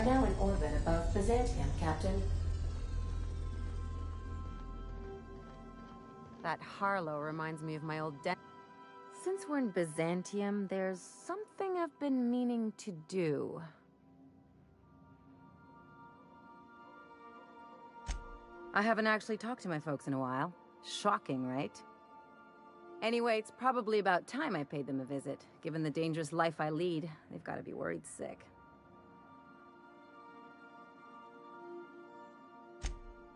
are now in orbit above Byzantium, Captain. That Harlow reminds me of my old Since we're in Byzantium, there's something I've been meaning to do. I haven't actually talked to my folks in a while. Shocking, right? Anyway, it's probably about time I paid them a visit. Given the dangerous life I lead, they've got to be worried sick.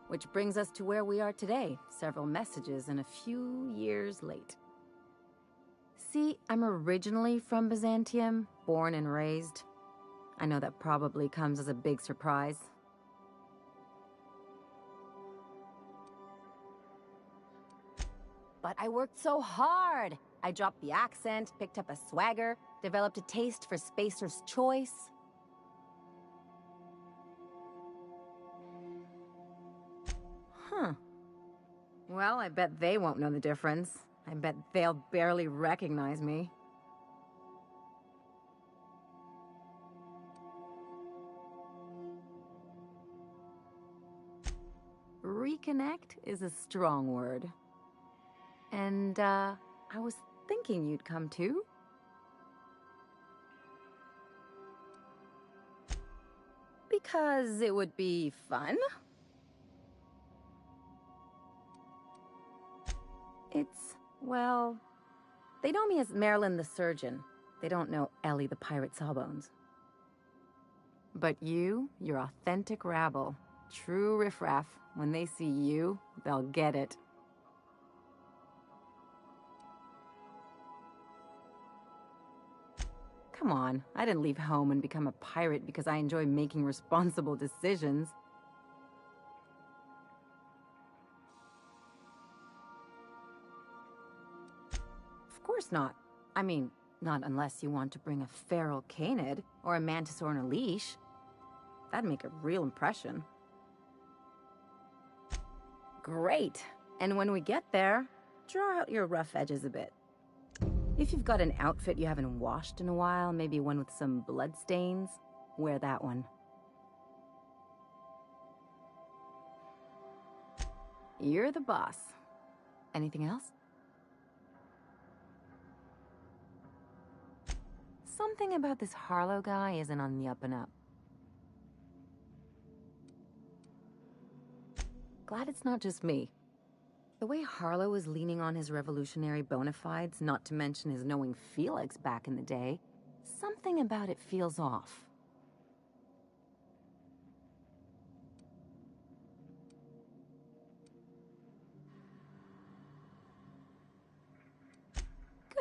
Which brings us to where we are today, several messages and a few years late. See, I'm originally from Byzantium, born and raised. I know that probably comes as a big surprise. But I worked so hard! I dropped the accent, picked up a swagger, developed a taste for Spacer's Choice. Huh. Well, I bet they won't know the difference. I bet they'll barely recognize me. Reconnect is a strong word. And, I was thinking you'd come too. Because it would be fun. Well, they know me as Marilyn the Surgeon. They don't know Ellie the Pirate Sawbones. But you're authentic rabble. True riffraff. When they see you, they'll get it. Come on, I didn't leave home and become a pirate because I enjoy making responsible decisions. Of course not. I mean, not unless you want to bring a feral canid or a mantis on a leash. That'd make a real impression. Great. And when we get there, draw out your rough edges a bit. If you've got an outfit you haven't washed in a while, maybe one with some blood stains, wear that one. You're the boss. Anything else? Something about this Harlow guy isn't on the up and up. Glad it's not just me. The way Harlow is leaning on his revolutionary bona fides, not to mention his knowing Felix back in the day, something about it feels off.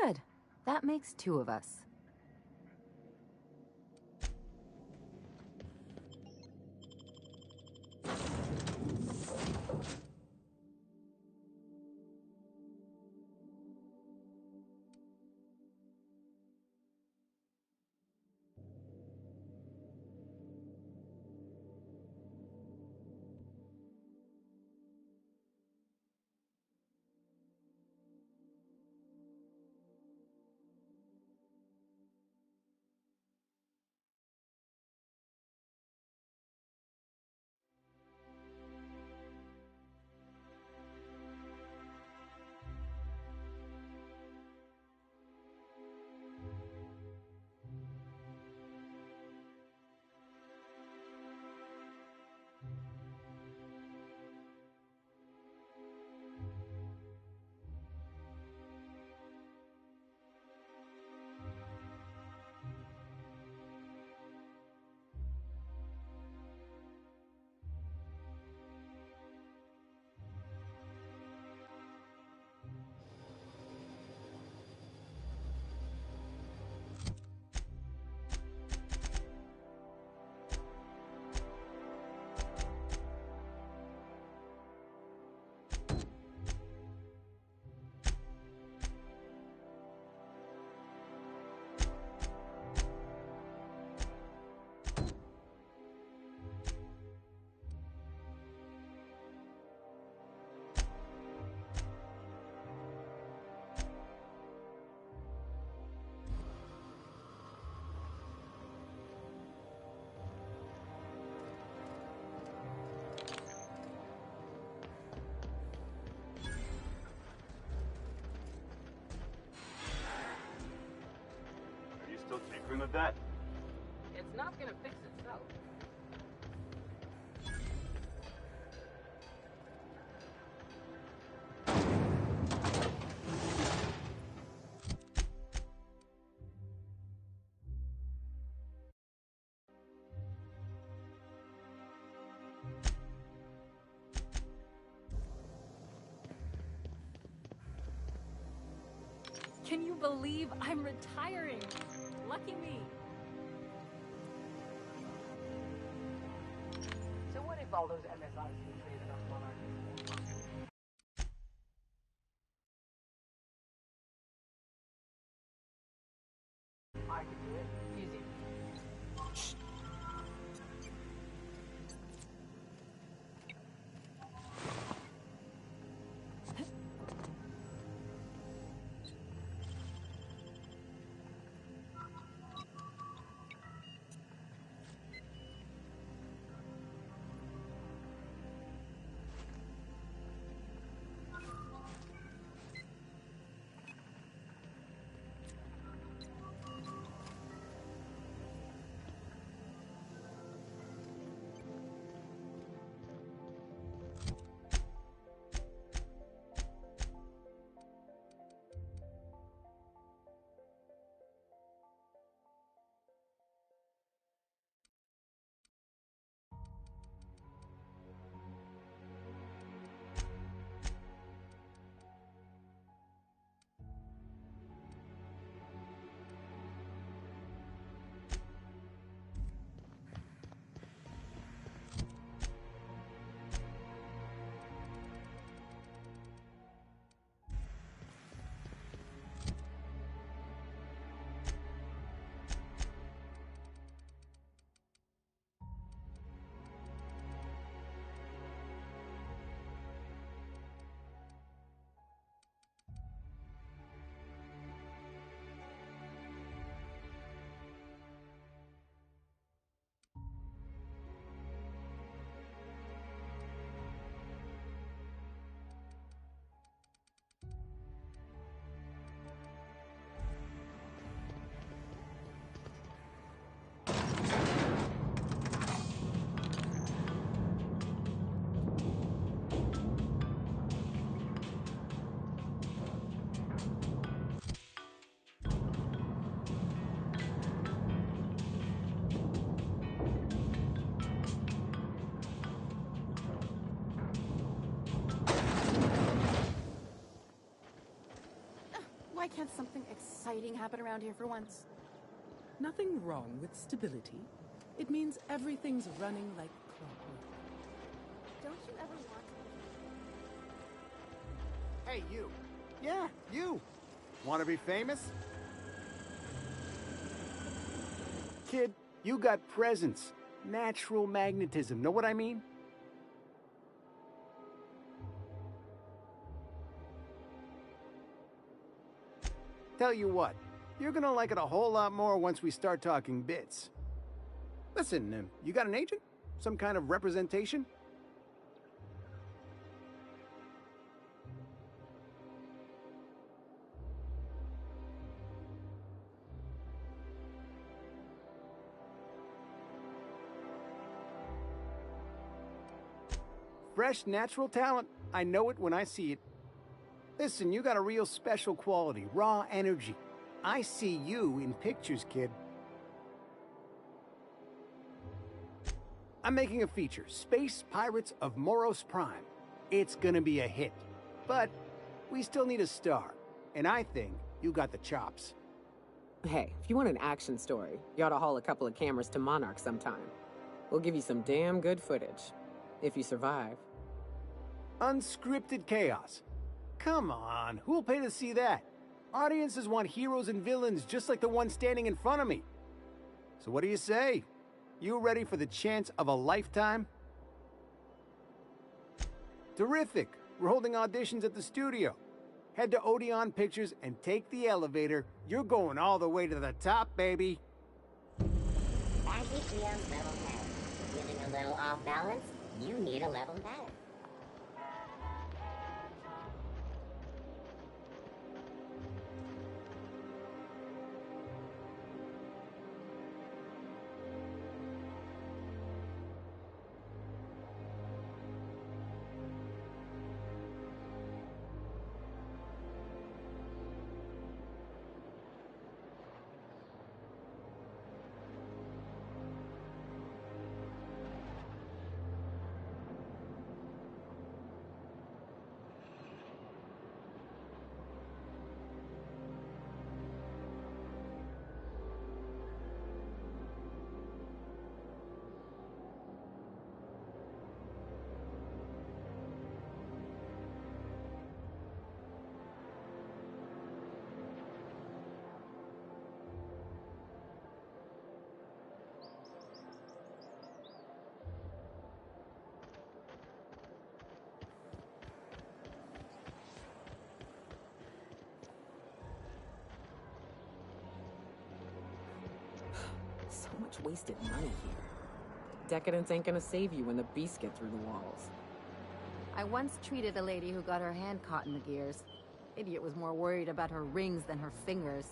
Good. That makes two of us. coping with that? It's not gonna fix itself. Can you believe I'm retiring? Lucky me. So what if all those MSIs we traded on Monarch? I can do it. Easy. Why can't something exciting happen around here for once? Nothing wrong with stability. It means everything's running like clockwork. Don't you ever want to... Hey, you. Yeah, you. Want to be famous? Kid, you got presence. Natural magnetism. Know what I mean? Tell you what, you're gonna like it a whole lot more once we start talking bits. Listen, you got an agent? Some kind of representation? Fresh, natural talent. I know it when I see it. Listen, you got a real special quality, raw energy. I see you in pictures, kid. I'm making a feature, Space Pirates of Moros Prime. It's gonna be a hit. But we still need a star. And I think you got the chops. Hey, if you want an action story, you ought to haul a couple of cameras to Monarch sometime. We'll give you some damn good footage. If you survive. Unscripted chaos. Come on, who'll pay to see that? Audiences want heroes and villains just like the one standing in front of me. So what do you say? You ready for the chance of a lifetime? Terrific. We're holding auditions at the studio. Head to Odeon Pictures and take the elevator. You're going all the way to the top, baby. Actually, Cleo's level head. Feeling a little off balance? You need a level head. So much wasted money here. Decadence ain't gonna save you when the beasts get through the walls. I once treated a lady who got her hand caught in the gears. Idiot was more worried about her rings than her fingers.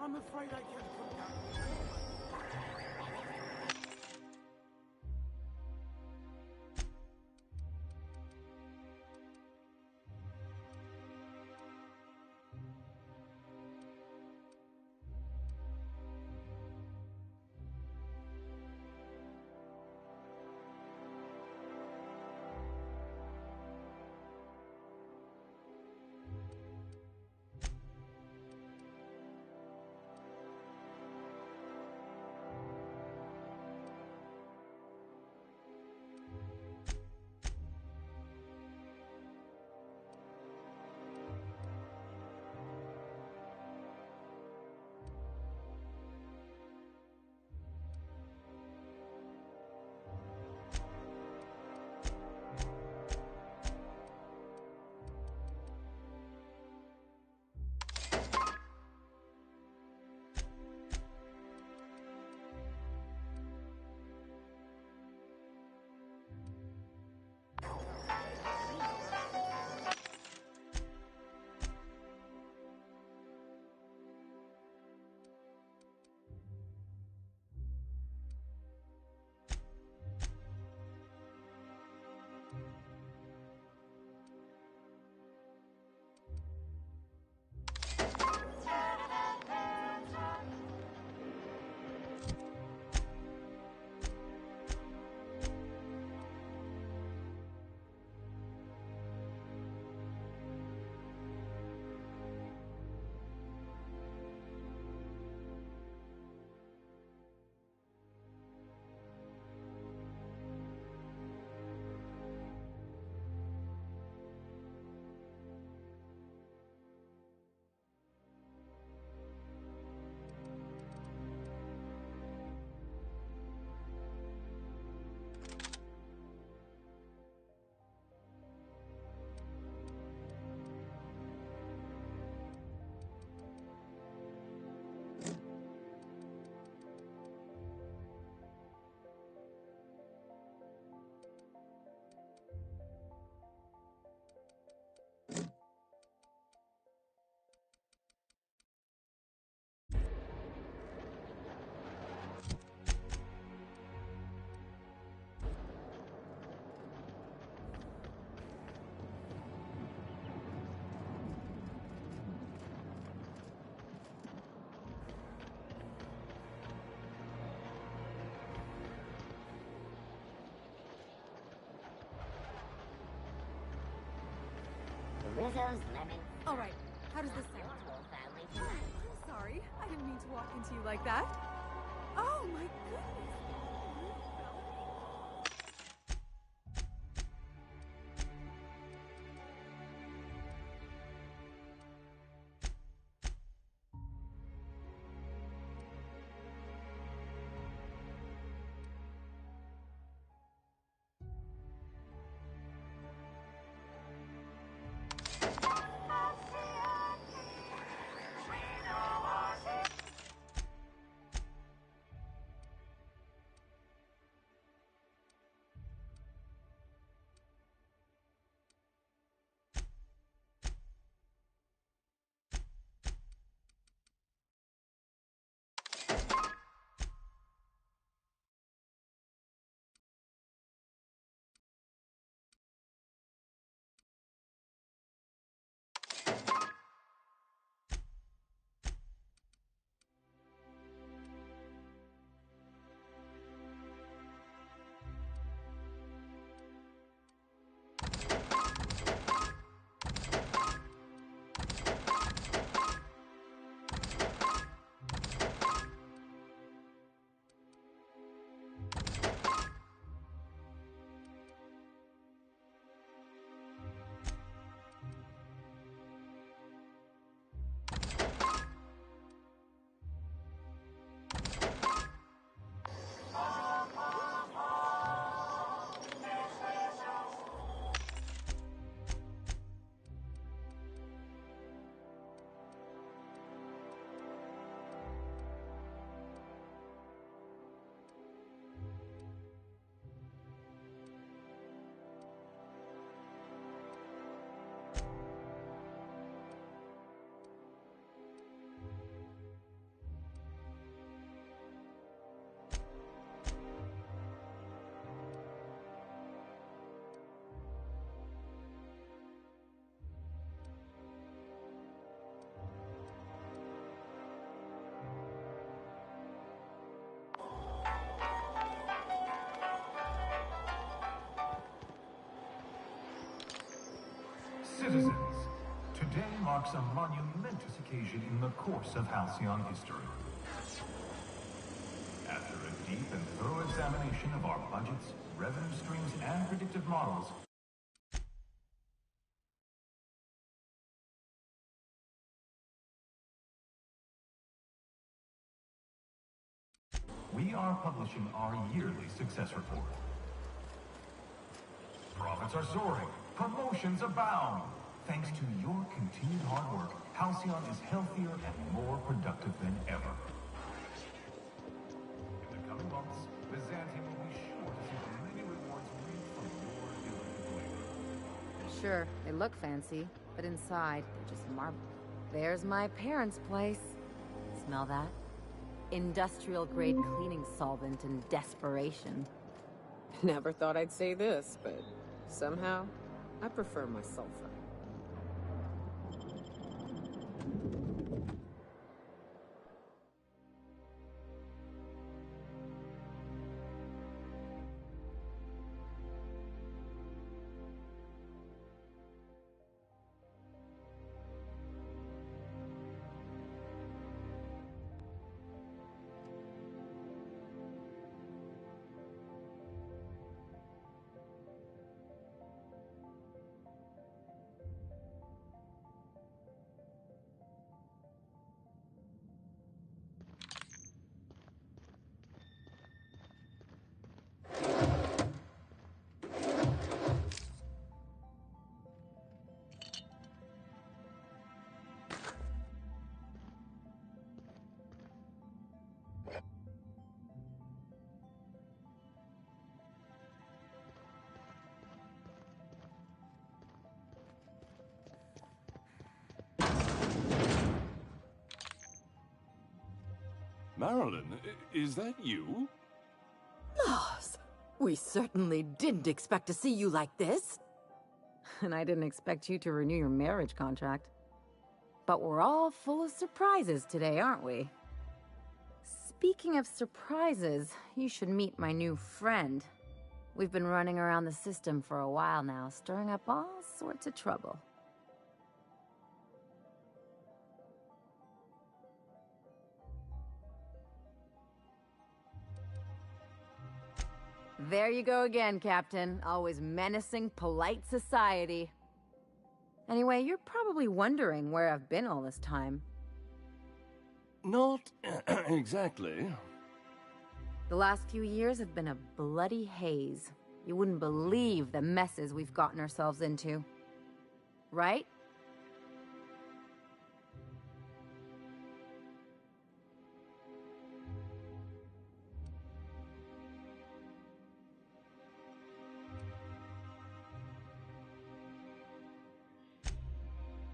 I'm afraid I can't come down. Rizzo's lemon. All right, how does this sound? Your whole family Oh, I'm sorry. I didn't mean to walk into you like that. Oh, my goodness. Citizens, today marks a monumentous occasion in the course of Halcyon history. After a deep and thorough examination of our budgets, revenue streams, and predictive models, we are publishing our yearly success report. Profits are soaring, promotions abound. Thanks to your continued hard work, Halcyon is healthier and more productive than ever. In the coming months, Byzantium will be sure to see the many rewards reaped from your diligent labor. Sure, they look fancy, but inside, they're just marble. There's my parents' place. Smell that? Industrial-grade cleaning solvent and desperation. Never thought I'd say this, but somehow, I prefer my sulfur. Marilyn, is that you? Lars, we certainly didn't expect to see you like this. And I didn't expect you to renew your marriage contract. But we're all full of surprises today, aren't we? Speaking of surprises, you should meet my new friend. We've been running around the system for a while now, stirring up all sorts of trouble. There you go again, Captain. Always menacing polite society. Anyway, you're probably wondering where I've been all this time. Not exactly. The last few years have been a bloody haze. You wouldn't believe the messes we've gotten ourselves into. Right?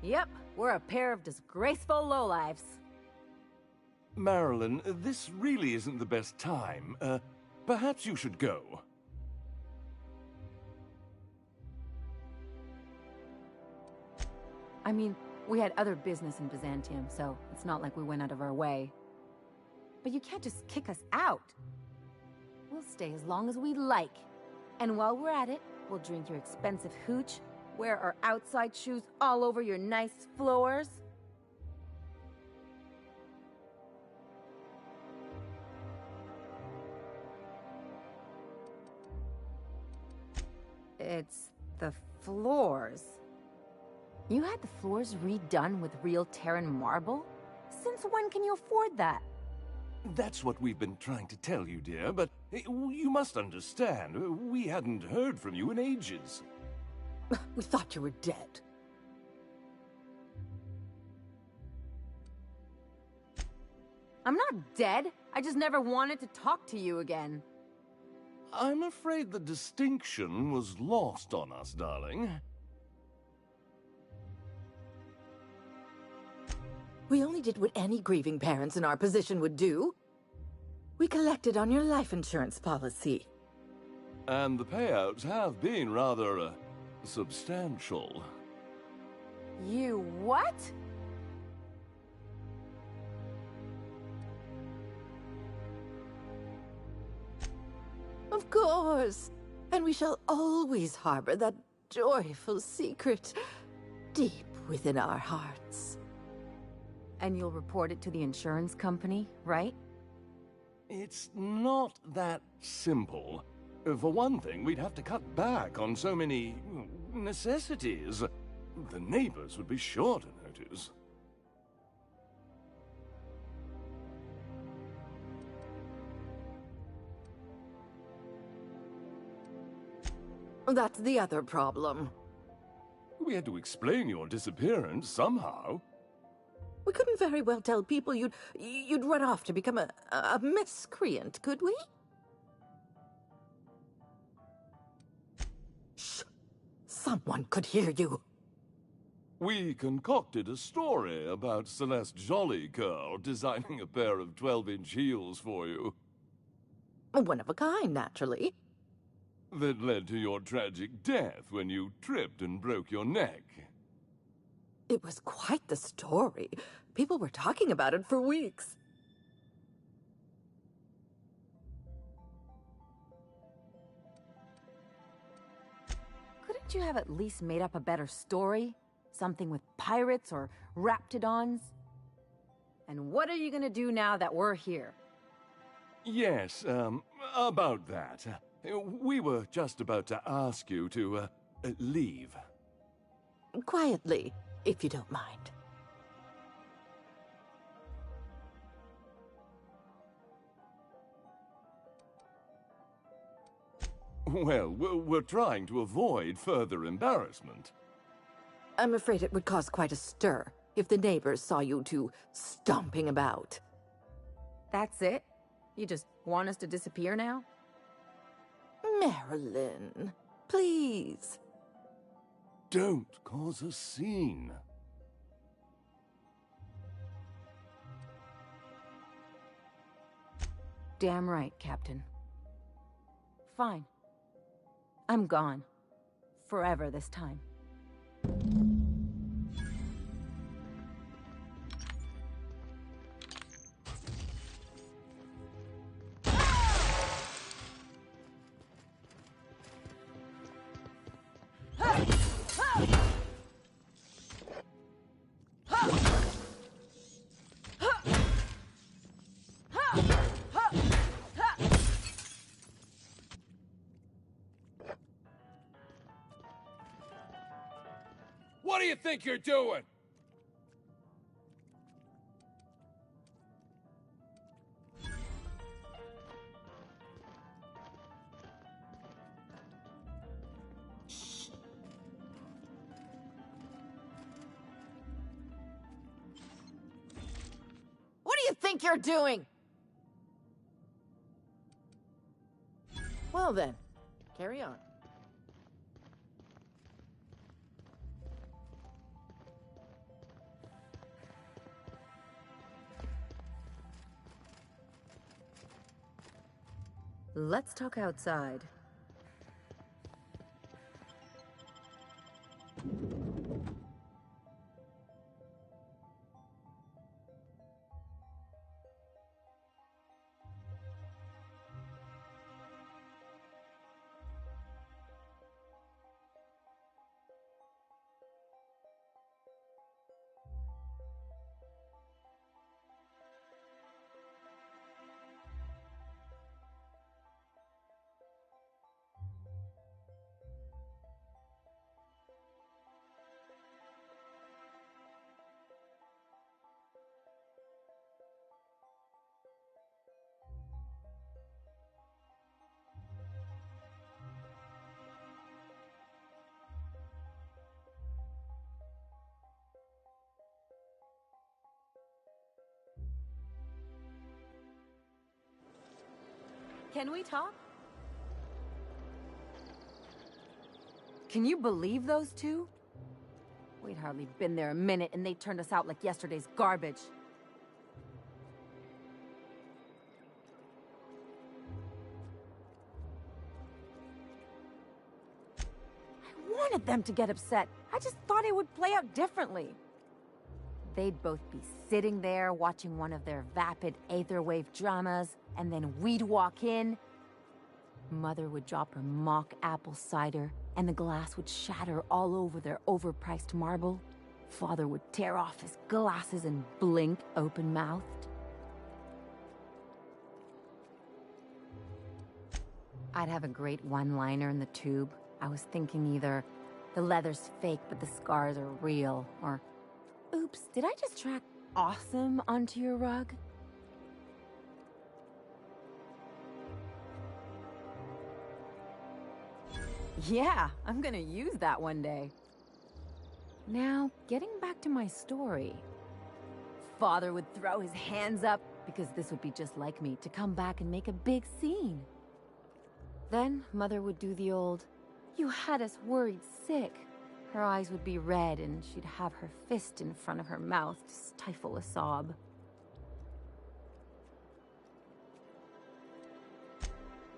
Yep, we're a pair of disgraceful lowlifes. Marilyn, this really isn't the best time. Perhaps you should go. I mean, we had other business in Byzantium, so it's not like we went out of our way. But you can't just kick us out. We'll stay as long as we like. And while we're at it, we'll drink your expensive hooch, wear our outside shoes all over your nice floors. It's the floors. You had the floors redone with real Terran marble? Since when can you afford that? That's what we've been trying to tell you, dear, but you must understand, we hadn't heard from you in ages. We thought you were dead. I'm not dead. I just never wanted to talk to you again. I'm afraid the distinction was lost on us, darling. We only did what any grieving parents in our position would do. We collected on your life insurance policy. And the payouts have been rather, substantial. You what? Of course. And we shall always harbor that joyful secret. deep within our hearts. And you'll report it to the insurance company, right? It's not that simple. For one thing, we'd have to cut back on so many necessities. The neighbors would be sure to notice. That's the other problem. We had to explain your disappearance somehow. We couldn't very well tell people you'd run off to become a miscreant, could we? Shh! Someone could hear you. We concocted a story about Celeste Jollycurl designing a pair of 12-inch heels for you. One of a kind, naturally. That led to your tragic death when you tripped and broke your neck. It was quite the story. People were talking about it for weeks. Couldn't you have at least made up a better story? Something with pirates or raptidons? And what are you gonna do now that we're here? Yes, about that. We were just about to ask you to, leave. Quietly, if you don't mind. Well, we're trying to avoid further embarrassment. I'm afraid it would cause quite a stir if the neighbors saw you two stomping about. That's it? You just want us to disappear now? Marilyn, please. Don't cause a scene. Damn right, Captain. Fine. I'm gone. Forever this time. What do you think you're doing? What do you think you're doing? Well then, carry on. Let's talk outside. Can we talk? Can you believe those two? We'd hardly been there a minute and they turned us out like yesterday's garbage. I wanted them to get upset. I just thought it would play out differently. They'd both be sitting there watching one of their vapid aetherwave dramas, and then we'd walk in, Mother would drop her mock apple cider, and the glass would shatter all over their overpriced marble. Father would tear off his glasses and blink open-mouthed. I'd have a great one-liner in the tube. I was thinking either, the leather's fake but the scars are real, or, oops, did I just track awesome onto your rug? Yeah, I'm gonna use that one day. Now, getting back to my story. Father would throw his hands up, because this would be just like me, to come back and make a big scene. Then, Mother would do the old, "You had us worried sick." Her eyes would be red, and she'd have her fist in front of her mouth to stifle a sob.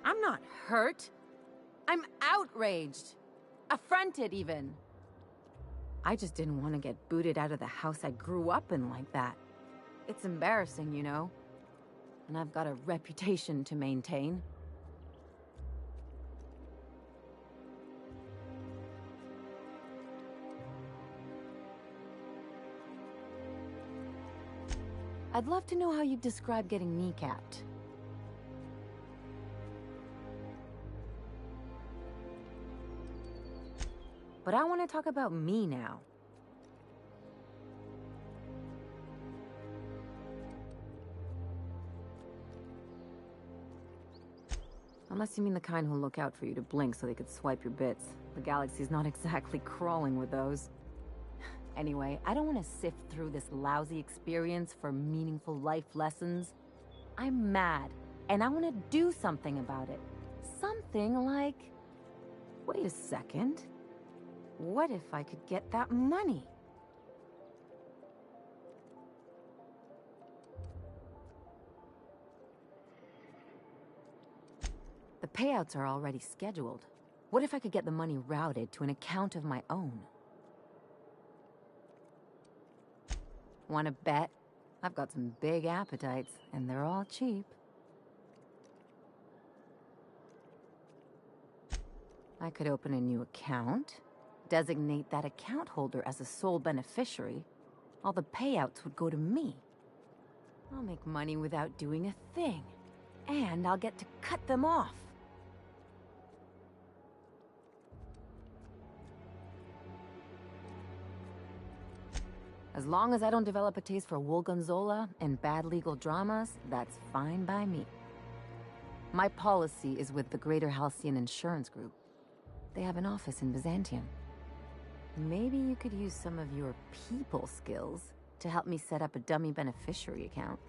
I'm not hurt. I'm outraged. Affronted, even. I just didn't want to get booted out of the house I grew up in like that. It's embarrassing, you know. And I've got a reputation to maintain. I'd love to know how you'd describe getting kneecapped. But I want to talk about me now. Unless you mean the kind who'll look out for you to blink so they could swipe your bits. The galaxy's not exactly crawling with those. Anyway, I don't want to sift through this lousy experience for meaningful life lessons. I'm mad, and I want to do something about it. Something like... Wait a second. What if I could get that money? The payouts are already scheduled. What if I could get the money routed to an account of my own? Want to bet? I've got some big appetites, and they're all cheap. I could open a new account, designate that account holder as a sole beneficiary. All the payouts would go to me. I'll make money without doing a thing, and I'll get to cut them off. As long as I don't develop a taste for Woolgonzola and bad legal dramas, that's fine by me. My policy is with the Greater Halcyon Insurance Group. They have an office in Byzantium. Maybe you could use some of your people skills to help me set up a dummy beneficiary account.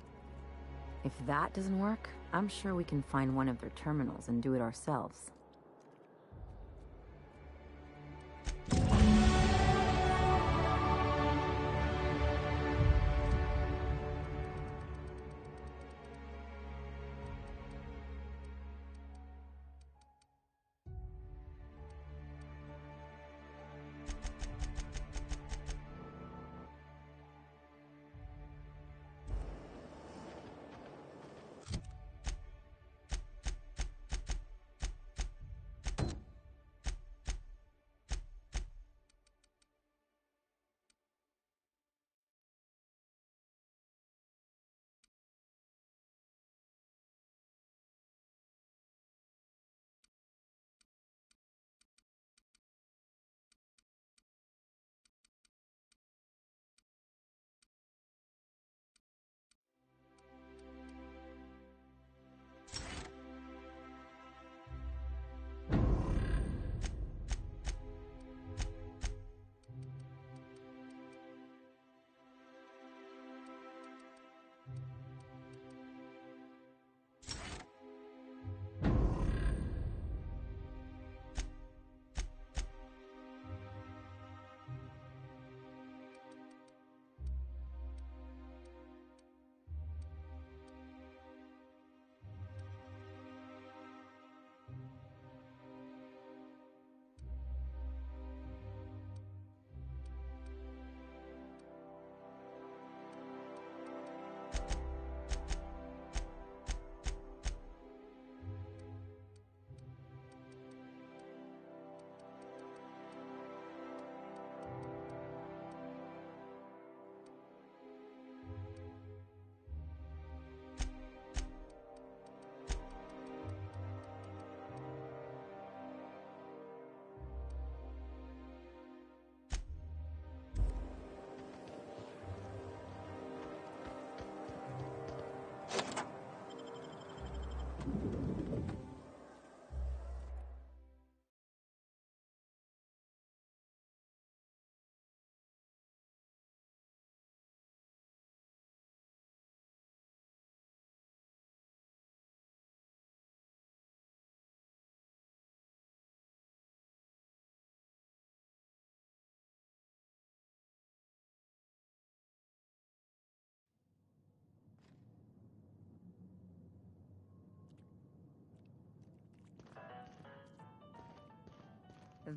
If that doesn't work, I'm sure we can find one of their terminals and do it ourselves.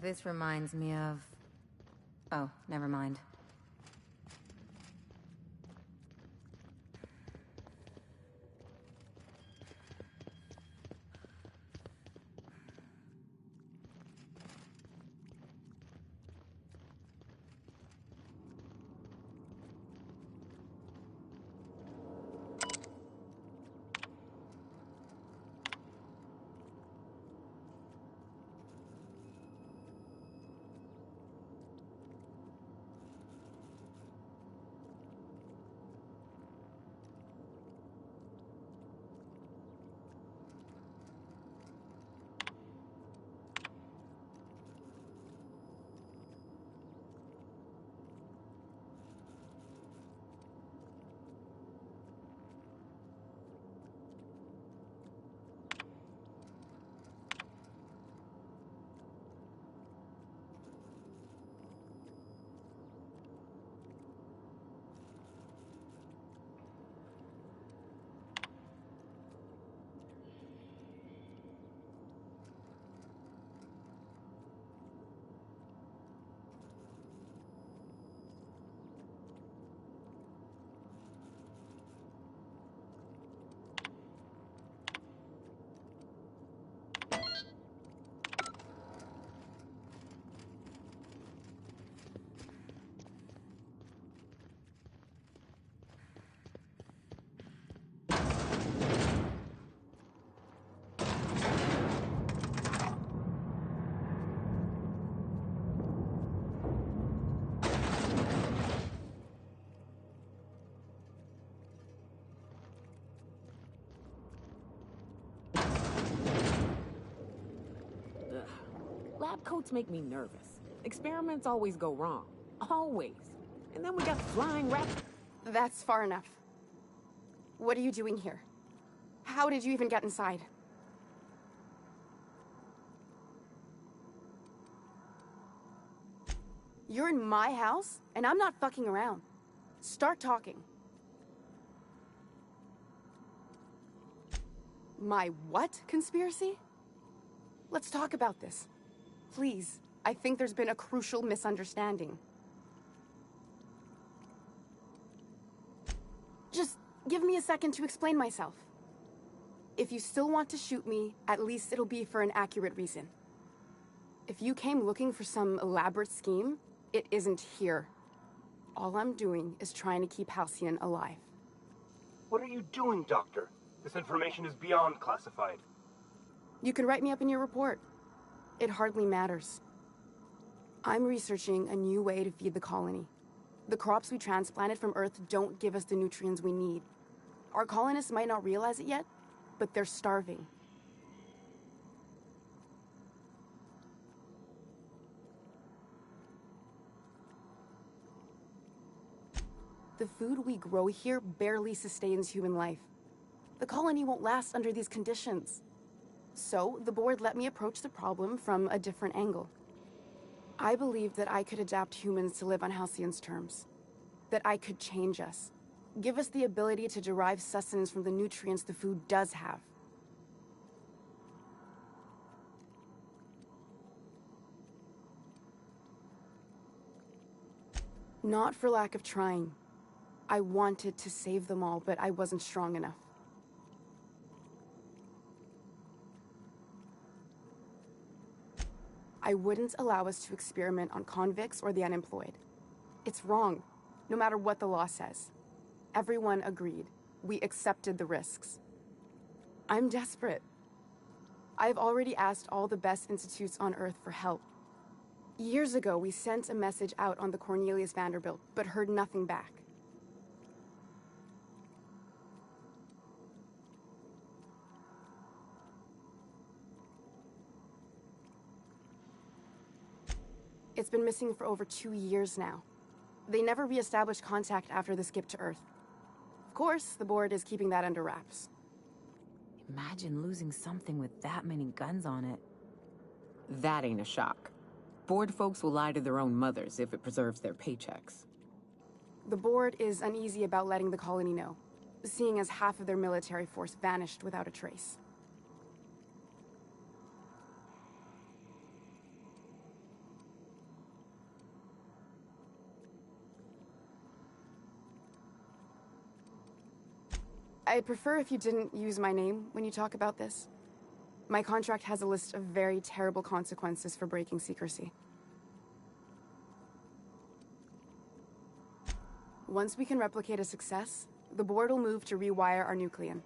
This reminds me of... Oh, never mind. Lab coats make me nervous. Experiments always go wrong. Always. And then we got flying That's far enough. What are you doing here? How did you even get inside? You're in my house, and I'm not fucking around. Start talking. My what conspiracy? Let's talk about this. Please, I think there's been a crucial misunderstanding. Just give me a second to explain myself. If you still want to shoot me, at least it'll be for an accurate reason. If you came looking for some elaborate scheme, it isn't here. All I'm doing is trying to keep Halcyon alive. What are you doing, Doctor? This information is beyond classified. You can write me up in your report. It hardly matters. I'm researching a new way to feed the colony. The crops we transplanted from Earth don't give us the nutrients we need. Our colonists might not realize it yet, but they're starving. The food we grow here barely sustains human life. The colony won't last under these conditions. So, the board let me approach the problem from a different angle. I believed that I could adapt humans to live on Halcyon's terms. That I could change us. Give us the ability to derive sustenance from the nutrients the food does have. Not for lack of trying. I wanted to save them all, but I wasn't strong enough. I wouldn't allow us to experiment on convicts or the unemployed. It's wrong, no matter what the law says. Everyone agreed. We accepted the risks. I'm desperate. I've already asked all the best institutes on Earth for help. Years ago, we sent a message out on the Cornelius Vanderbilt, but heard nothing back. It's been missing for over 2 years now. They never re-established contact after the skip to Earth. Of course, the board is keeping that under wraps. Imagine losing something with that many guns on it. That ain't a shock. Board folks will lie to their own mothers if it preserves their paychecks. The board is uneasy about letting the colony know, seeing as half of their military force vanished without a trace. I'd prefer if you didn't use my name when you talk about this. My contract has a list of very terrible consequences for breaking secrecy. Once we can replicate a success, the board will move to rewire our nucleon.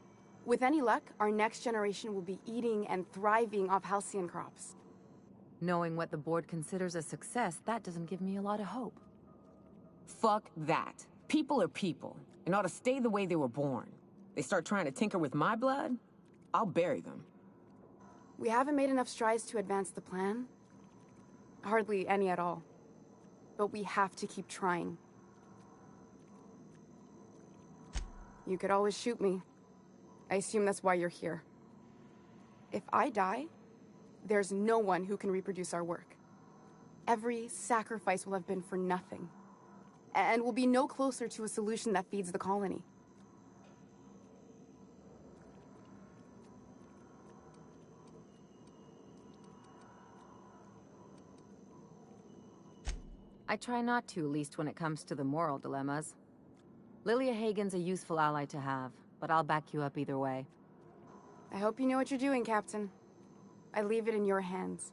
With any luck, our next generation will be eating and thriving off halcyon crops. Knowing what the board considers a success, that doesn't give me a lot of hope. Fuck that. People are people, and ought to stay the way they were born. They start trying to tinker with my blood, I'll bury them. We haven't made enough strides to advance the plan. Hardly any at all. But we have to keep trying. You could always shoot me. I assume that's why you're here. If I die, there's no one who can reproduce our work. Every sacrifice will have been for nothing. And we'll be no closer to a solution that feeds the colony. I try not to, at least when it comes to the moral dilemmas. Lilia Hagen's a useful ally to have, but I'll back you up either way. I hope you know what you're doing, Captain. I leave it in your hands.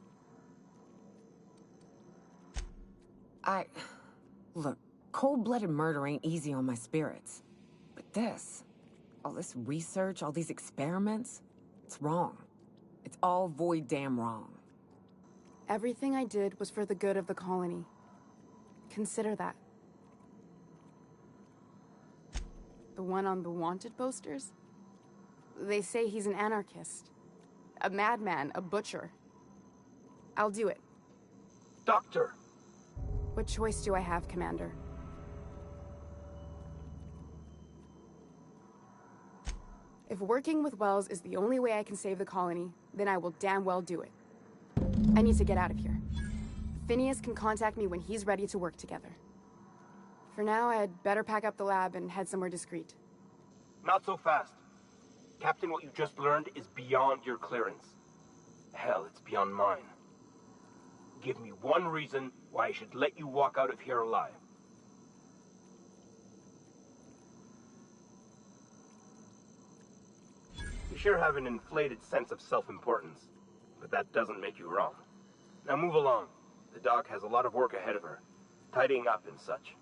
Look, cold-blooded murder ain't easy on my spirits. But this, all this research, all these experiments, it's wrong. It's all void damn wrong. Everything I did was for the good of the colony. Consider that. The one on the wanted posters? They say he's an anarchist. A madman, a butcher. I'll do it. Doctor! What choice do I have, Commander? If working with Wells is the only way I can save the colony, then I will damn well do it. I need to get out of here. Phineas can contact me when he's ready to work together. For now, I'd better pack up the lab and head somewhere discreet. Not so fast. Captain, what you just learned is beyond your clearance. Hell, it's beyond mine. Give me one reason why I should let you walk out of here alive. You sure have an inflated sense of self-importance, but that doesn't make you wrong. Now move along. The doc has a lot of work ahead of her, tidying up and such.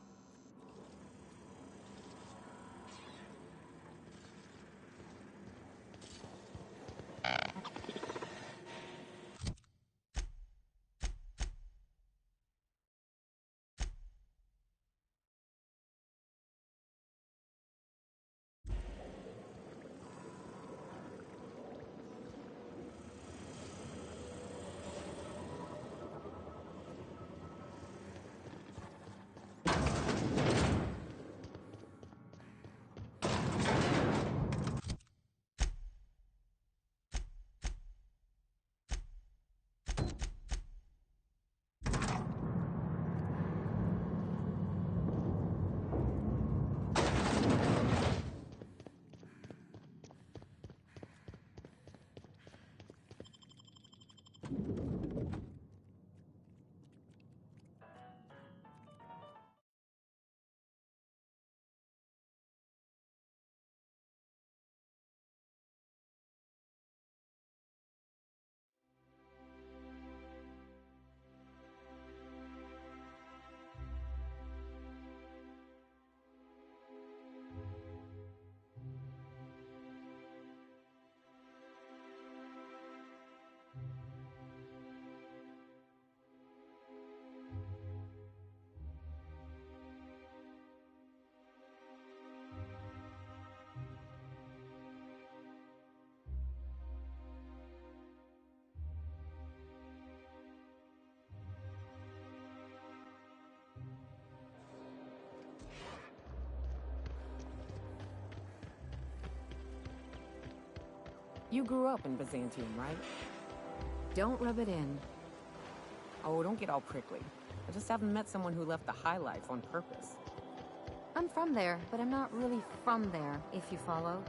You grew up in Byzantium, right? Don't rub it in. Oh, don't get all prickly. I just haven't met someone who left the high life on purpose. I'm from there, but I'm not really from there, if you follow.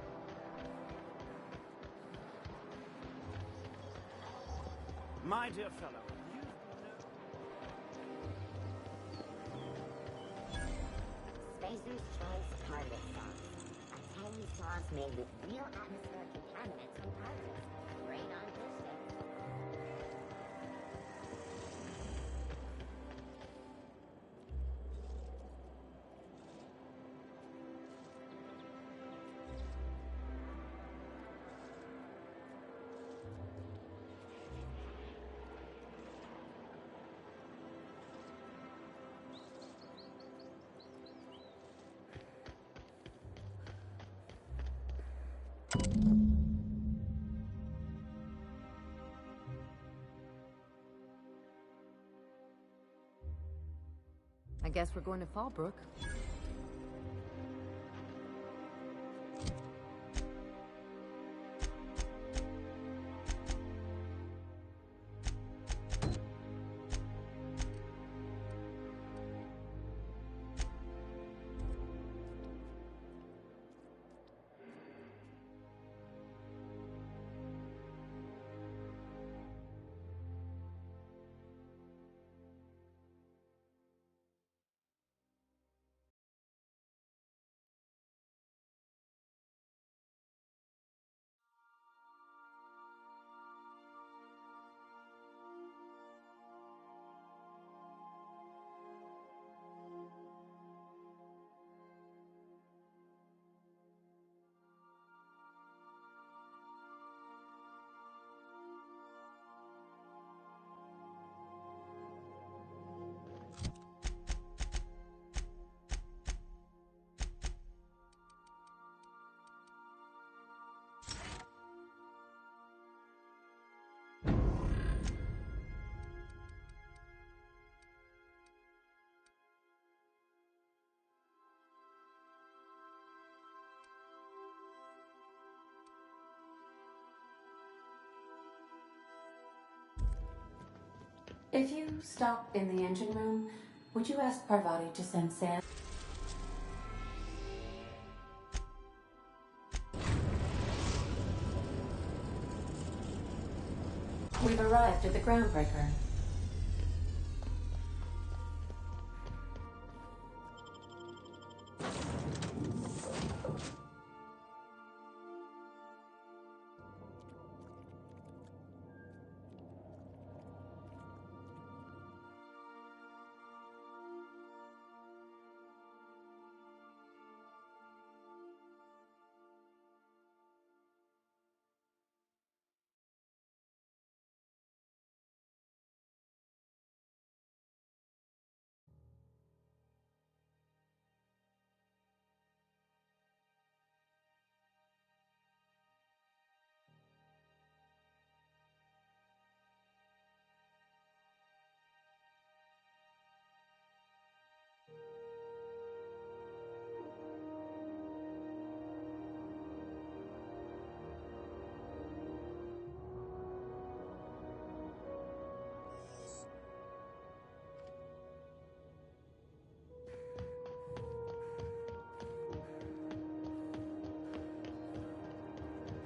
My dear fellow, Spacer's Choice Target Sauce. A only sauce made with real atmospheric contaminants from particles. Great on distance. I guess we're going to Fallbrook. If you stop in the engine room, would you ask Parvati to send Sam? We've arrived at the groundbreaker.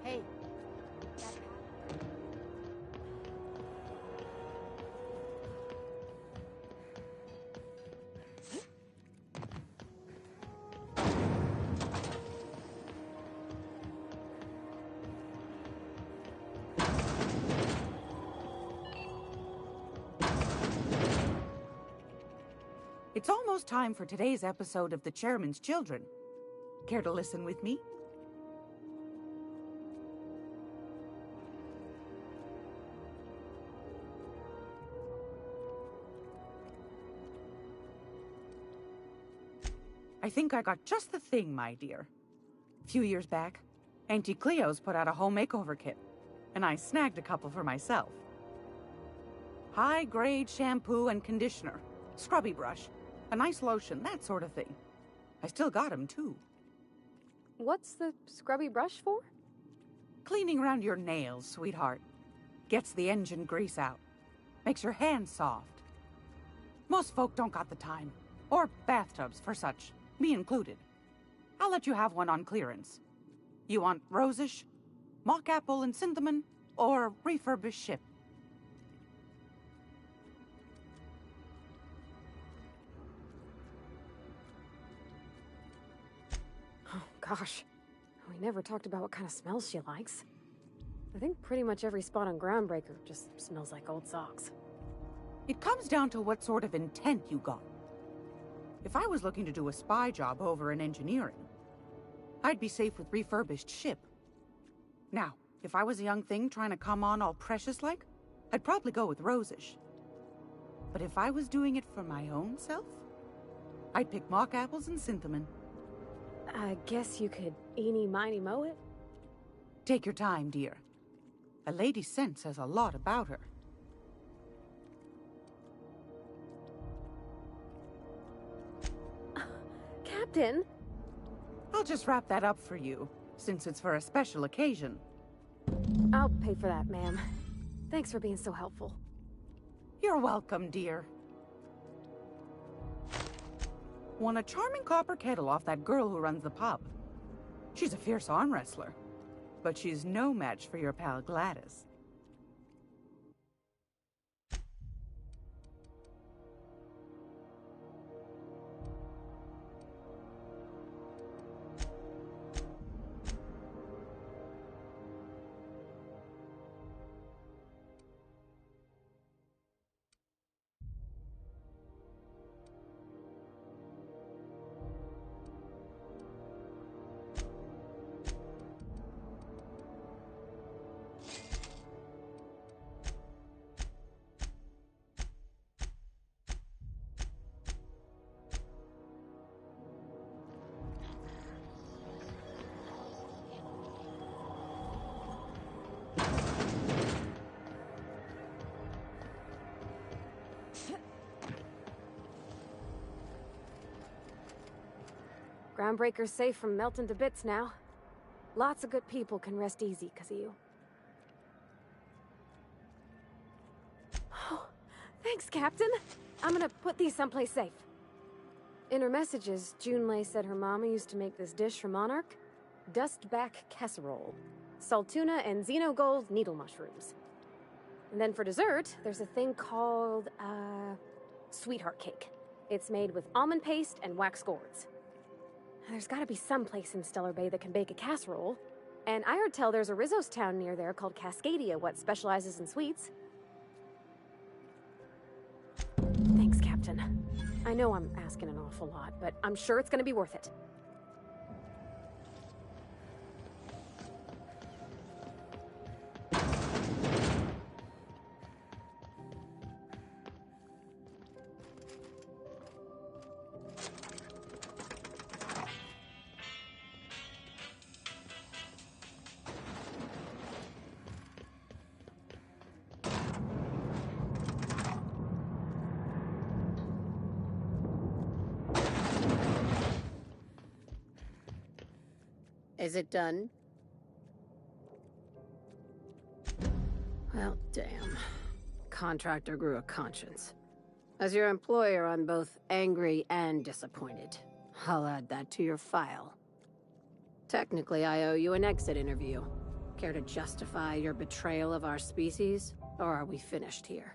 Hey. It's almost time for today's episode of The Chairman's Children. Care to listen with me? I think I got just the thing, my dear. A few years back, Auntie Cleo's put out a home makeover kit, and I snagged a couple for myself. High-grade shampoo and conditioner, scrubby brush, a nice lotion, that sort of thing. I still got 'em, too. What's the scrubby brush for? Cleaning around your nails, sweetheart. Gets the engine grease out. Makes your hands soft. Most folk don't got the time. Or bathtubs for such, me included. I'll let you have one on clearance. You want rosish, mock apple and cinnamon, or refurbished ship? Oh, gosh. We never talked about what kind of smells she likes. I think pretty much every spot on Groundbreaker just smells like old socks. It comes down to what sort of intent you got. If I was looking to do a spy job over in engineering, I'd be safe with refurbished ship. Now, if I was a young thing trying to come on all precious-like, I'd probably go with Rosish. But if I was doing it for my own self, I'd pick mock apples and Synthamin. I guess you could eeny-miny mow it? Take your time, dear. A lady's scent says a lot about her. Captain? I'll just wrap that up for you, since it's for a special occasion. I'll pay for that, ma'am. Thanks for being so helpful. You're welcome, dear. Won a charming copper kettle off that girl who runs the pub. She's a fierce arm wrestler, but she's no match for your pal Gladys. Groundbreaker's safe from melting to bits now. Lots of good people can rest easy because of you. Oh, thanks, Captain. I'm gonna put these someplace safe. In her messages, Junlei said her mama used to make this dish for Monarch. Dustback casserole. Salt tuna and xenogold needle mushrooms. And then for dessert, there's a thing called, sweetheart cake. It's made with almond paste and wax gourds. There's gotta be some place in Stellar Bay that can bake a casserole. And I heard tell there's a Rizzo's town near there called Cascadia, what specializes in sweets. Thanks, Captain. I know I'm asking an awful lot, but I'm sure it's gonna be worth it. Is it done? Well, damn. Contractor grew a conscience. As your employer, I'm both angry and disappointed. I'll add that to your file. Technically, I owe you an exit interview. Care to justify your betrayal of our species, or are we finished here?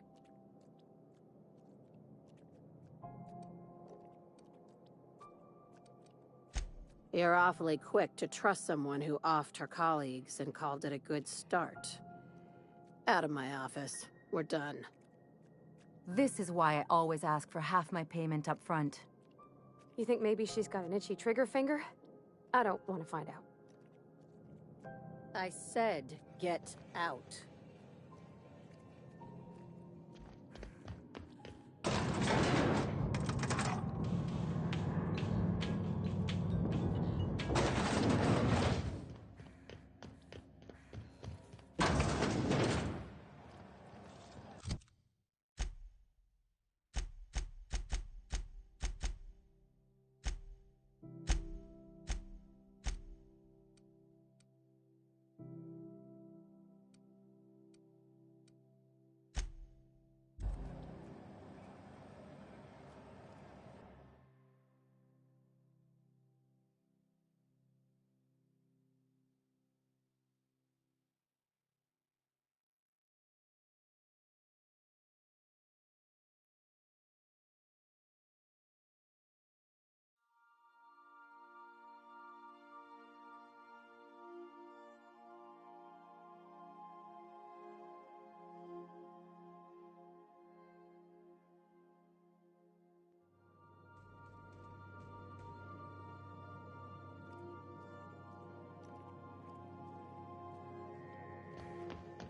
You're awfully quick to trust someone who offed her colleagues and called it a good start. Out of my office. We're done. This is why I always ask for half my payment up front. You think maybe she's got an itchy trigger finger? I don't want to find out. I said, get out.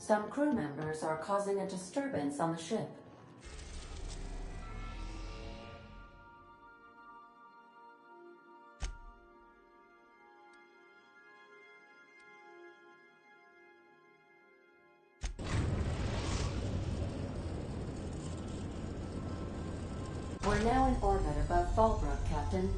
Some crew members are causing a disturbance on the ship. We're now in orbit above Fallbrook, Captain.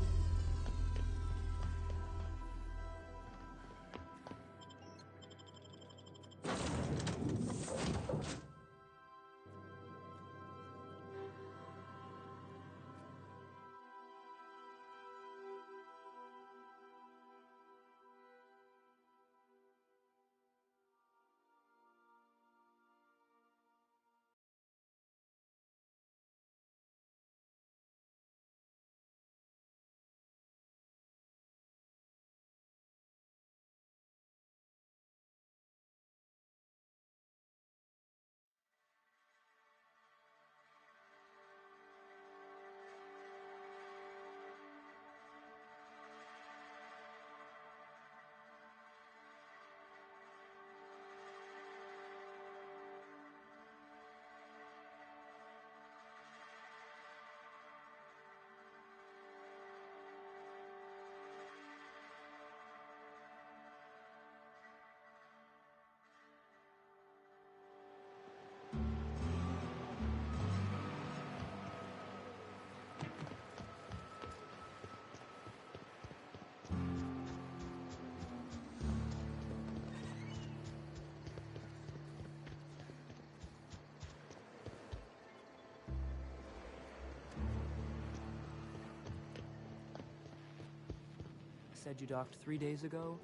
Said you docked 3 days ago?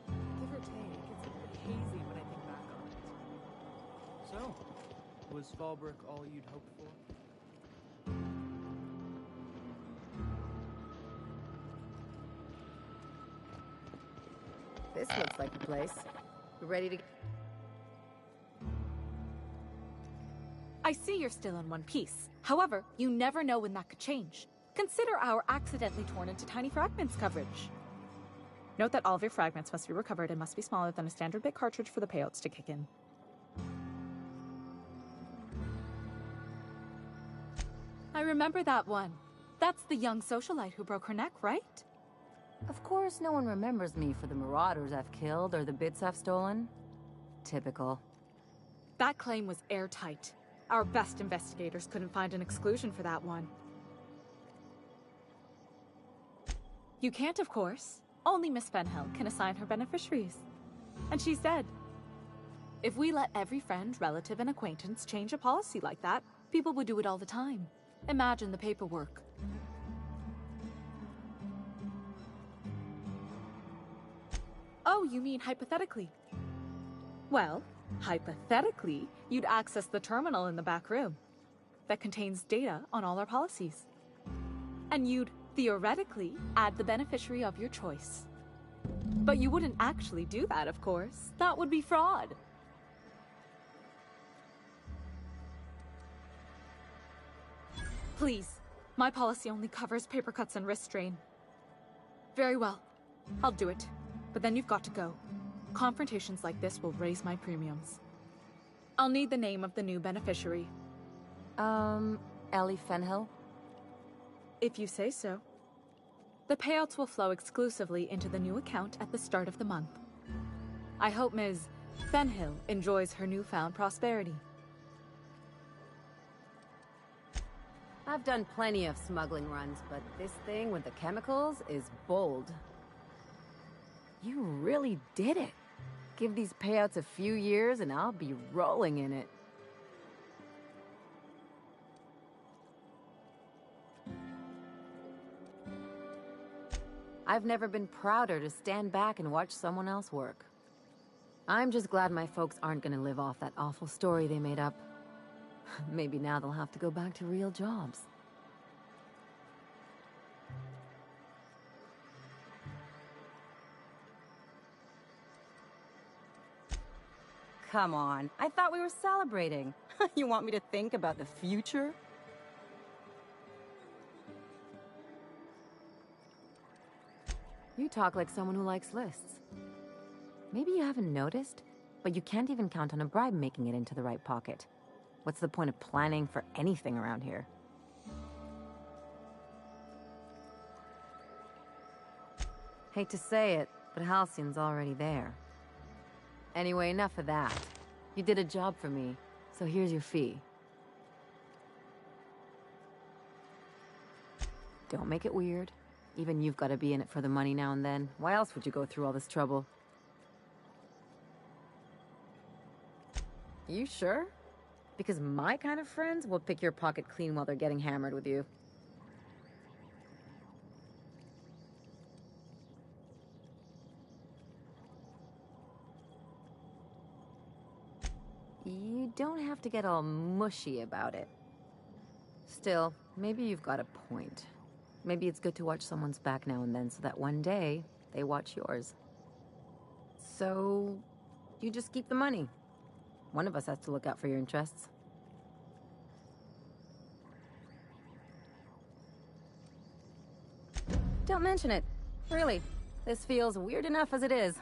Give or take, it's a bit hazy when I think back on it. So, was Fallbrook all you'd hoped for? This looks like the place. You ready to... I see you're still in one piece. However, you never know when that could change. Consider our accidentally torn into tiny fragments coverage. Note that all of your fragments must be recovered and must be smaller than a standard bit cartridge for the payouts to kick in. I remember that one. That's the young socialite who broke her neck, right? Of course no one remembers me for the marauders I've killed or the bits I've stolen. Typical. That claim was airtight. Our best investigators couldn't find an exclusion for that one. You can't, of course. Only Miss Fenhill can assign her beneficiaries. And she's dead. If we let every friend, relative, and acquaintance change a policy like that, people would do it all the time. Imagine the paperwork. Oh, you mean hypothetically? Well, hypothetically, you'd access the terminal in the back room that contains data on all our policies. And you'd theoretically add the beneficiary of your choice. But you wouldn't actually do that, of course. That would be fraud. Please, my policy only covers paper cuts and wrist strain. Very well, I'll do it. But then you've got to go. Confrontations like this will raise my premiums. I'll need the name of the new beneficiary. Ellie Fenhill? If you say so. The payouts will flow exclusively into the new account at the start of the month. I hope Ms. Fenhill enjoys her newfound prosperity. I've done plenty of smuggling runs, but this thing with the chemicals is bold. You really did it. Give these payouts a few years and I'll be rolling in it. I've never been prouder to stand back and watch someone else work. I'm just glad my folks aren't gonna live off that awful story they made up. Maybe now they'll have to go back to real jobs. Come on, I thought we were celebrating. You want me to think about the future? You talk like someone who likes lists. Maybe you haven't noticed, But you can't even count on a bribe making it into the right pocket. What's the point of planning for anything around here? Hate to say it, but Halcyon's already there. Anyway, enough of that. You did a job for me, so here's your fee. Don't make it weird. Even you've got to be in it for the money now and then. Why else would you go through all this trouble? You sure? Because my kind of friends will pick your pocket clean while they're getting hammered with you. You don't have to get all mushy about it. Still, maybe you've got a point. Maybe it's good to watch someone's back now and then so that one day they watch yours. So, you just keep the money. One of us has to look out for your interests. Don't mention it. Really, this feels weird enough as it is.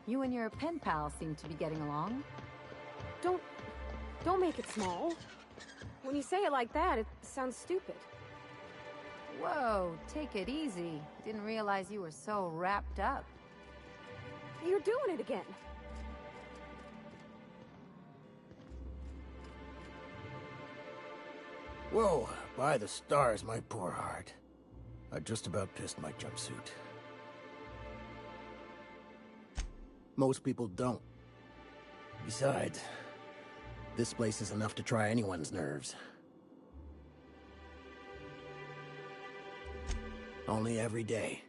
You and your pen pal seem to be getting along. Don't make it small. When you say it like that, it sounds stupid. Whoa, take it easy. Didn't realize you were so wrapped up. You're doing it again. Whoa, by the stars, my poor heart. I just about pissed my jumpsuit. Most people don't. Besides, this place is enough to try anyone's nerves. Only every day.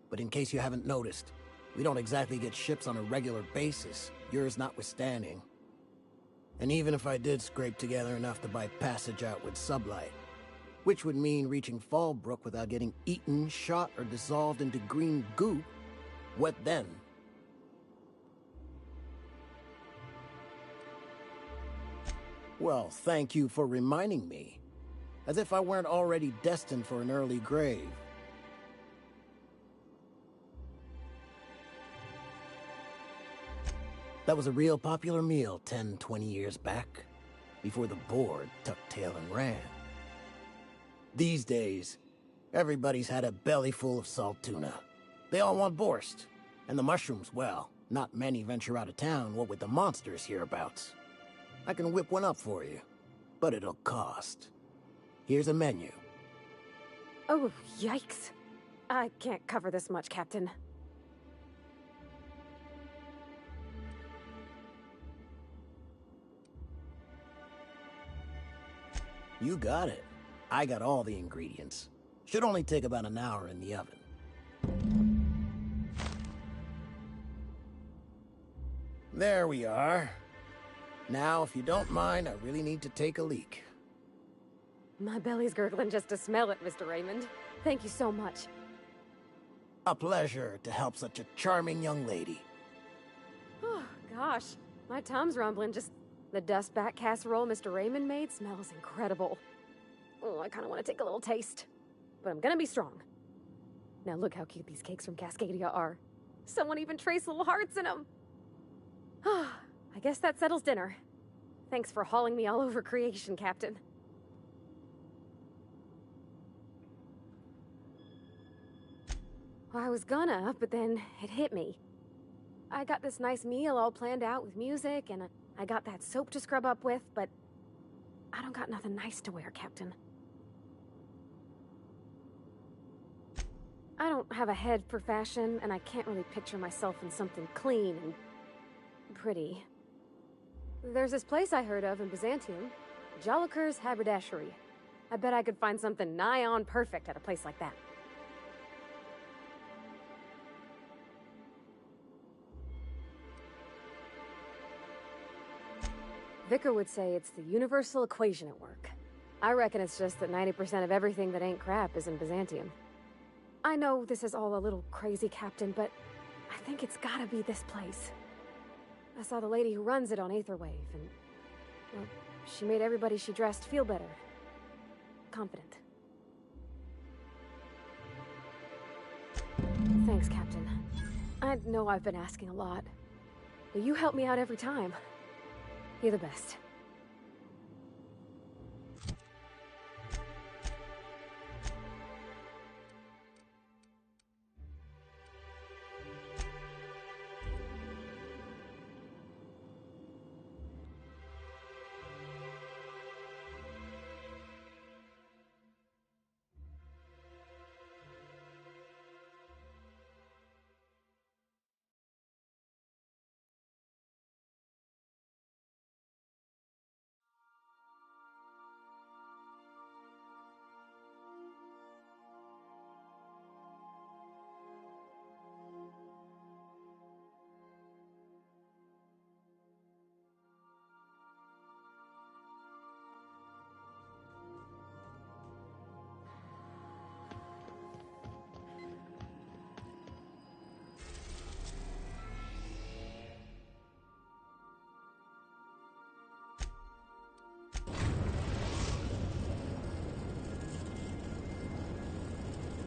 But in case you haven't noticed, we don't exactly get ships on a regular basis, yours notwithstanding. And even if I did scrape together enough to buy passage out with sublight, which would mean reaching Fallbrook without getting eaten, shot, or dissolved into green goop, what then? Well, thank you for reminding me. As if I weren't already destined for an early grave. That was a real popular meal 10, 20 years back, before the board tucked tail and ran. These days, everybody's had a belly full of salt tuna. They all want borscht. And the mushrooms, well, not many venture out of town, what with the monsters hereabouts. I can whip one up for you, but it'll cost. Here's a menu. Oh, yikes. I can't cover this much, Captain. You got it. I got all the ingredients. Should only take about an hour in the oven. There we are. Now, if you don't mind, I really need to take a leak. My belly's gurgling just to smell it, Mr. Raymond. Thank you so much. A pleasure to help such a charming young lady. Oh, gosh. My tum's rumbling. Just the dustback casserole Mr. Raymond made smells incredible. Oh, I kind of want to take a little taste. But I'm gonna be strong. Now look how cute these cakes from Cascadia are. Someone even traced little hearts in them. I guess that settles dinner. Thanks for hauling me all over creation, Captain. Well, I was gonna, but then it hit me. I got this nice meal all planned out with music, and I got that soap to scrub up with, but I don't got nothing nice to wear, Captain. I don't have a head for fashion, and I can't really picture myself in something clean and pretty. There's this place I heard of in Byzantium, Joliker's Haberdashery. I bet I could find something nigh on perfect at a place like that. Vicar would say it's the universal equation at work. I reckon it's just that 90% of everything that ain't crap is in Byzantium. I know this is all a little crazy, Captain, but I think it's gotta be this place. I saw the lady who runs it on Aetherwave, and, well, she made everybody she dressed feel better. Confident. Thanks, Captain. I know I've been asking a lot, but you help me out every time. You're the best.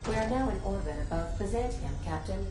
We are now in orbit above Byzantium, Captain.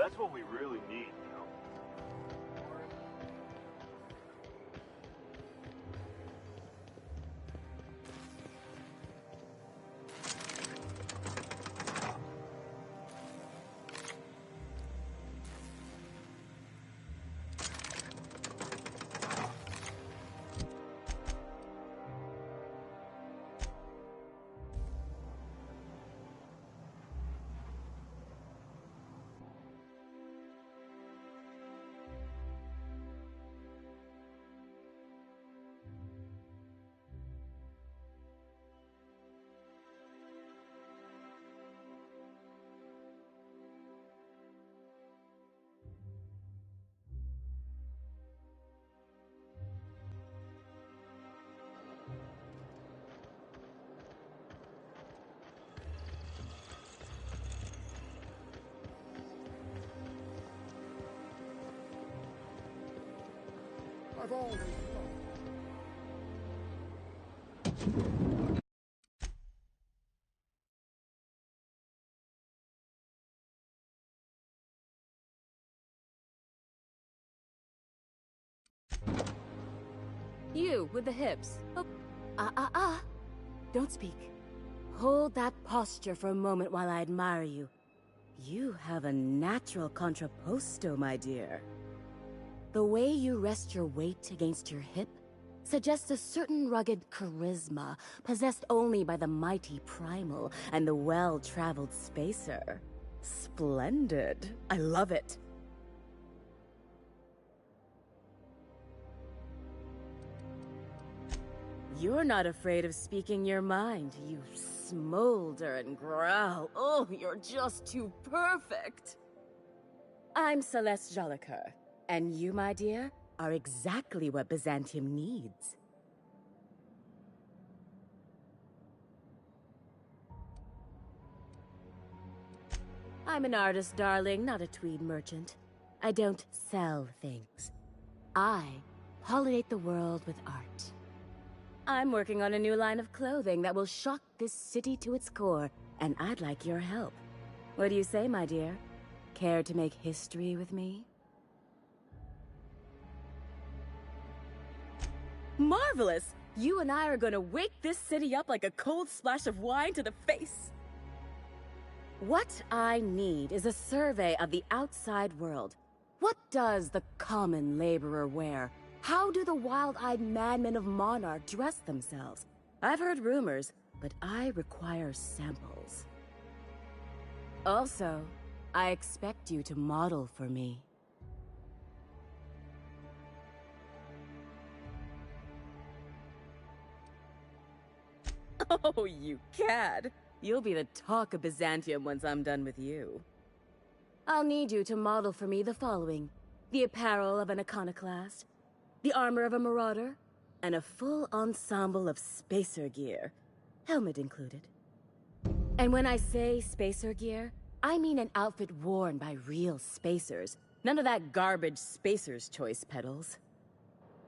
That's what we really need, you know? I've always loved. You, with the hips. Oh, Don't speak. Hold that posture for a moment while I admire you. You have a natural contrapposto, my dear. The way you rest your weight against your hip suggests a certain rugged charisma possessed only by the mighty primal and the well-traveled spacer. Splendid. I love it. You're not afraid of speaking your mind. You smolder and growl. Oh, you're just too perfect. I'm Celeste Jolicoeur, and you, my dear, are exactly what Byzantium needs. I'm an artist, darling, not a tweed merchant. I don't sell things. I pollinate the world with art. I'm working on a new line of clothing that will shock this city to its core, and I'd like your help. What do you say, my dear? Care to make history with me? Marvelous! You and I are gonna wake this city up like a cold splash of wine to the face. What I need is a survey of the outside world. What does the common laborer wear? How do the wild-eyed madmen of Monarch dress themselves? I've heard rumors, but I require samples. Also, I expect you to model for me. Oh, you cad! You'll be the talk of Byzantium once I'm done with you. I'll need you to model for me the following: the apparel of an iconoclast, the armor of a marauder, and a full ensemble of spacer gear, helmet included. And when I say spacer gear, I mean an outfit worn by real spacers. None of that garbage spacer's choice pedals.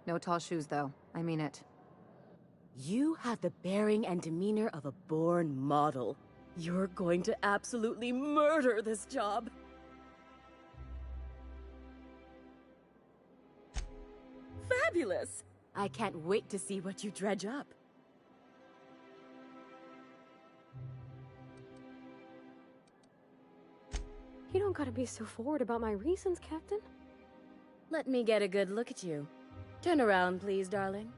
No tall shoes, though. I mean it. You have the bearing and demeanor of a born model. You're going to absolutely murder this job. Fabulous! I can't wait to see what you dredge up. You don't gotta be so forward about my reasons, Captain. Let me get a good look at you. Turn around, please, darling.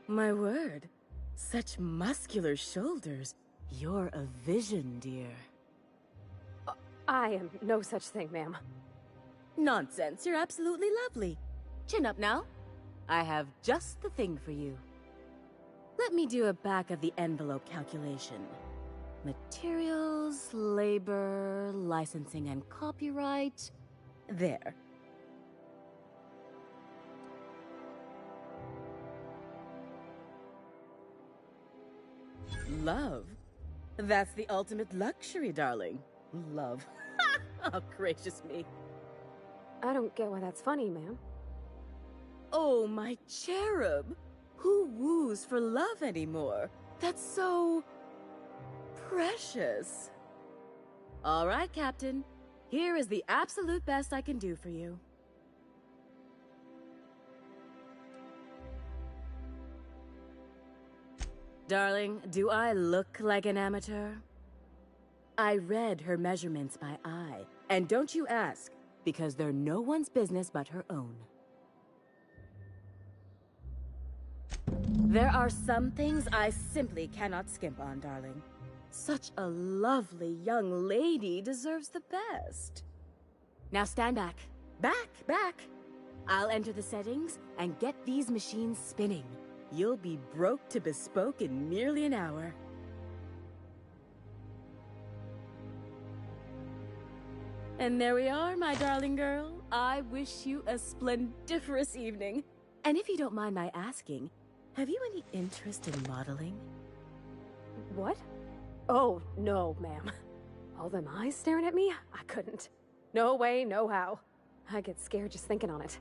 My word, such muscular shoulders. You're a vision, dear. I am no such thing, ma'am. Nonsense, you're absolutely lovely. Chin up now. I have just the thing for you. Let me do a back-of-the-envelope calculation. Materials, labor, licensing and copyright. There. Love. That's the ultimate luxury, darling. Love. Oh, gracious me. I don't get why that's funny, ma'am. Oh, my cherub. Who woos for love anymore? That's so... precious. All right, Captain. Here is the absolute best I can do for you. Darling, do I look like an amateur? I read her measurements by eye. And don't you ask, because they're no one's business but her own. There are some things I simply cannot skimp on, darling. Such a lovely young lady deserves the best. Now stand back. Back! I'll enter the settings and get these machines spinning. You'll be broke to bespoke in nearly an hour. And there we are, my darling girl. I wish you a splendiferous evening. And if you don't mind my asking, have you any interest in modeling? What? Oh, no, ma'am. All them eyes staring at me? I couldn't. No way, no how. I get scared just thinking on it.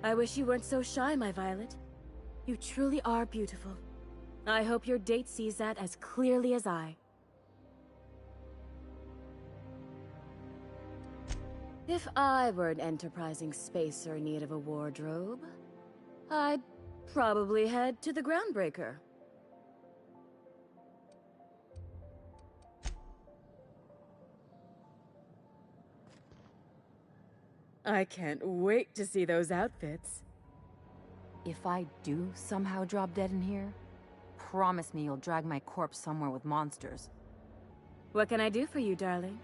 I wish you weren't so shy, my Violet. You truly are beautiful. I hope your date sees that as clearly as I. If I were an enterprising spacer in need of a wardrobe, I'd probably head to the Groundbreaker. I can't wait to see those outfits. If I do somehow drop dead in here, promise me you'll drag my corpse somewhere with monsters. What can I do for you, darling?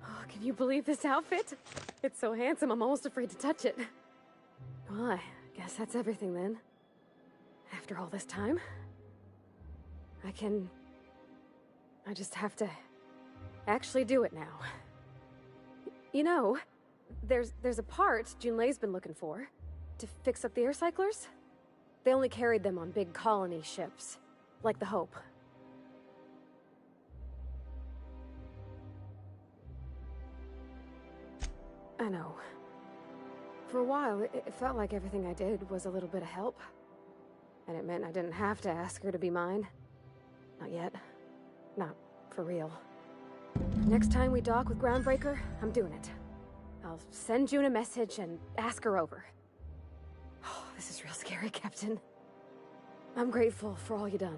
Oh, can you believe this outfit? It's so handsome, I'm almost afraid to touch it. Well, I guess that's everything then. After all this time, I just have to actually do it now. You know, there's a part Junlei's been looking for to fix up the air cyclers. They only carried them on big colony ships, like the Hope. I know. For a while, it felt like everything I did was a little bit of help. And it meant I didn't have to ask her to be mine. Not yet. Not for real. Next time we dock with Groundbreaker, I'm doing it. I'll send June a message and ask her over. Oh, this is real scary, Captain. I'm grateful for all you done.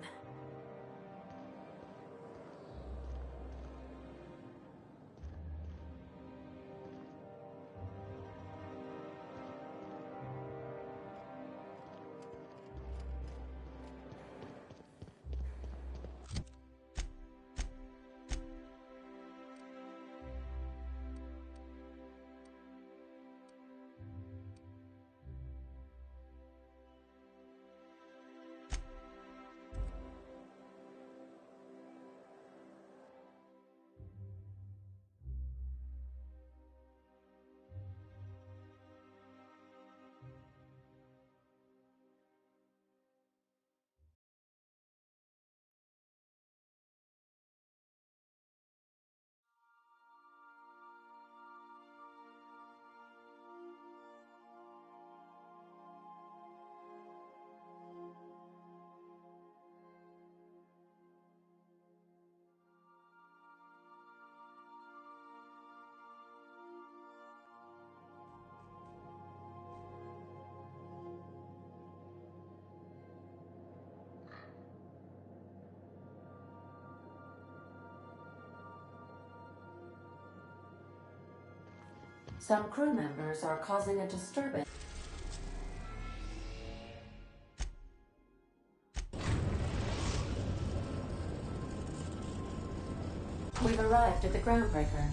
Some crew members are causing a disturbance. We've arrived at the groundbreaker.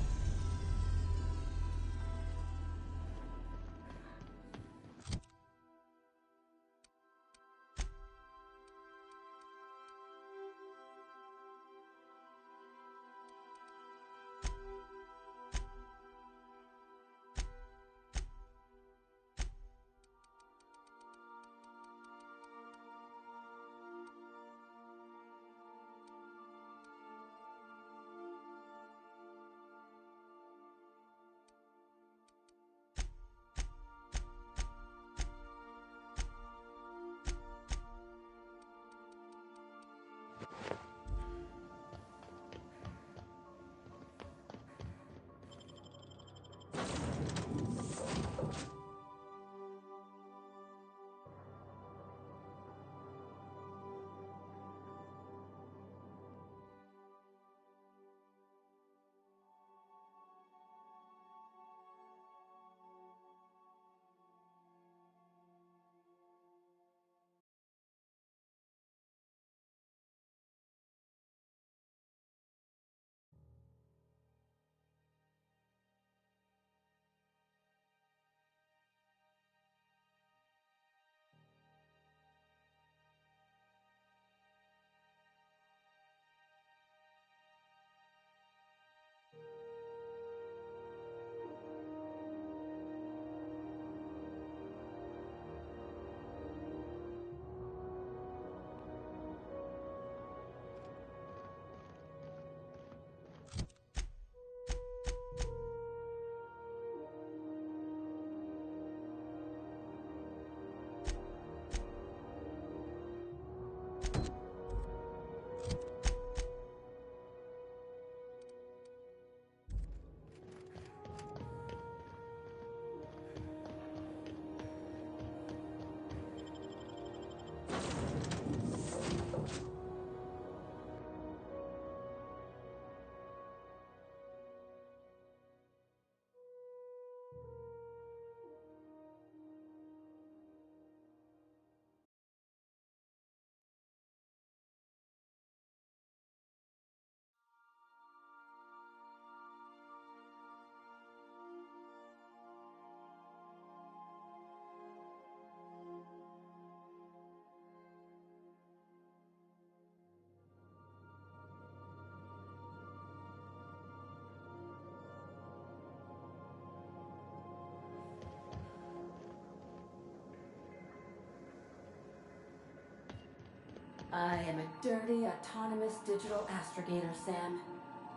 I am a dirty, autonomous digital astrogator, Sam.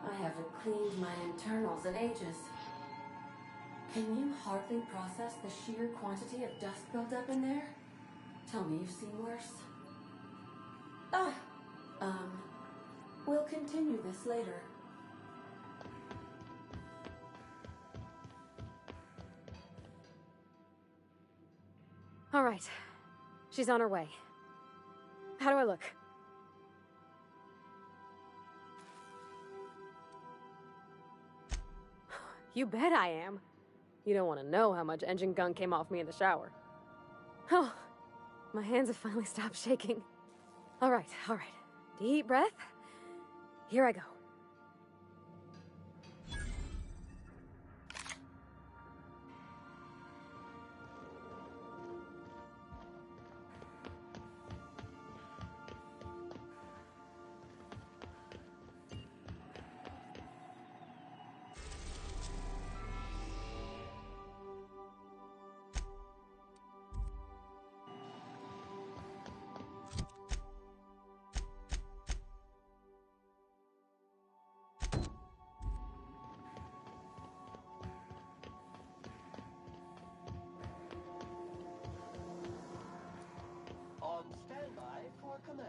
I haven't cleaned my internals in ages. Can you hardly process the sheer quantity of dust built up in there? Tell me you've seen worse. We'll continue this later. All right. She's on her way. How do I look? You bet I am. You don't want to know how much engine gunk came off me in the shower. Oh, my hands have finally stopped shaking. All right. Deep breath. Here I go. On standby for command.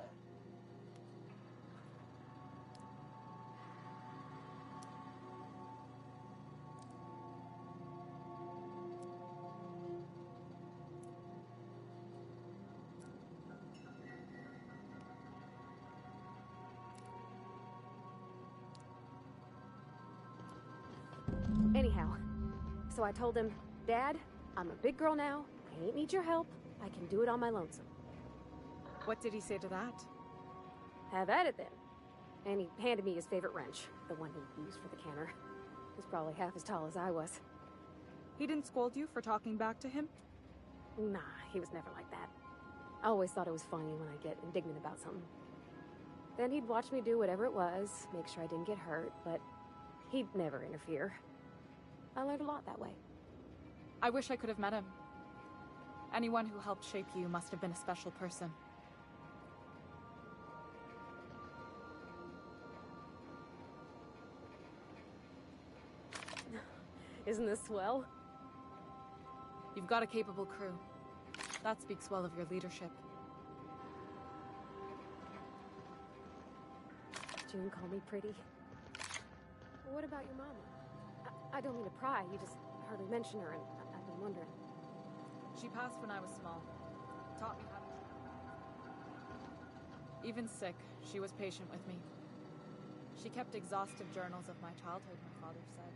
Anyhow, So I told him, Dad, I'm a big girl now. I ain't need your help. I can do it on my lonesome. What did he say to that? Have at it then. And he handed me his favorite wrench, the one he used for the canner. He's probably half as tall as I was. He didn't scold you for talking back to him? Nah, he was never like that. I always thought it was funny when I get indignant about something. Then he'd watch me do whatever it was, make sure I didn't get hurt, but he'd never interfere. I learned a lot that way. I wish I could have met him. Anyone who helped shape you must have been a special person. Isn't this swell? You've got a capable crew. That speaks well of your leadership. June called me pretty. Well, what about your mama? I don't mean to pry, you just hardly mention her, and I've been wondering. She passed when I was small. Taught me how to... Even sick, she was patient with me. She kept exhaustive journals of my childhood, my father said.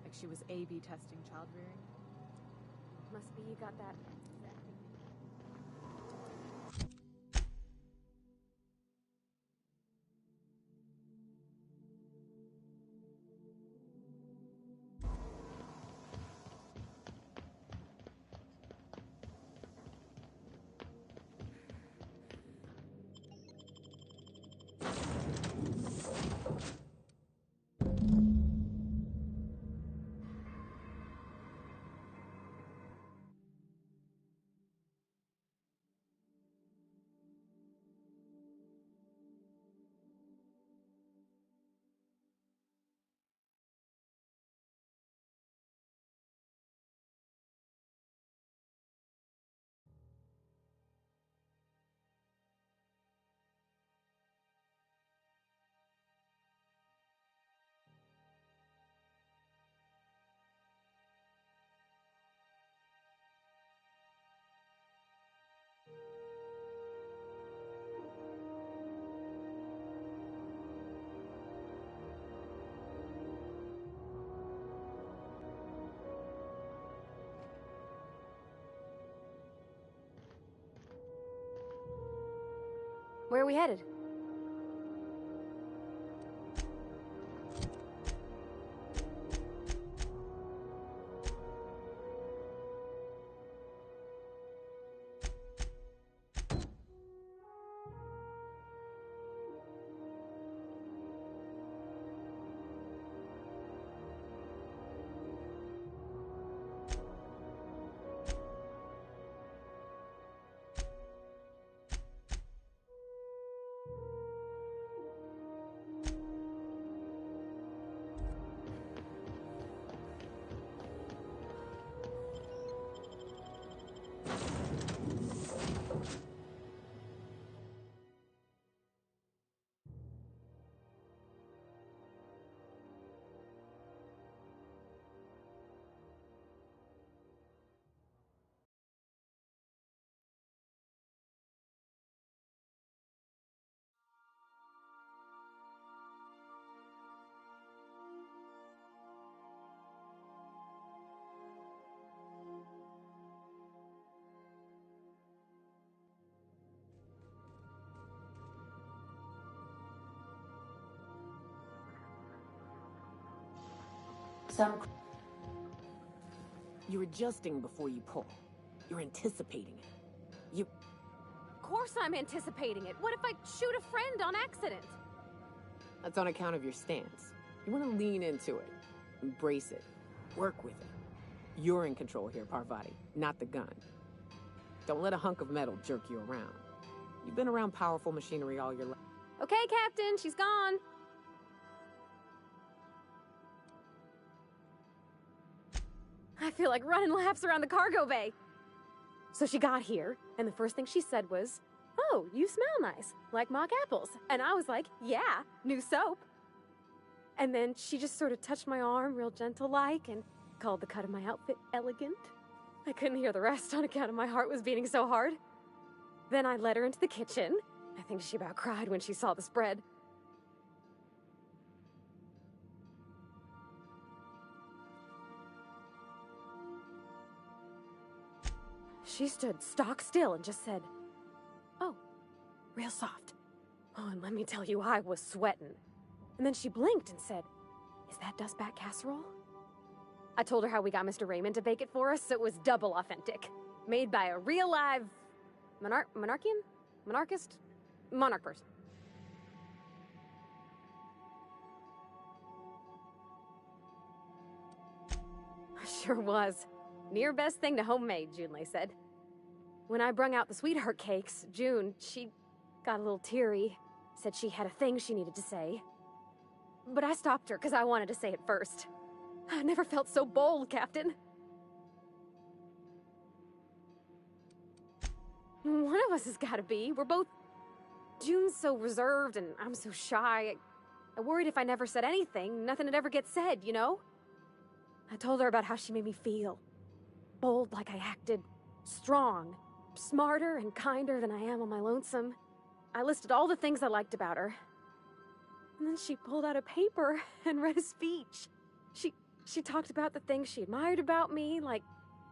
Like she was A/B testing child rearing. Must be you got that. Where are we headed? You're adjusting before you pull. You're anticipating it. You... Of course I'm anticipating it. What if I shoot a friend on accident? That's on account of your stance. You want to lean into it. Embrace it. Work with it. You're in control here, Parvati, not the gun. Don't let a hunk of metal jerk you around. You've been around powerful machinery all your life. Okay, Captain, she's gone. I feel like running laps around the cargo bay. So she got here, and the first thing she said was, "Oh, you smell nice, like mock apples." And I was like, "Yeah, new soap." And then she just sort of touched my arm real gentle-like and called the cut of my outfit elegant. I couldn't hear the rest on account of my heart was beating so hard. Then I led her into the kitchen. I think she about cried when she saw the spread. She stood stock still and just said, "Oh," real soft. Oh, and let me tell you, I was sweating. And then she blinked and said, "Is that dustback casserole?" I told her how we got Mr. Raymond to bake it for us, so it was double authentic. Made by a real live monarchian? Monarchist? Monarch person. Sure was. Near best thing to homemade, Junlei said. When I brung out the sweetheart cakes, June, she got a little teary, said she had a thing she needed to say. But I stopped her because I wanted to say it first. I never felt so bold, Captain. One of us has got to be. We're both... June's so reserved and I'm so shy. I worried if I never said anything, nothing would ever get said, you know? I told her about how she made me feel. Bold like I acted. Strong. Smarter and kinder than I am on my lonesome. I listed all the things I liked about her. And then she pulled out a paper and read a speech. She talked about the things she admired about me, like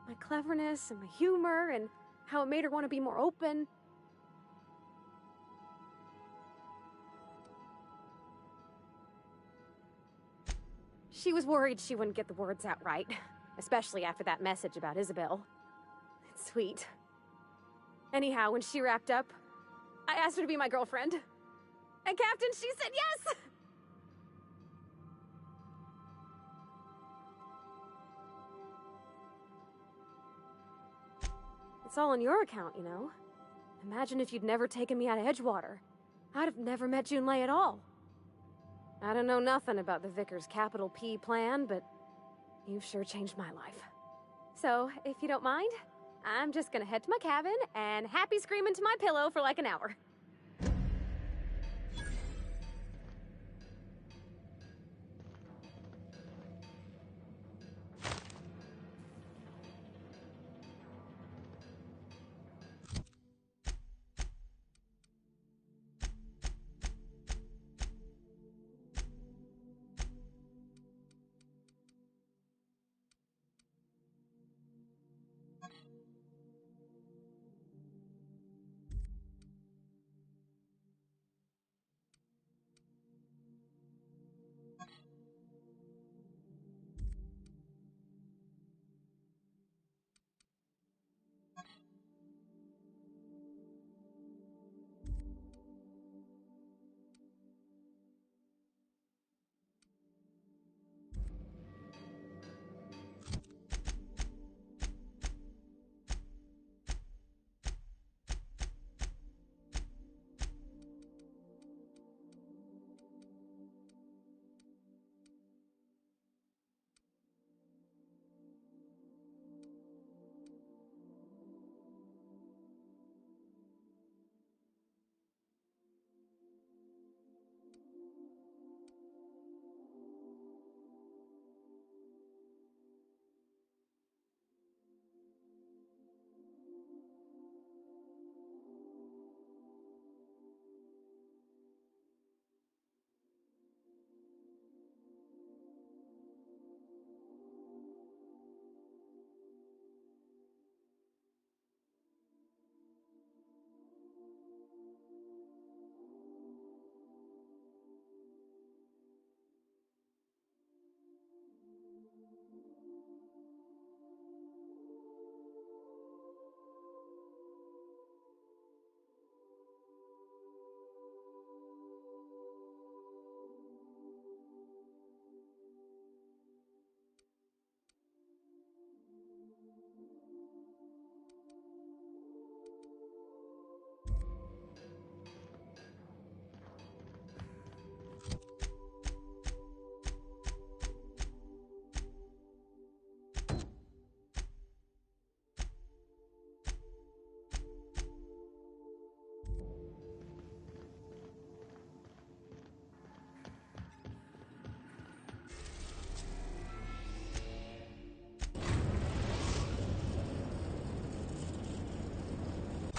my cleverness and my humor, and how it made her want to be more open. She was worried she wouldn't get the words out right, especially after that message about Isabel. It's sweet. Anyhow, when she wrapped up, I asked her to be my girlfriend. And Captain, she said yes! It's all on your account, you know. Imagine if you'd never taken me out of Edgewater. I'd have never met Junlei at all. I don't know nothing about the Vickers capital P plan, but you've sure changed my life. So, if you don't mind, I'm just gonna head to my cabin and happy scream into my pillow for like an hour.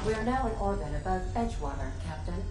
We are now in orbit above Edgewater, Captain.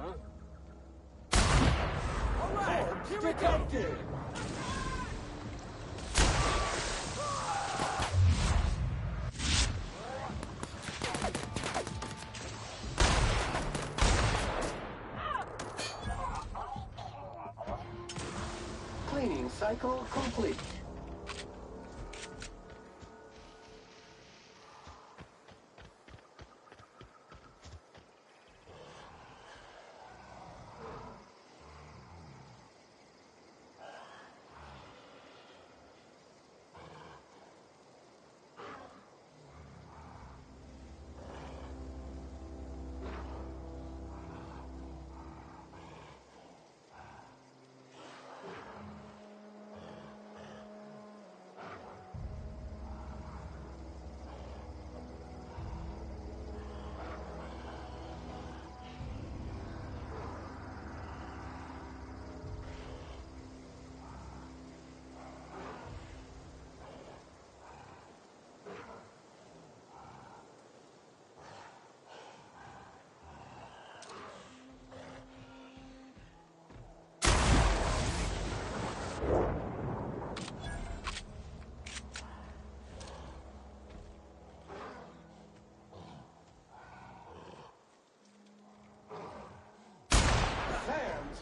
huh? All right, here we go. Cleaning cycle complete.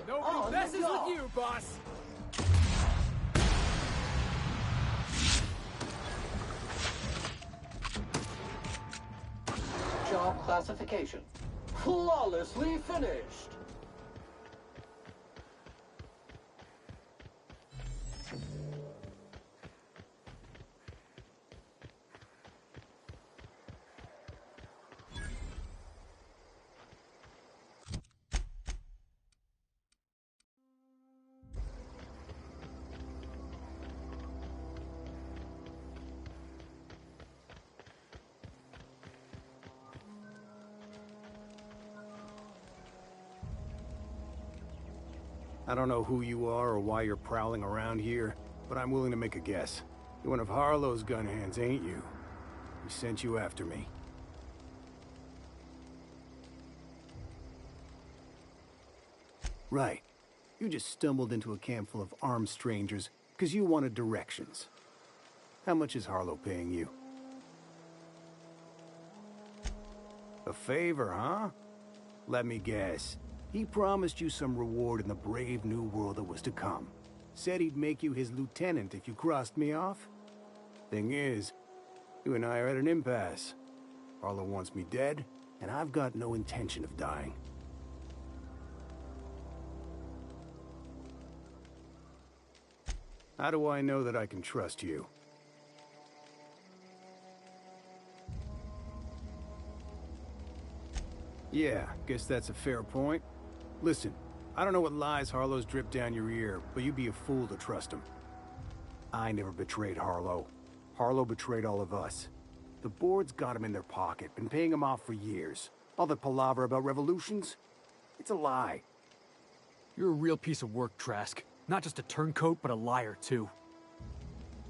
Nobody messes with you, boss. Job classification. Flawlessly finished. I don't know who you are or why you're prowling around here, but I'm willing to make a guess. You're one of Harlow's gun hands, ain't you? He sent you after me. Right. You just stumbled into a camp full of armed strangers because you wanted directions. How much is Harlow paying you? A favor, huh? Let me guess. He promised you some reward in the brave new world that was to come. Said he'd make you his lieutenant if you crossed me off. Thing is, you and I are at an impasse. Harlow wants me dead, and I've got no intention of dying. How do I know that I can trust you? Yeah, guess that's a fair point. Listen, I don't know what lies Harlow's dripped down your ear, but you'd be a fool to trust him. I never betrayed Harlow. Harlow betrayed all of us. The board's got him in their pocket, been paying him off for years. All the palaver about revolutions? It's a lie. You're a real piece of work, Trask. Not just a turncoat, but a liar, too.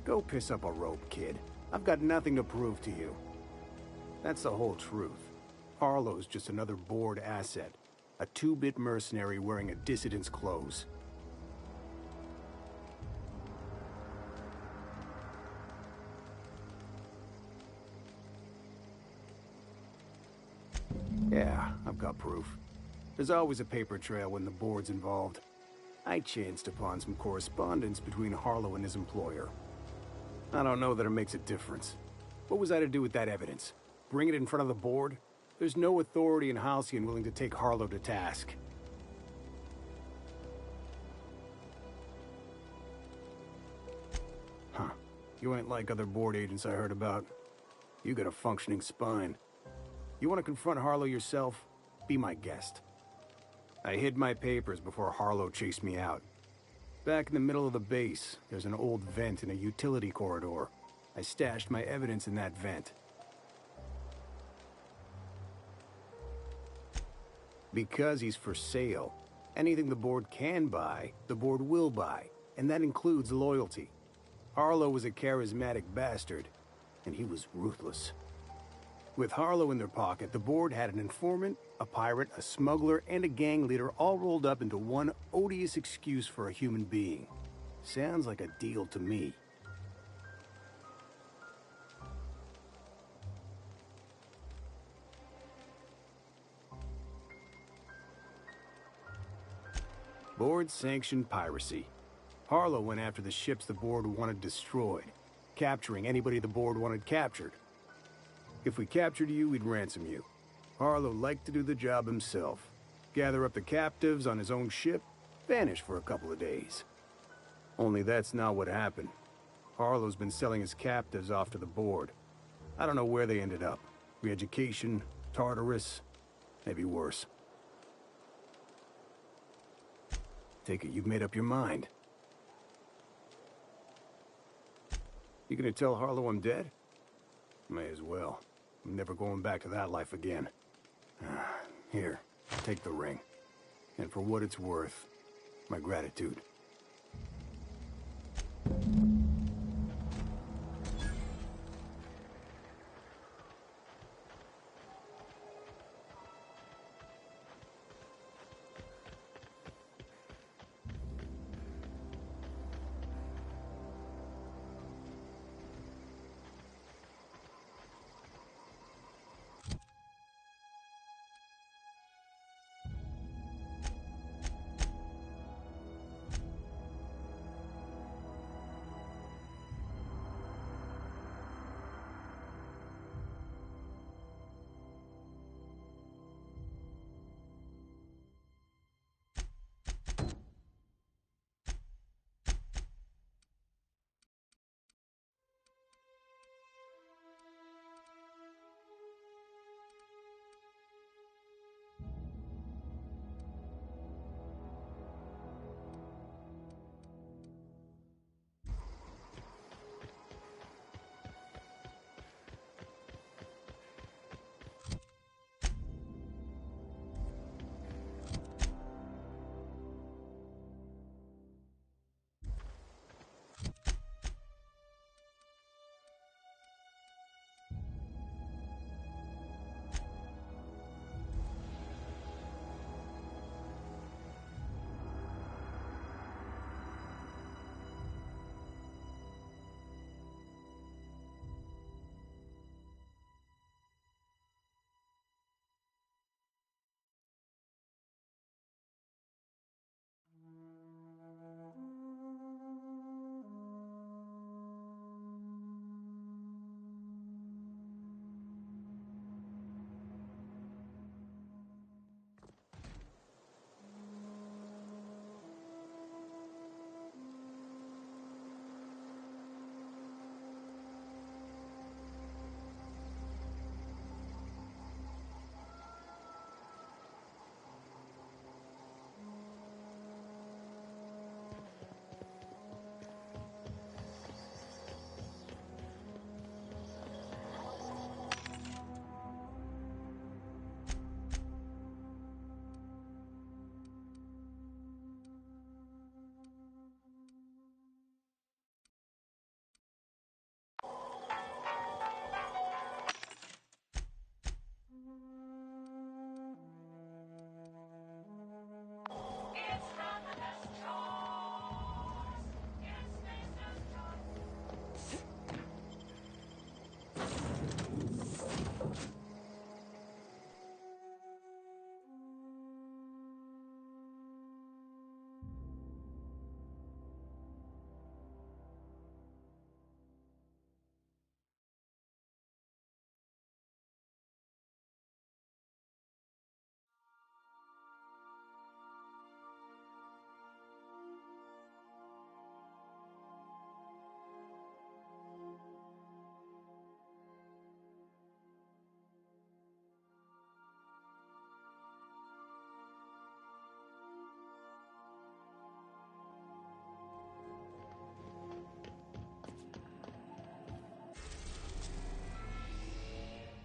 Go piss up a rope, kid. I've got nothing to prove to you. That's the whole truth. Harlow's just another board asset. A two-bit mercenary wearing a dissident's clothes. Yeah, I've got proof. There's always a paper trail when the board's involved. I chanced upon some correspondence between Harlow and his employer. I don't know that it makes a difference. What was I to do with that evidence? Bring it in front of the board? There's no authority in Halcyon willing to take Harlow to task. Huh. You ain't like other board agents I heard about. You got a functioning spine. You want to confront Harlow yourself? Be my guest. I hid my papers before Harlow chased me out. Back in the middle of the base, there's an old vent in a utility corridor. I stashed my evidence in that vent. Because he's for sale. Anything the board can buy, the board will buy. And that includes loyalty. Harlow was a charismatic bastard, and he was ruthless. With Harlow in their pocket, the board had an informant, a pirate, a smuggler, and a gang leader all rolled up into one odious excuse for a human being. Sounds like a deal to me. Board-sanctioned piracy. Harlow went after the ships the board wanted destroyed, capturing anybody the board wanted captured. If we captured you, we'd ransom you. Harlow liked to do the job himself. Gather up the captives on his own ship, vanish for a couple of days. Only that's not what happened. Harlow's been selling his captives off to the board. I don't know where they ended up. Re-education, Tartarus, maybe worse. Take it you've made up your mind. You gonna tell Harlow I'm dead? May as well. I'm never going back to that life again. Here, take the ring. And for what it's worth, my gratitude.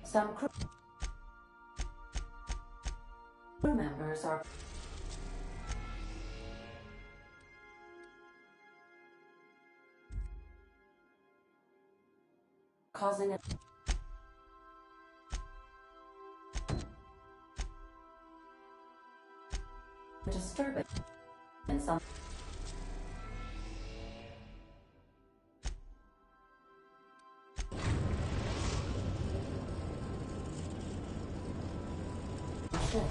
Some crew members are causing a disturbance in some. Shit.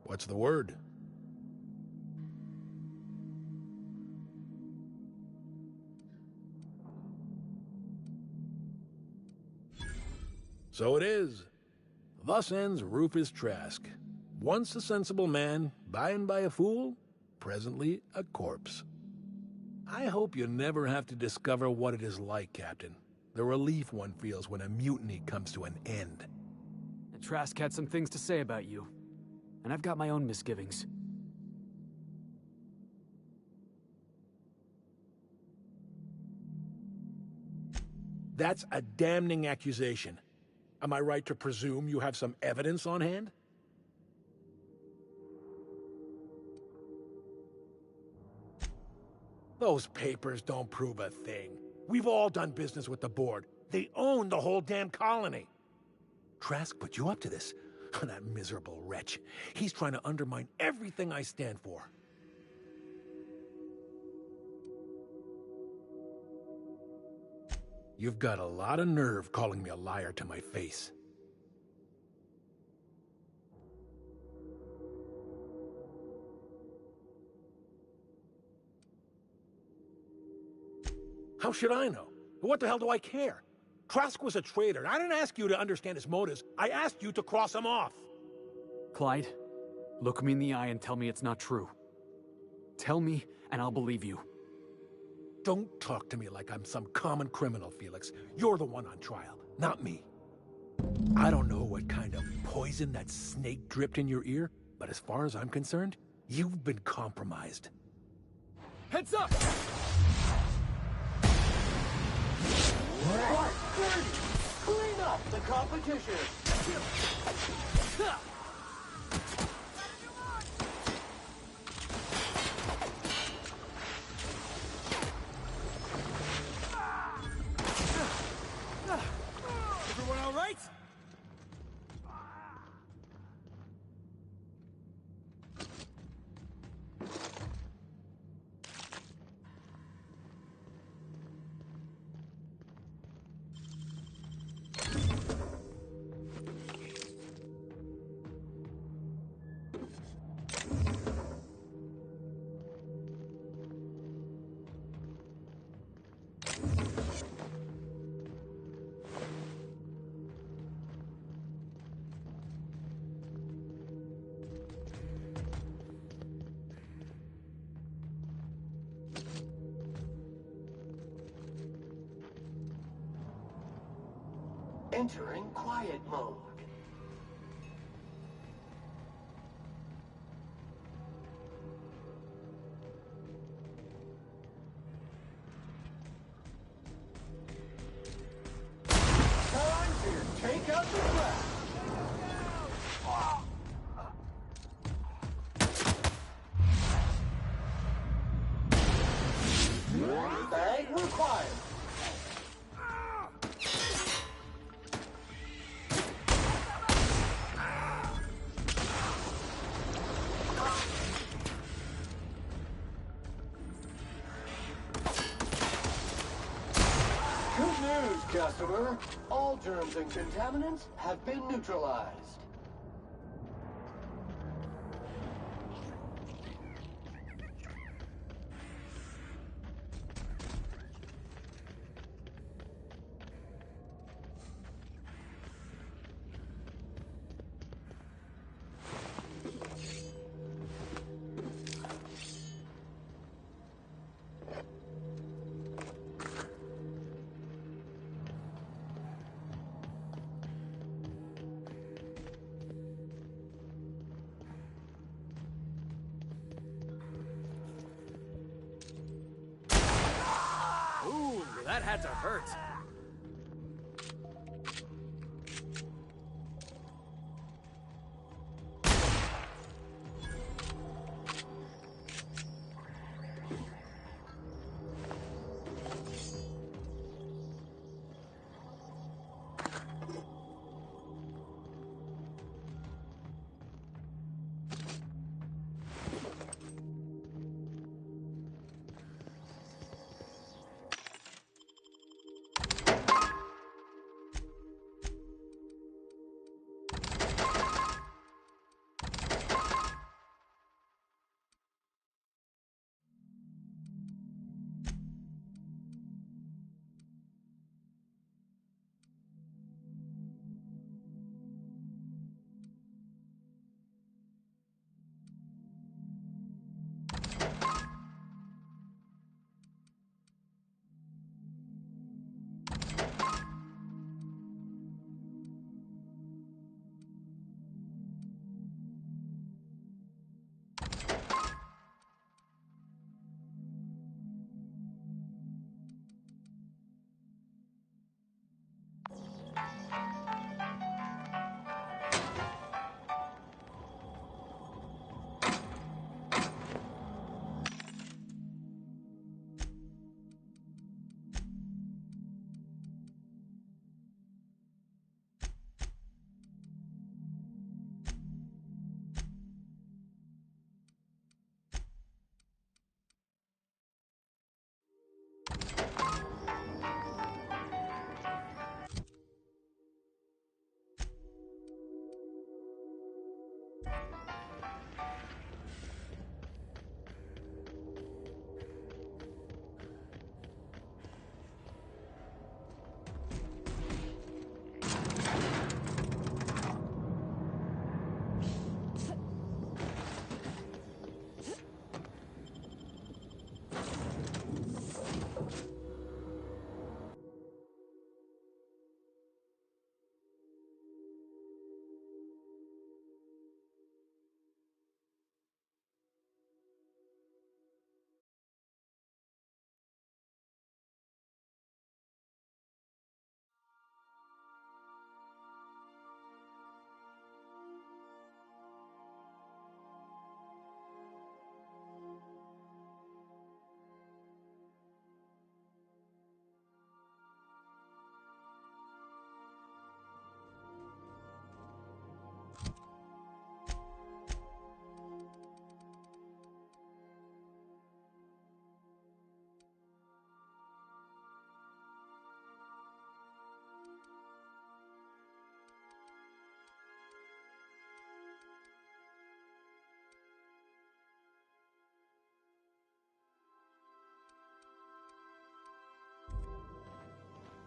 What's the word? So it is. Thus ends Rufus Trask. Once a sensible man, by and by a fool, presently a corpse. I hope you never have to discover what it is like, Captain. The relief one feels when a mutiny comes to an end. Trask had some things to say about you, and I've got my own misgivings. That's a damning accusation. Am I right to presume you have some evidence on hand? Those papers don't prove a thing. We've all done business with the board. They own the whole damn colony. Trask put you up to this. That miserable wretch. He's trying to undermine everything I stand for. You've got a lot of nerve calling me a liar to my face. How should I know? What the hell do I care? Trask was a traitor. I didn't ask you to understand his motives. I asked you to cross him off. Clyde, look me in the eye and tell me it's not true. Tell me, and I'll believe you. Don't talk to me like I'm some common criminal, Felix. You're the one on trial, not me. I don't know what kind of poison that snake dripped in your ear, but as far as I'm concerned, you've been compromised. Heads up! Part 30! Clean up the competition! Everyone all right? Entering quiet mode. Time to take out the trash. Bag required. Good news, customer. All germs and contaminants have been neutralized. Ooh, that had to hurt.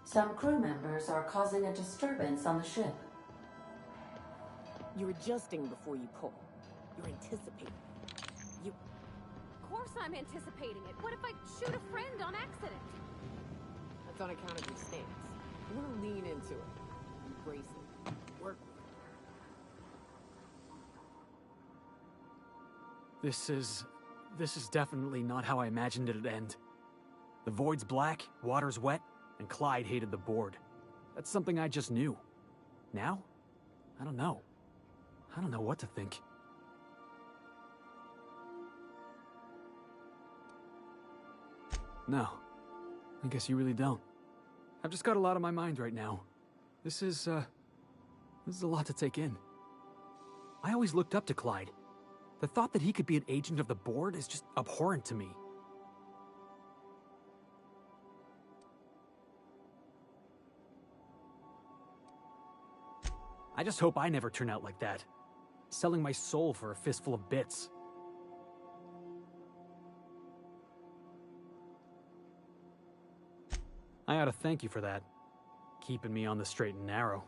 Some crew members are causing a disturbance on the ship. You're adjusting before you pull. You're anticipating. Of course I'm anticipating it. What if I shoot a friend on accident? That's on account of your stance. You want to lean into it. Embrace it. Work with it. This is definitely not how I imagined it'd end. The void's black, water's wet, and Clyde hated the board. That's something I just knew. Now? I don't know. I don't know what to think. No. I guess you really don't. I've just got a lot on my mind right now. This is a lot to take in. I always looked up to Clyde. The thought that he could be an agent of the board is just abhorrent to me. I just hope I never turn out like that. Selling my soul for a fistful of bits. I ought to thank you for that. Keeping me on the straight and narrow.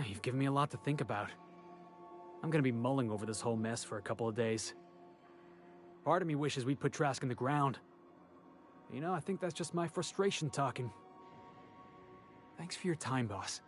You've given me a lot to think about. I'm gonna be mulling over this whole mess for a couple of days. Part of me wishes we'd put Trask in the ground. You know, I think that's just my frustration talking. Thanks for your time, boss.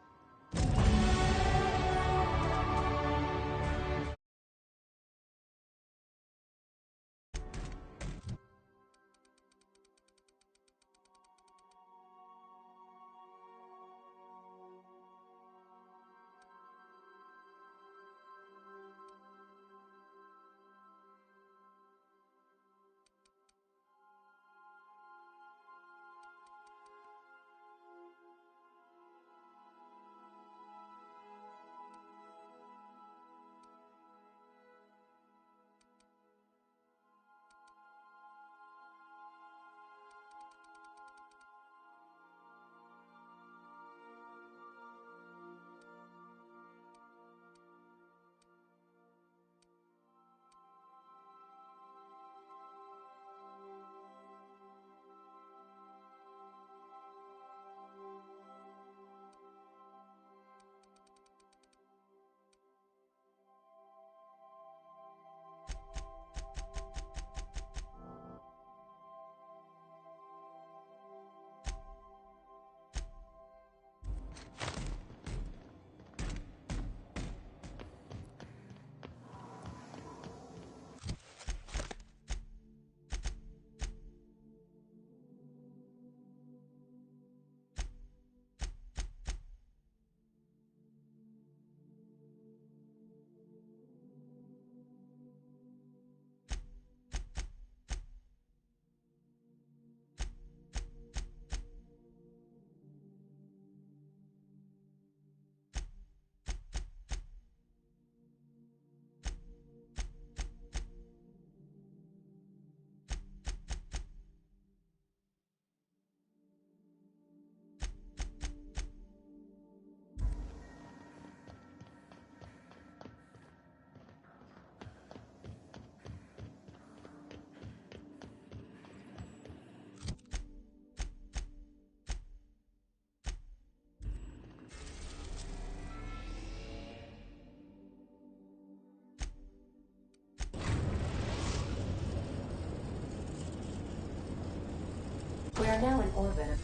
We are now in orbit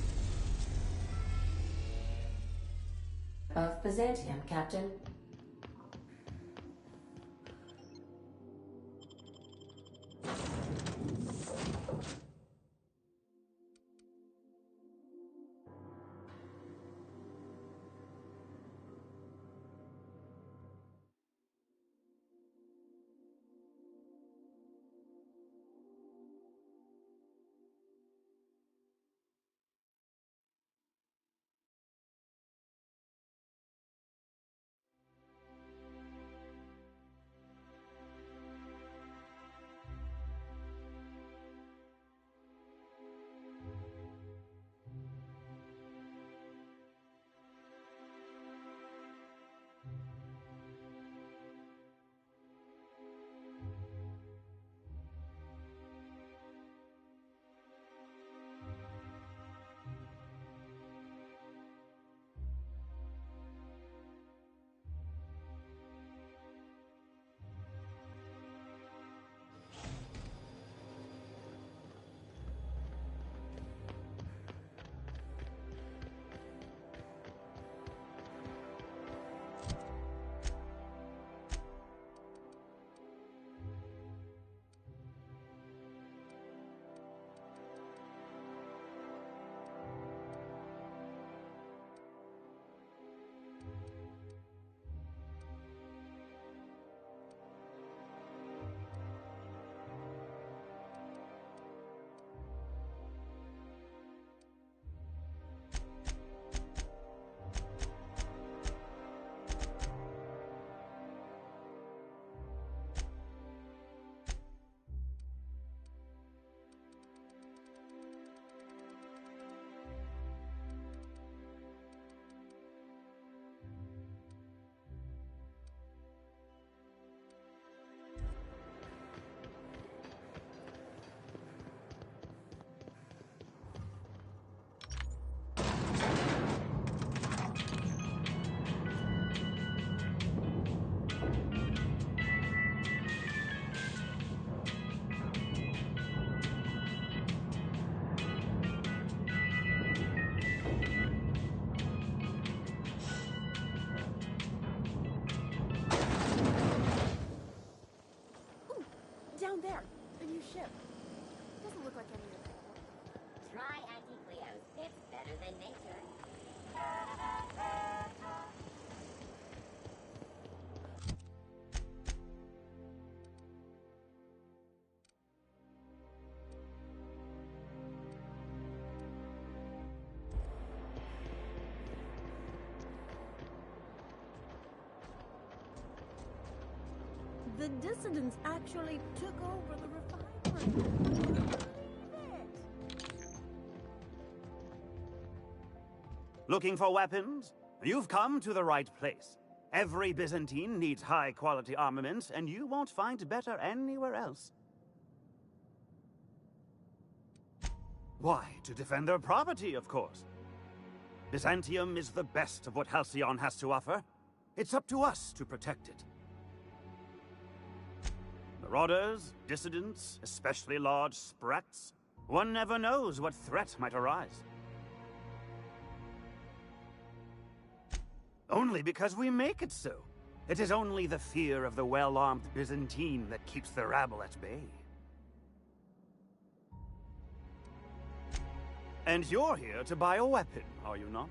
of Byzantium, Captain. The dissidents actually took over the refinery. Looking for weapons? You've come to the right place. Every Byzantine needs high-quality armaments, and you won't find better anywhere else. Why, to defend their property, of course. Byzantium is the best of what Halcyon has to offer. It's up to us to protect it. Marauders, dissidents, especially large sprats. One never knows what threat might arise. Only because we make it so. It is only the fear of the well-armed Byzantine that keeps the rabble at bay. And you're here to buy a weapon, are you not?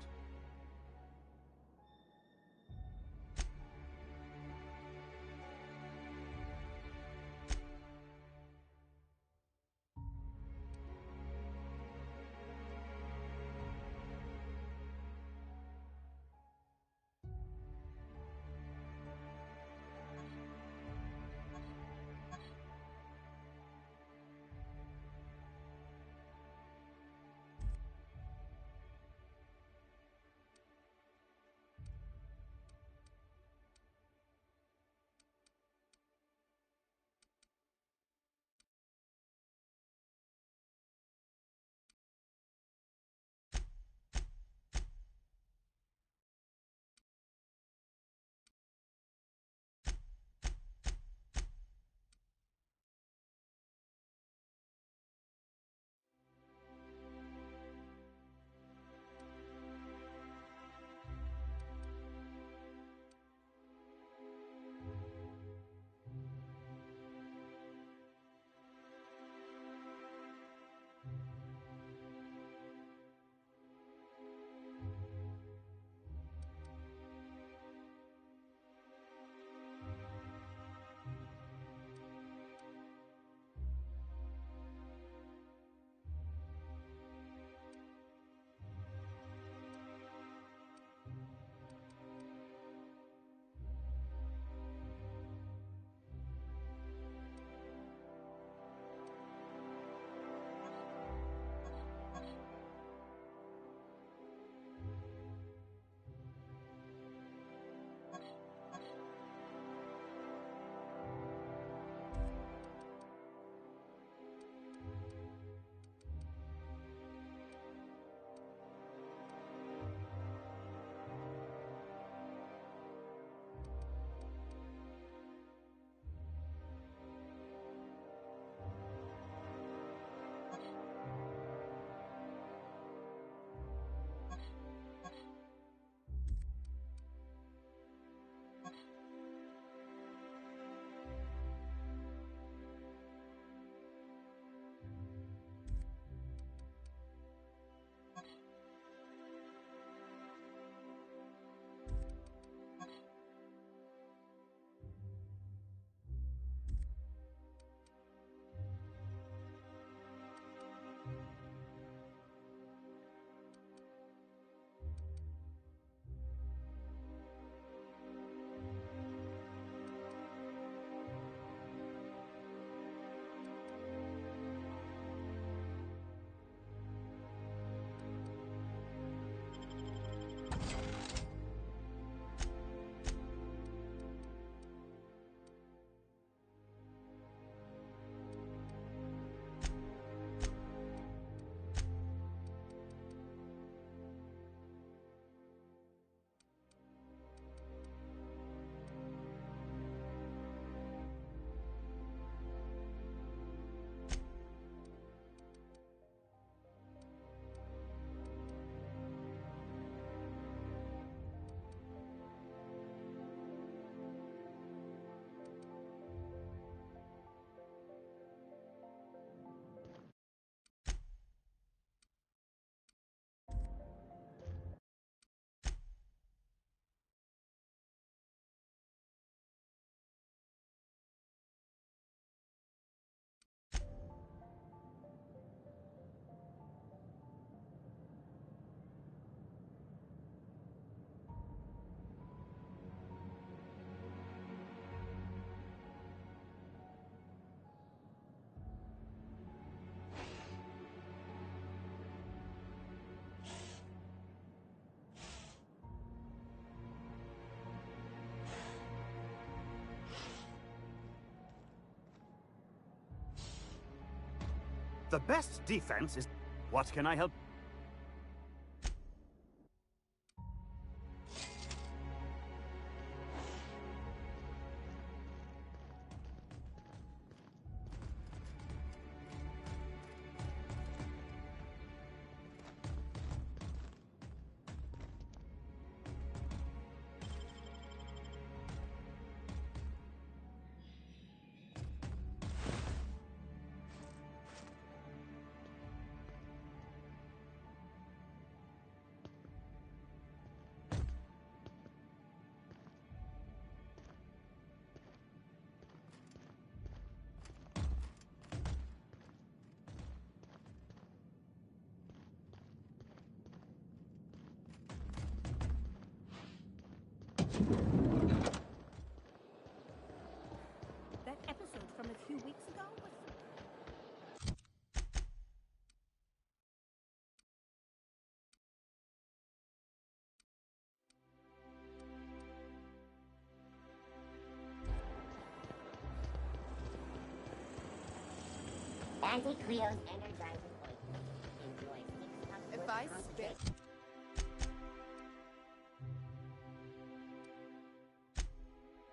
The best defense is... What can I help? That episode from a few weeks ago was... Anti-Cleo's energizing ointment. Enjoy 6 cups If worth I of spit... concentration.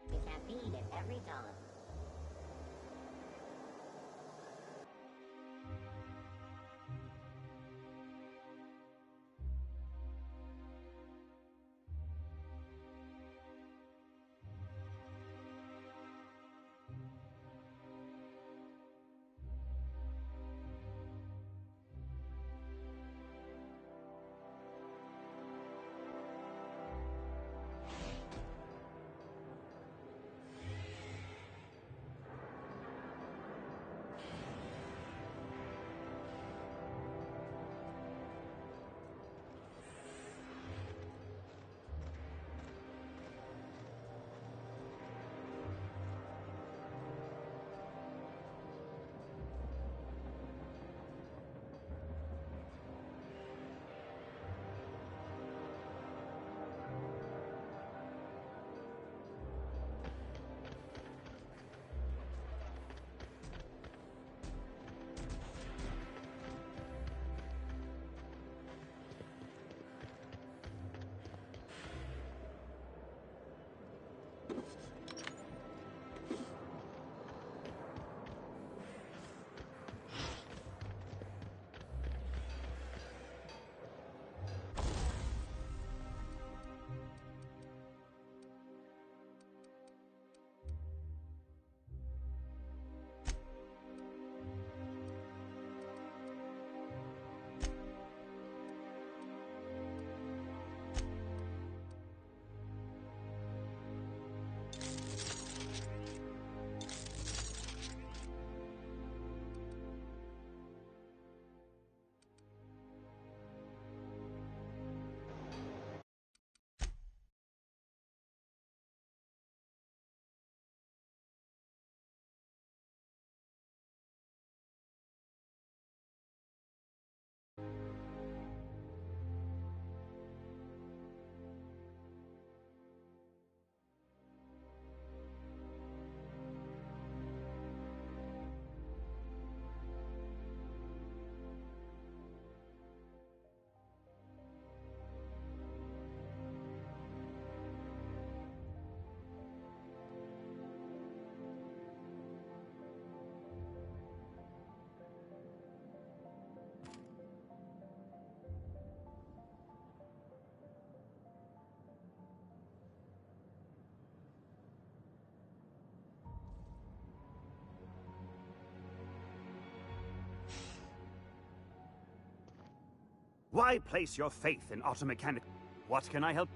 The caffeine at every dawn. Why place your faith in automechanic? What can I help?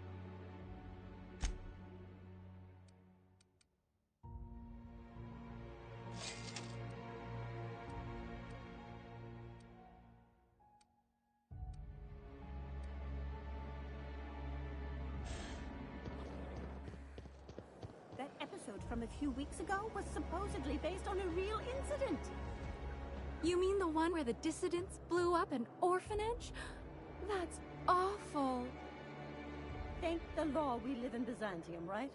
That episode from a few weeks ago was supposedly based on a real incident. You mean the one where the dissidents blew up an orphanage? That's awful. Thank the law we live in Byzantium, right?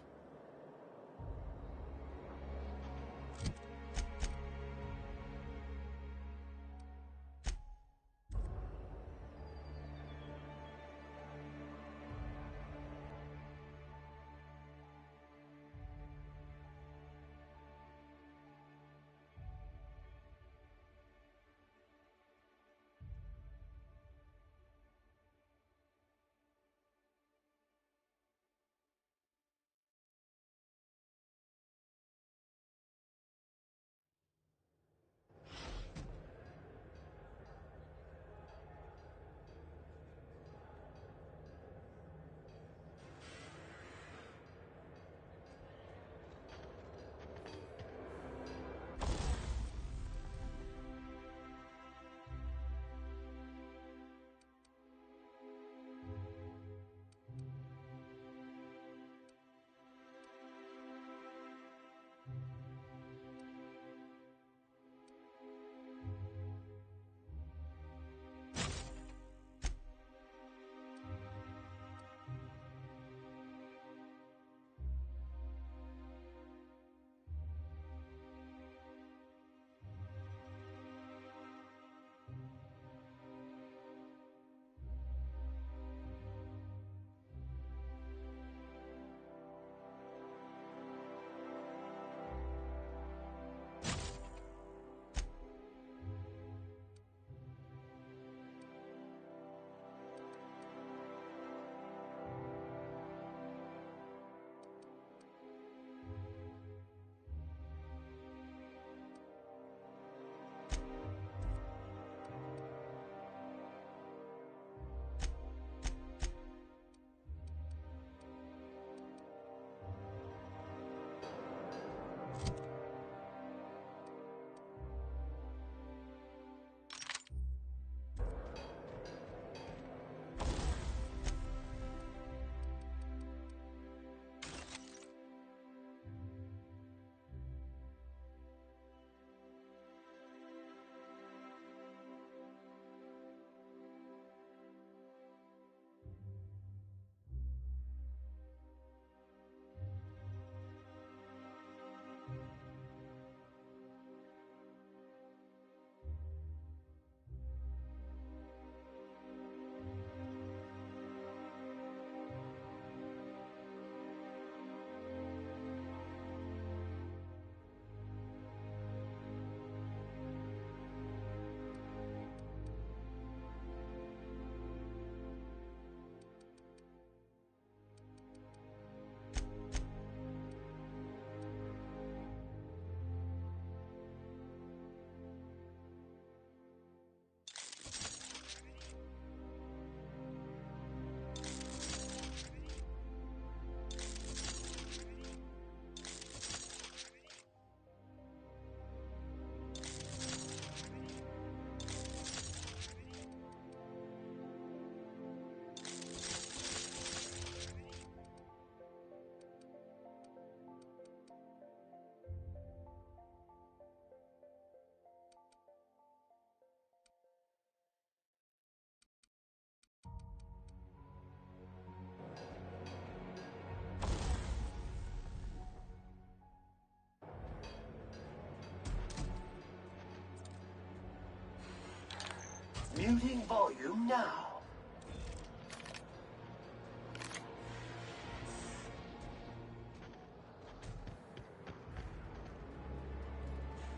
Muting volume now.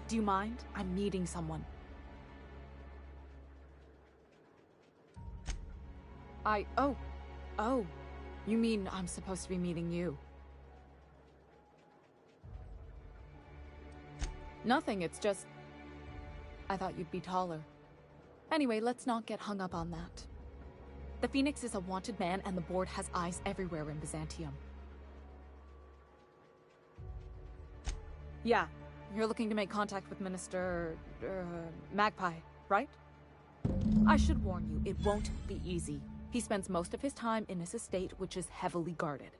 Do you mind? I'm meeting someone. Oh. You mean I'm supposed to be meeting you? Nothing, it's just... I thought you'd be taller. Anyway, let's not get hung up on that. The Phoenix is a wanted man, and the board has eyes everywhere in Byzantium. Yeah, you're looking to make contact with Minister... Magpie, right? I should warn you, it won't be easy. He spends most of his time in his estate, which is heavily guarded.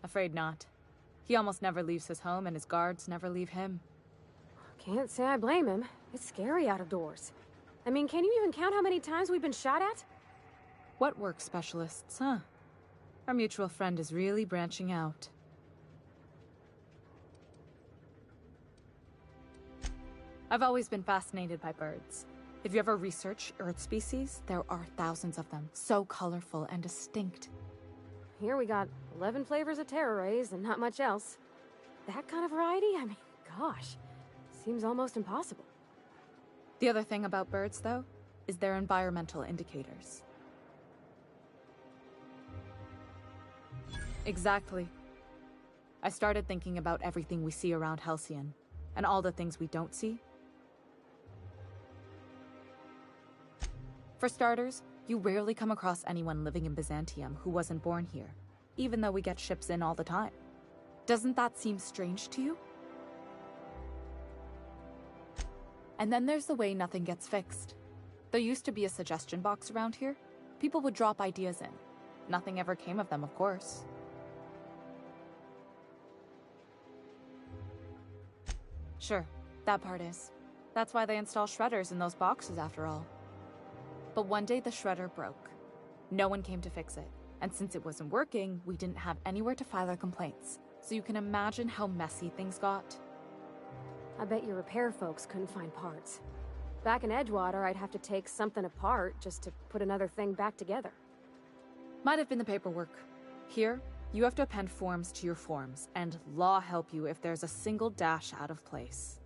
Afraid not. He almost never leaves his home, and his guards never leave him. Can't say I blame him. It's scary out of doors. I mean, can you even count how many times we've been shot at? What work specialists, huh? Our mutual friend is really branching out. I've always been fascinated by birds. If you ever research Earth species, there are thousands of them, so colorful and distinct. Here we got 11 flavors of terror rays and not much else. That kind of variety? I mean, gosh, seems almost impossible. The other thing about birds, though, is their environmental indicators. Exactly. I started thinking about everything we see around Halcyon, and all the things we don't see. For starters, you rarely come across anyone living in Byzantium who wasn't born here, even though we get ships in all the time. Doesn't that seem strange to you? And then there's the way nothing gets fixed. There used to be a suggestion box around here. People would drop ideas in. Nothing ever came of them, of course. Sure, that part is. That's why they install shredders in those boxes, after all. But one day the shredder broke. No one came to fix it, and since it wasn't working, we didn't have anywhere to file our complaints. So you can imagine how messy things got. I bet your repair folks couldn't find parts. Back in Edgewater, I'd have to take something apart just to put another thing back together. Might have been the paperwork. Here, you have to append forms to your forms, and law help you if there's a single dash out of place.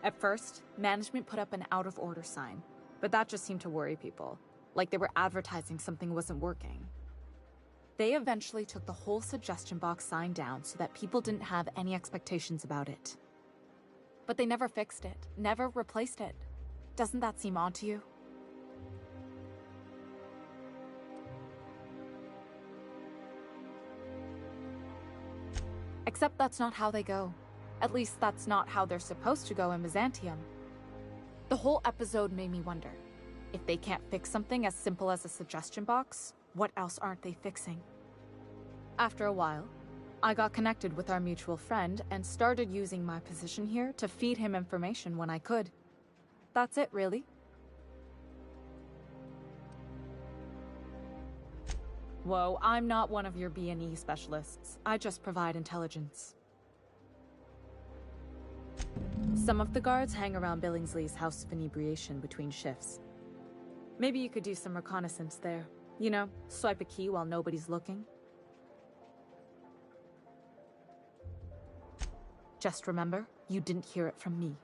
At first, management put up an out-of-order sign, but that just seemed to worry people, like they were advertising something wasn't working. They eventually took the whole suggestion box sign down so that people didn't have any expectations about it. But they never fixed it, never replaced it. Doesn't that seem odd to you? Except that's not how they go. At least that's not how they're supposed to go in Byzantium. The whole episode made me wonder, if they can't fix something as simple as a suggestion box, what else aren't they fixing? After a while, I got connected with our mutual friend and started using my position here to feed him information when I could. That's it, really. Whoa, I'm not one of your B&E specialists. I just provide intelligence. Some of the guards hang around Billingsley's House of Inebriation between shifts. Maybe you could do some reconnaissance there. You know, swipe a key while nobody's looking. Just remember, you didn't hear it from me.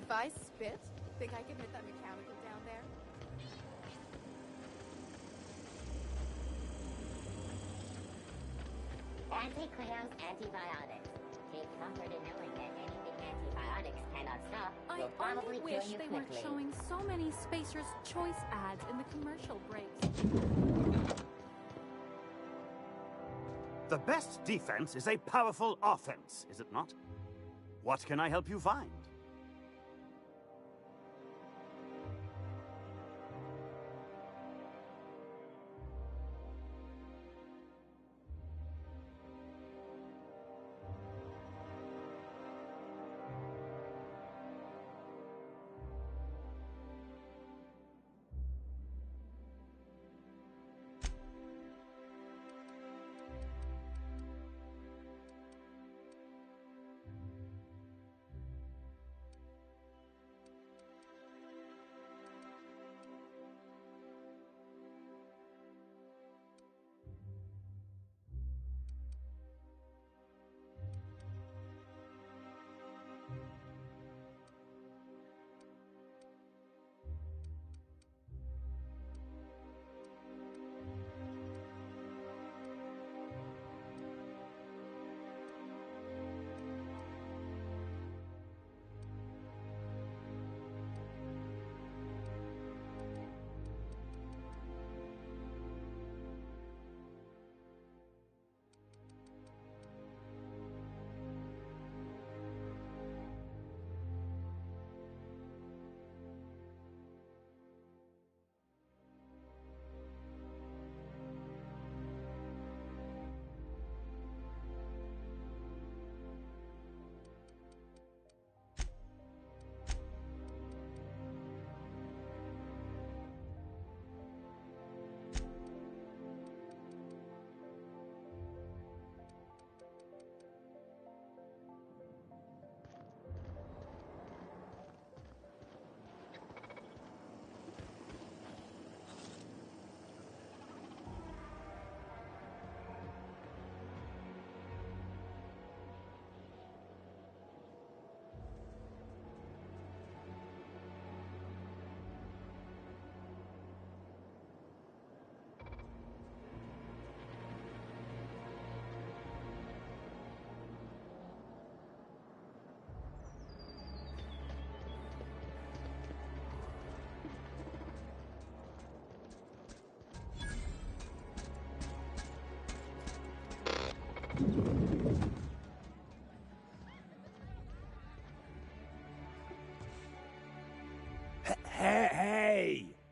If I spit, think I can hit that mechanical down there? Anti-Cleo's antibiotics. Take comfort in knowing that anything antibiotics cannot stop I will only probably wish kill you they weren't quickly. showing so many Spacer's Choice ads in the commercial breaks. The best defense is a powerful offense, is it not? What can I help you find?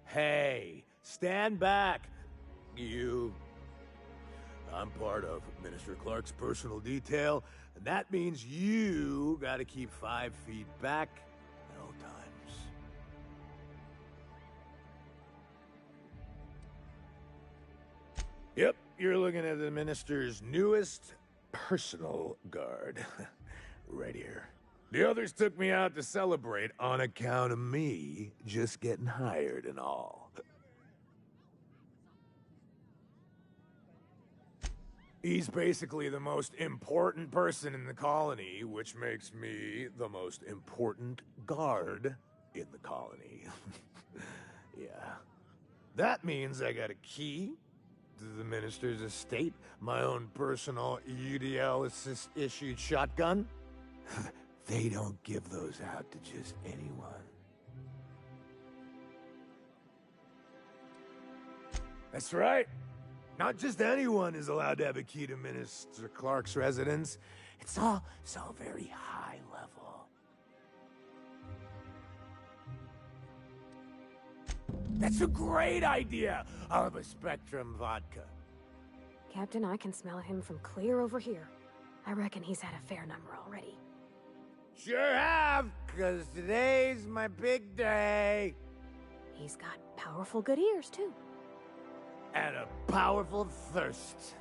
Hey, stand back. You. I'm part of Minister Clark's personal detail, and that means you gotta keep 5 feet back at all times. Yep, you're looking at the Minister's newest personal guard. Right here. The others took me out to celebrate on account of me just getting hired and all. He's basically the most important person in the colony, which makes me the most important guard in the colony. Yeah. That means I got a key to the Minister's estate, my own personal UDL-issued shotgun. They don't give those out to just anyone. That's right. Not just anyone is allowed to have a key to Minister Clark's residence. It's all very high level. That's a great idea! I'll have a Spectrum vodka. Captain, I can smell him from clear over here. I reckon he's had a fair number already. Sure have, 'cause today's my big day. He's got powerful good ears, too. And a powerful thirst.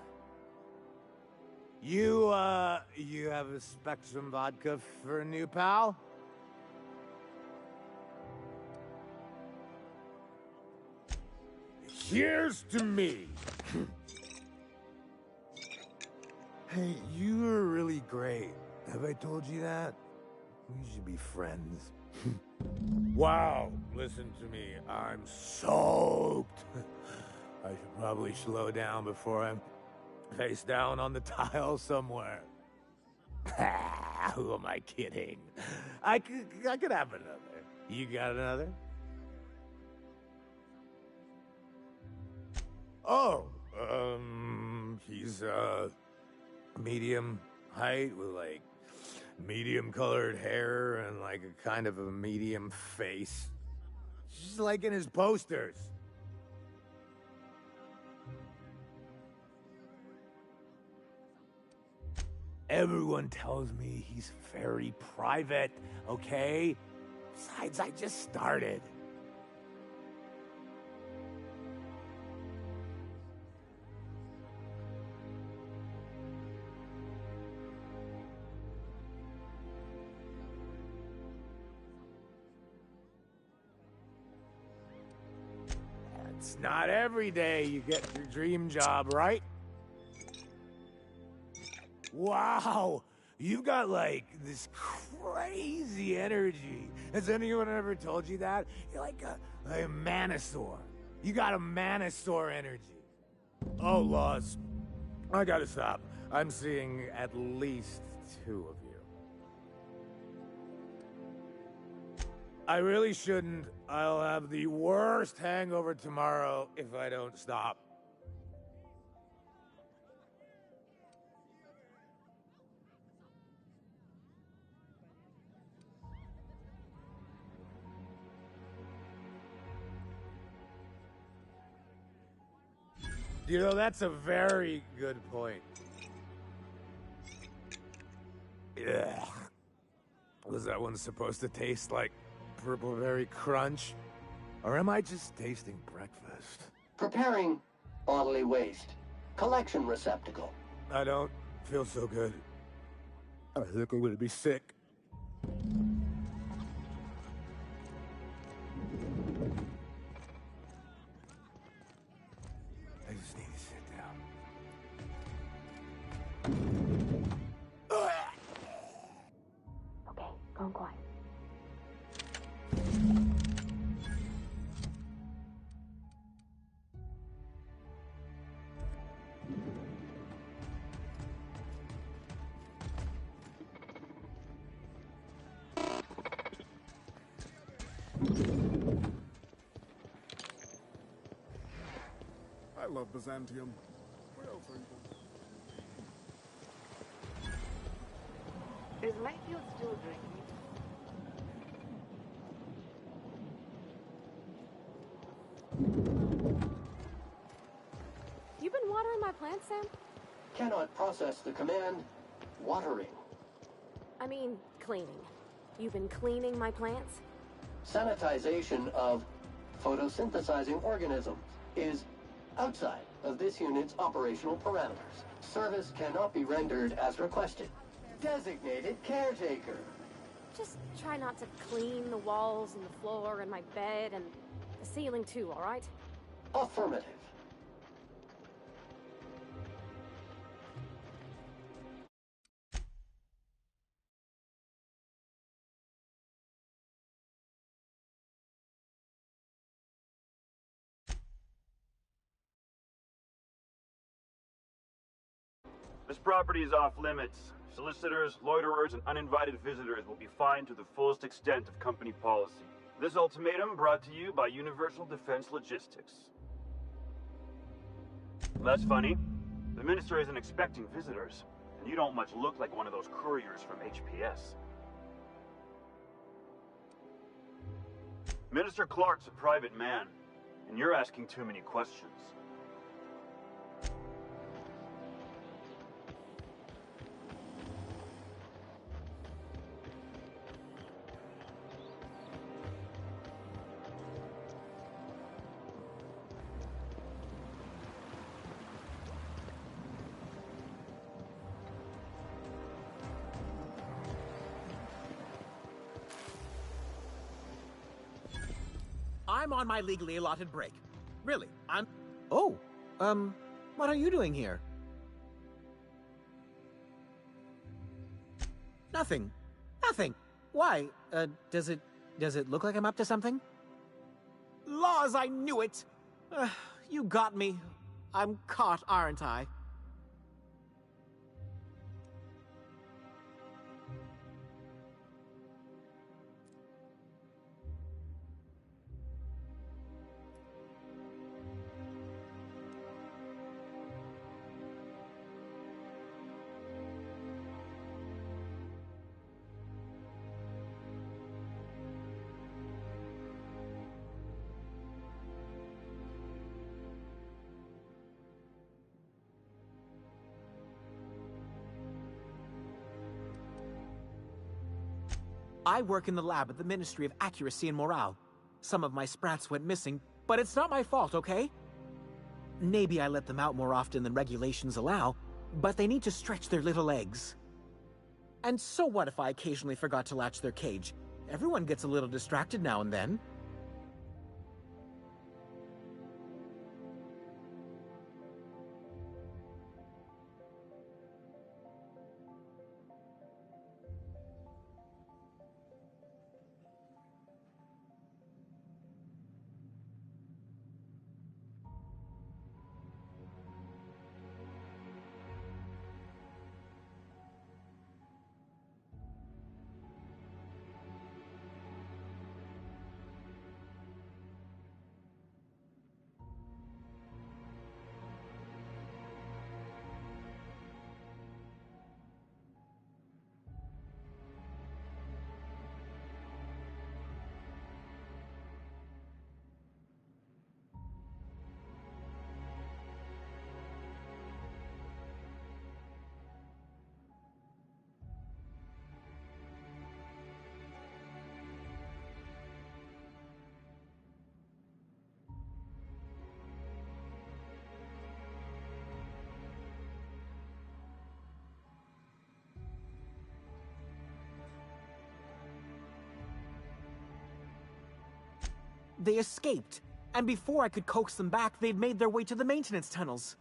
You have a Spectrum vodka for a new pal? Here's to me. Hey, you are really great. Have I told you that? We should be friends. Wow, listen to me. I'm soaked. I should probably slow down before I'm face down on the tile somewhere. Who am I kidding? I could have another. You got another? Oh, he's, medium height with, like, medium colored hair and, like, a kind of a medium face. Just like in his posters. Everyone tells me he's very private, okay? Besides, I just started. It's not every day you get your dream job, right? Wow, you've got, like, this crazy energy. Has anyone ever told you that? You're like a manosaur. You got a manosaur energy. Oh, Laws, I gotta stop. I'm seeing at least 2 of you. I really shouldn't. I'll have the worst hangover tomorrow if I don't stop. You know, that's a very good point. Yeah. Was that one supposed to taste like purple berry crunch? Or am I just tasting breakfast? Preparing bodily waste. Collection receptacle. I don't feel so good. I think I'm gonna be sick. I just need to sit down. Okay, going quiet. I love Byzantium. Where else are you going? Is Mayfield still drinking? You been watering my plants, Sam? Cannot process the command. Watering. I mean, cleaning. You've been cleaning my plants? Sanitization of photosynthesizing organisms is outside of this unit's operational parameters. Service cannot be rendered as requested. Designated caretaker. Just try not to clean the walls and the floor and my bed and the ceiling too, all right? Affirmative. This property is off limits. Solicitors, loiterers, and uninvited visitors will be fined to the fullest extent of company policy. This ultimatum brought to you by Universal Defense Logistics. That's funny. The Minister isn't expecting visitors, and you don't much look like one of those couriers from HPS. Minister Clark's a private man, and you're asking too many questions. I'm on my legally allotted break. Really, I'm... Oh, what are you doing here? Nothing. Nothing. Why? Does it Does it look like I'm up to something? Laws, I knew it! You got me. I'm caught, aren't I? I work in the lab at the Ministry of Accuracy and Morale. Some of my sprats went missing, but it's not my fault, okay? Maybe I let them out more often than regulations allow, but they need to stretch their little legs. And so what if I occasionally forgot to latch their cage? Everyone gets a little distracted now and then. They escaped, and before I could coax them back, they'd made their way to the maintenance tunnels.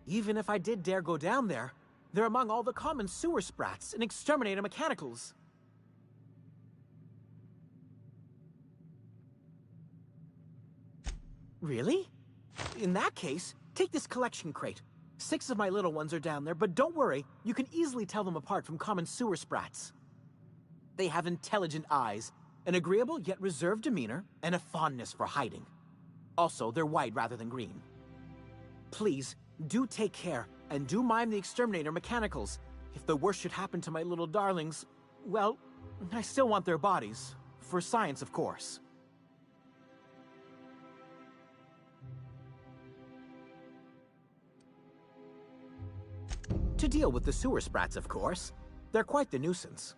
Even if I did dare go down there, they're among all the common sewer sprats and exterminator mechanicals. Really? In that case, take this collection crate. 6 of my little ones are down there, but don't worry, you can easily tell them apart from common sewer sprats. They have intelligent eyes, an agreeable yet reserved demeanor, and a fondness for hiding. Also, they're white rather than green. Please, do take care, and do mind the exterminator mechanicals. If the worst should happen to my little darlings, well, I still want their bodies. For science, of course. To deal with the sewer sprats, of course. They're quite the nuisance.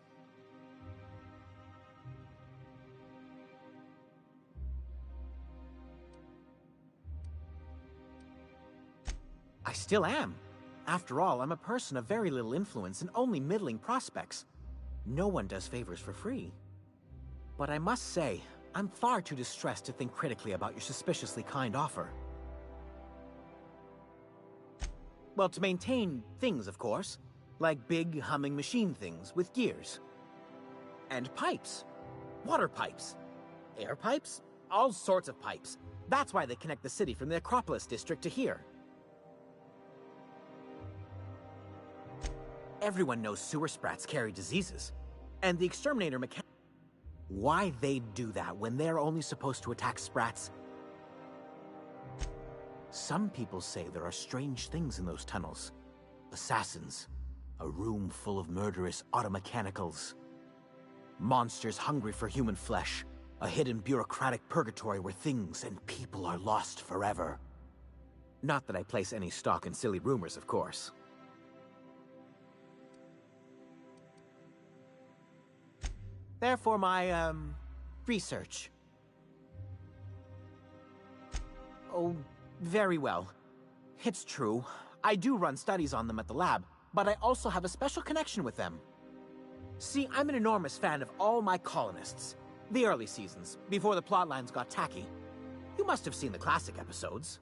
I still am. After all, I'm a person of very little influence and only middling prospects. No one does favors for free. But I must say, I'm far too distressed to think critically about your suspiciously kind offer. Well, to maintain things, of course. Like big, humming machine things with gears. And pipes. Water pipes. Air pipes. All sorts of pipes. That's why they connect the city from the Acropolis district to here. Everyone knows sewer sprats carry diseases. And the exterminator mechanic... Why they'd do that when they're only supposed to attack sprats? Some people say there are strange things in those tunnels. Assassins. A room full of murderous automechanicals. Monsters hungry for human flesh. A hidden bureaucratic purgatory where things and people are lost forever. Not that I place any stock in silly rumors, of course. Therefore, my, research. Oh, very well. It's true. I do run studies on them at the lab, but I also have a special connection with them. See, I'm an enormous fan of all my colonists. The early seasons, before the plotlines got tacky. You must have seen the classic episodes.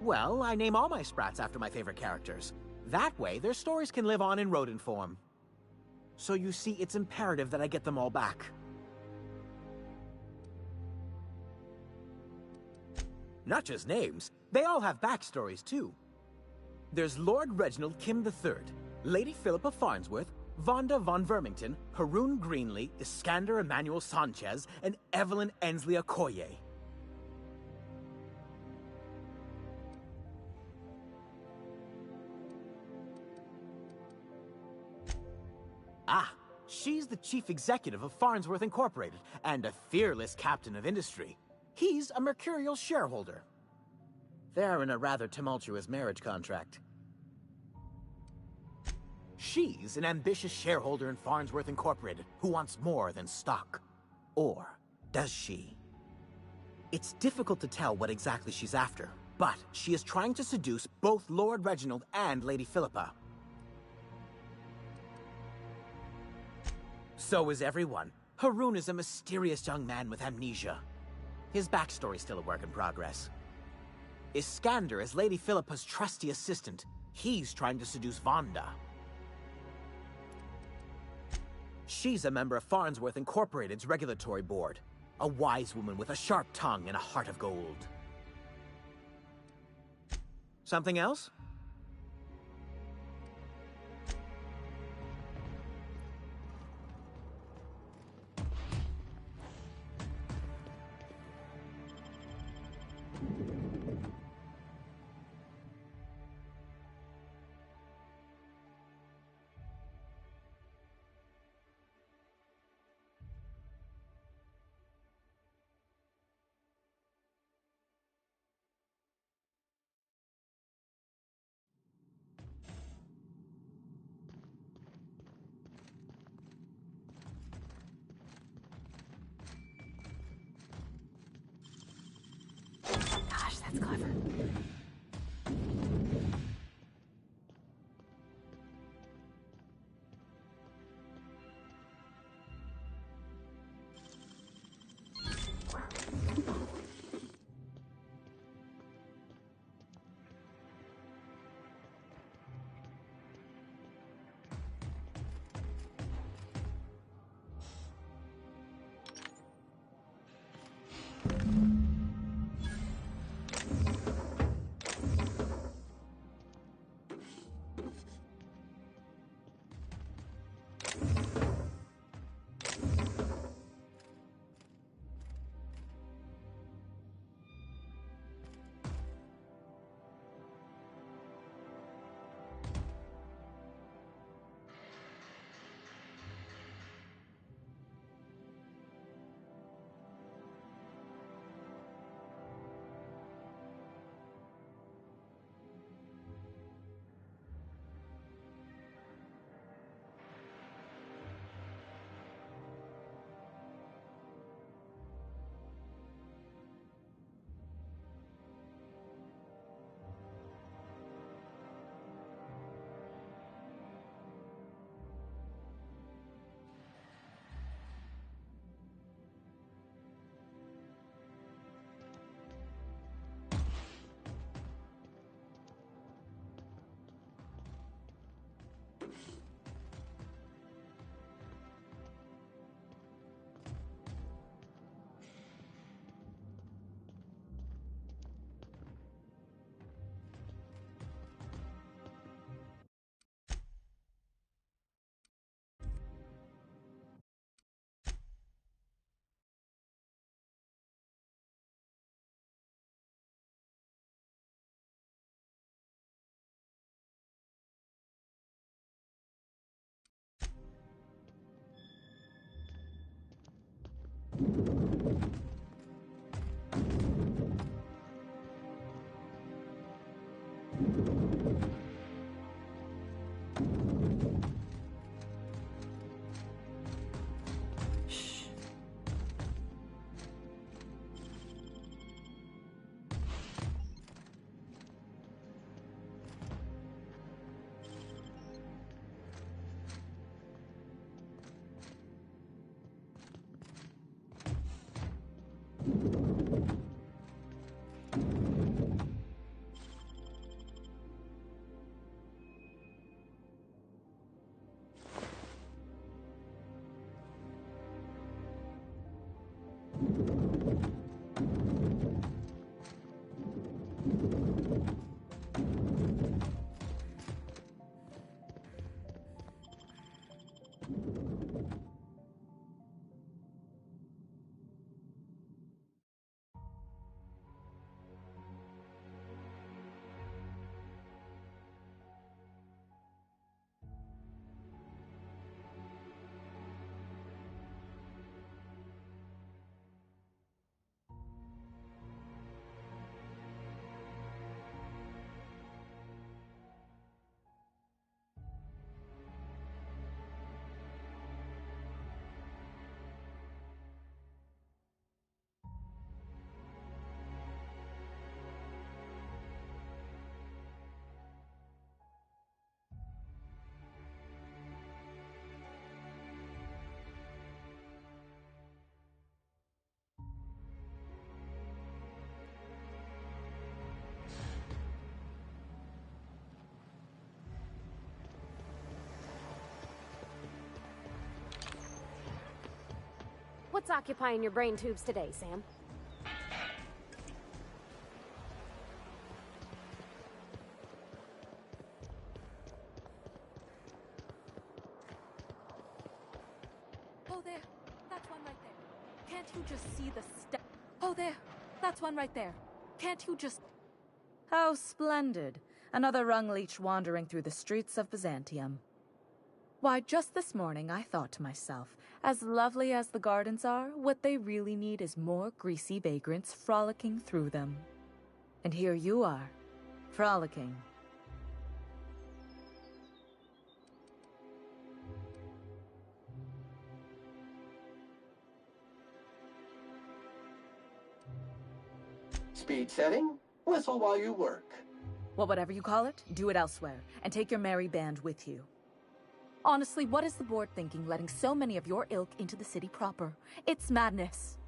Well, I name all my sprats after my favorite characters. That way, their stories can live on in rodent form. So you see, it's imperative that I get them all back. Not just names, they all have backstories, too. There's Lord Reginald Kim III, Lady Philippa Farnsworth, Vonda von Vermington, Haroon Greenlee, Iskander Emmanuel Sanchez, and Evelyn Ensley Okoye. Ah, she's the chief executive of Farnsworth Incorporated and a fearless captain of industry. He's a mercurial shareholder. They're in a rather tumultuous marriage contract. She's an ambitious shareholder in Farnsworth Incorporated who wants more than stock. Or does she? It's difficult to tell what exactly she's after, but she is trying to seduce both Lord Reginald and Lady Philippa. So is everyone. Haroon is a mysterious young man with amnesia. His backstory's still a work in progress. Iskander is Lady Philippa's trusty assistant. He's trying to seduce Vonda. She's a member of Farnsworth Incorporated's regulatory board. A wise woman with a sharp tongue and a heart of gold. Something else? Gosh, that's clever. What's occupying your brain tubes today, Sam? Oh, there. That's one right there. Can't you just see the step? Oh, there. That's one right there. Can't you just... How splendid. Another rung leech wandering through the streets of Byzantium. Why, just this morning I thought to myself, as lovely as the gardens are, what they really need is more greasy vagrants frolicking through them. And here you are, frolicking. Speed setting? Whistle while you work. Well, whatever you call it, do it elsewhere, and take your merry band with you. Honestly, what is the board thinking letting so many of your ilk into the city proper? It's madness.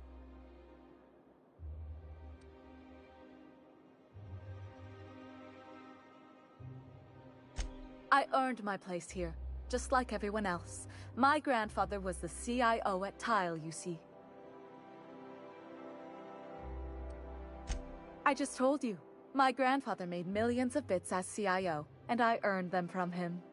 I earned my place here, just like everyone else. My grandfather was the CIO at Tile, you see. I just told you. My grandfather made millions of bits as CIO, and I earned them from him.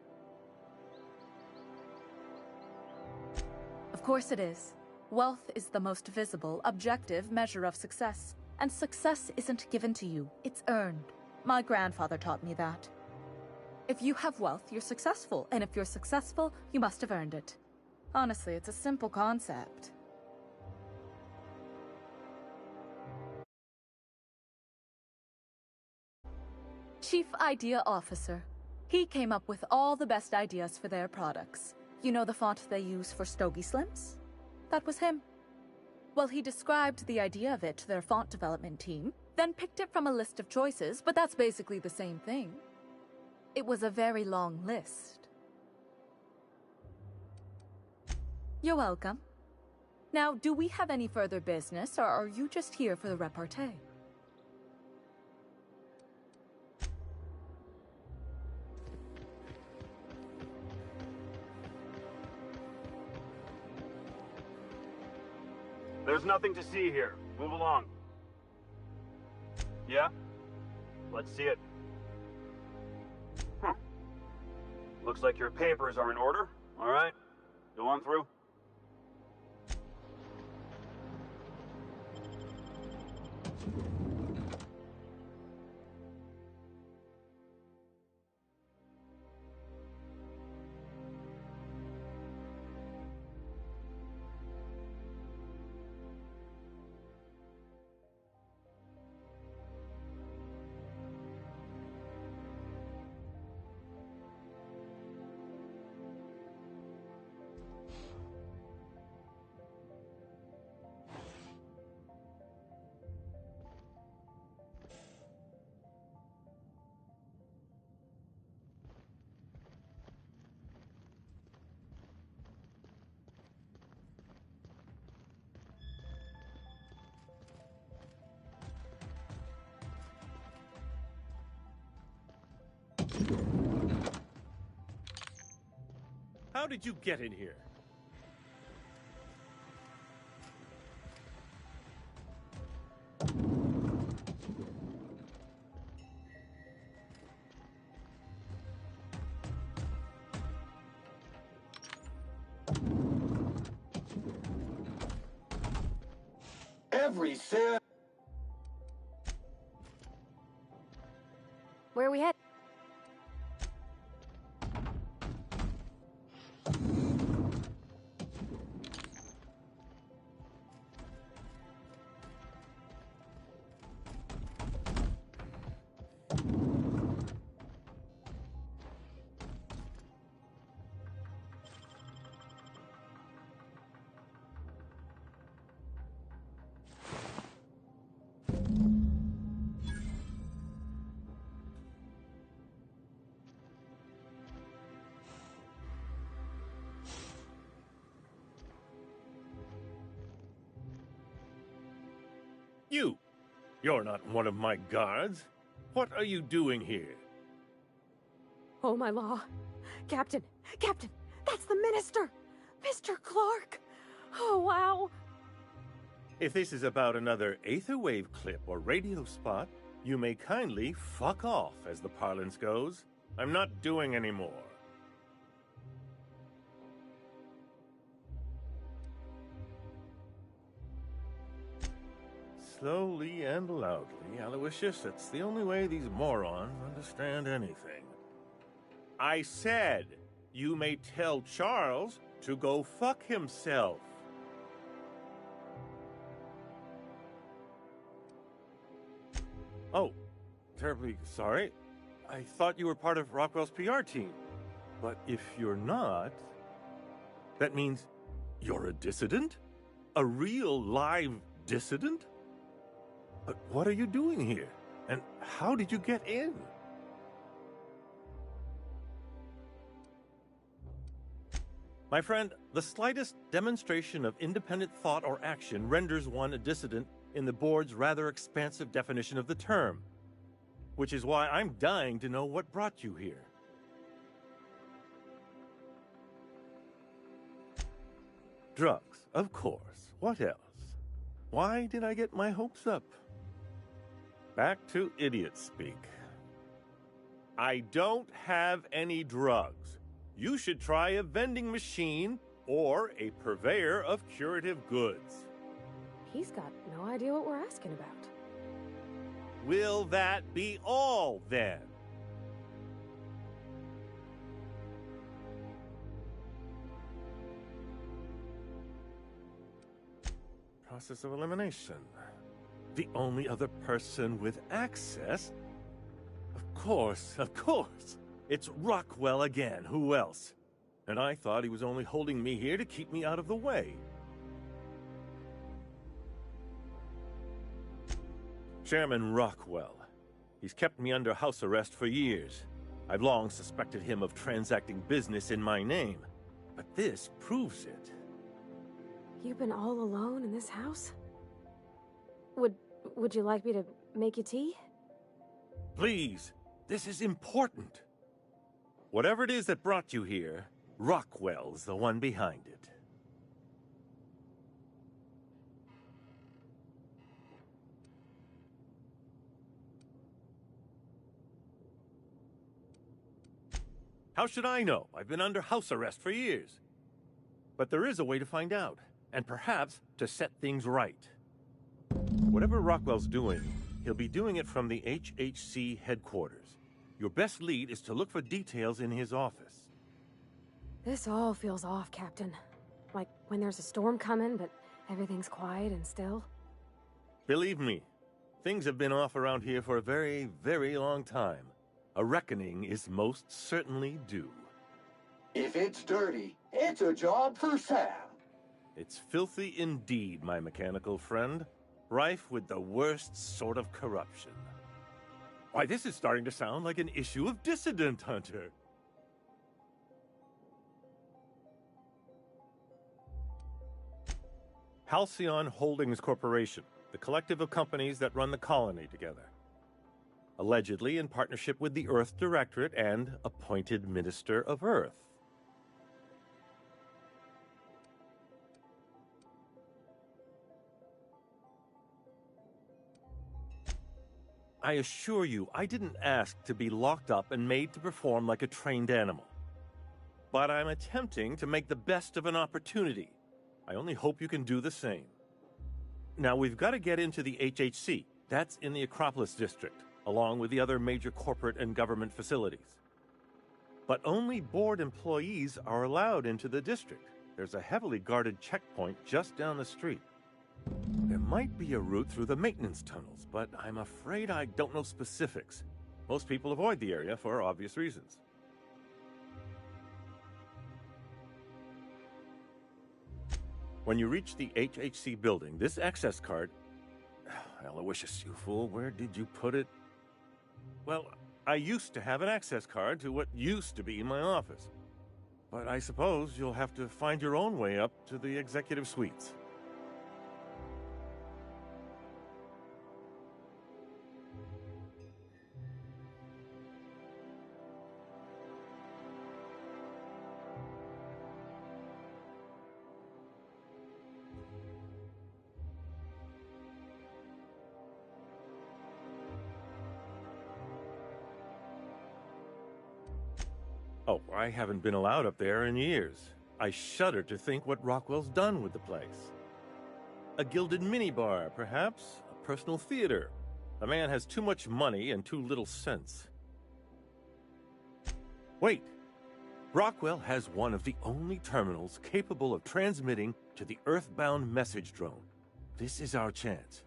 Of course it is. Wealth is the most visible, objective measure of success. And success isn't given to you, it's earned. My grandfather taught me that. If you have wealth, you're successful, and if you're successful, you must have earned it. Honestly, it's a simple concept. Chief Idea Officer. He came up with all the best ideas for their products. You know the font they use for Stogie Slims? That was him. Well, he described the idea of it to their font development team, then picked it from a list of choices, but that's basically the same thing. It was a very long list. You're welcome. Now, do we have any further business, or are you just here for the repartee? There's nothing to see here. Move along. Yeah? Let's see it. Looks like your papers are in order. All right. Go on through. How did you get in here? every sim. Where are we headed? You're not one of my guards. What are you doing here? Oh, my law. Captain! Captain! That's the minister! Mr. Clark! Oh, wow! If this is about another Aetherwave clip or radio spot, you may kindly fuck off, as the parlance goes. I'm not doing any more. Slowly and loudly, Aloysius, it's the only way these morons understand anything. I said, you may tell Charles to go fuck himself. Oh, terribly sorry. I thought you were part of Rockwell's PR team. But if you're not, that means you're a dissident? A real live dissident? But what are you doing here? And how did you get in? My friend, the slightest demonstration of independent thought or action renders one a dissident in the board's rather expansive definition of the term. Which is why I'm dying to know what brought you here. Drugs, of course. What else? Why did I get my hopes up? Back to idiot speak. I don't have any drugs. You should try a vending machine or a purveyor of curative goods. He's got no idea what we're asking about. Will that be all, then? Process of elimination. The only other person with access? Of course. It's Rockwell again. Who else? And I thought he was only holding me here to keep me out of the way. Chairman Rockwell. He's kept me under house arrest for years. I've long suspected him of transacting business in my name. But this proves it. You've been all alone in this house? Would you like me to make you tea? Please, this is important. Whatever it is that brought you here, Rockwell's the one behind it. How should I know? I've been under house arrest for years. But there is a way to find out, and perhaps to set things right. Whatever Rockwell's doing, he'll be doing it from the HHC headquarters. Your best lead is to look for details in his office. This all feels off, Captain. Like when there's a storm coming, but everything's quiet and still. Believe me, things have been off around here for a very, very long time. A reckoning is most certainly due. If it's dirty, it's a job for Sam. It's filthy indeed, my mechanical friend. Rife with the worst sort of corruption. Why, this is starting to sound like an issue of Dissident Hunter. Halcyon Holdings Corporation, the collective of companies that run the colony together. Allegedly in partnership with the Earth Directorate and appointed Minister of Earth. I assure you, I didn't ask to be locked up and made to perform like a trained animal. But I'm attempting to make the best of an opportunity. I only hope you can do the same. Now, we've got to get into the HHC. That's in the Acropolis district, along with the other major corporate and government facilities. But only board employees are allowed into the district. There's a heavily guarded checkpoint just down the street. There might be a route through the maintenance tunnels, but I'm afraid I don't know specifics. Most people avoid the area for obvious reasons. When you reach the HHC building, this access card... Aloysius, you fool, where did you put it? Well, I used to have an access card to what used to be my office. But I suppose you'll have to find your own way up to the executive suites. Oh, I haven't been allowed up there in years. I shudder to think what Rockwell's done with the place. A gilded minibar, perhaps? A personal theater. The man has too much money and too little sense. Wait! Rockwell has one of the only terminals capable of transmitting to the Earthbound message drone. This is our chance.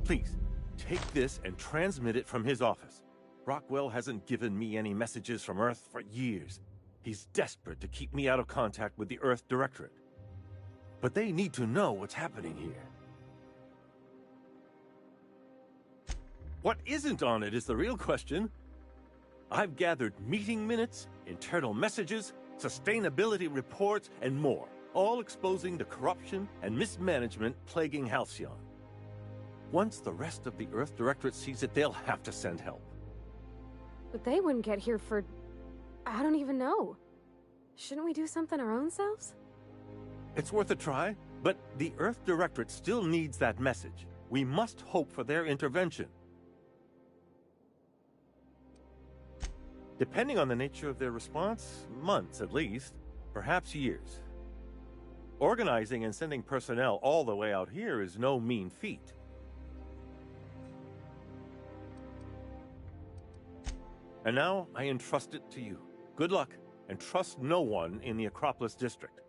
Please, take this and transmit it from his office. Rockwell hasn't given me any messages from Earth for years. He's desperate to keep me out of contact with the Earth Directorate. But they need to know what's happening here. What isn't on it is the real question. I've gathered meeting minutes, internal messages, sustainability reports, and more, all exposing the corruption and mismanagement plaguing Halcyon. Once the rest of the Earth Directorate sees it, they'll have to send help. But they wouldn't get here for... I don't even know. Shouldn't we do something our own selves? It's worth a try, but the Earth Directorate still needs that message. We must hope for their intervention. Depending on the nature of their response, months at least, perhaps years. Organizing and sending personnel all the way out here is no mean feat. And now, I entrust it to you. Good luck, and trust no one in the Acropolis district.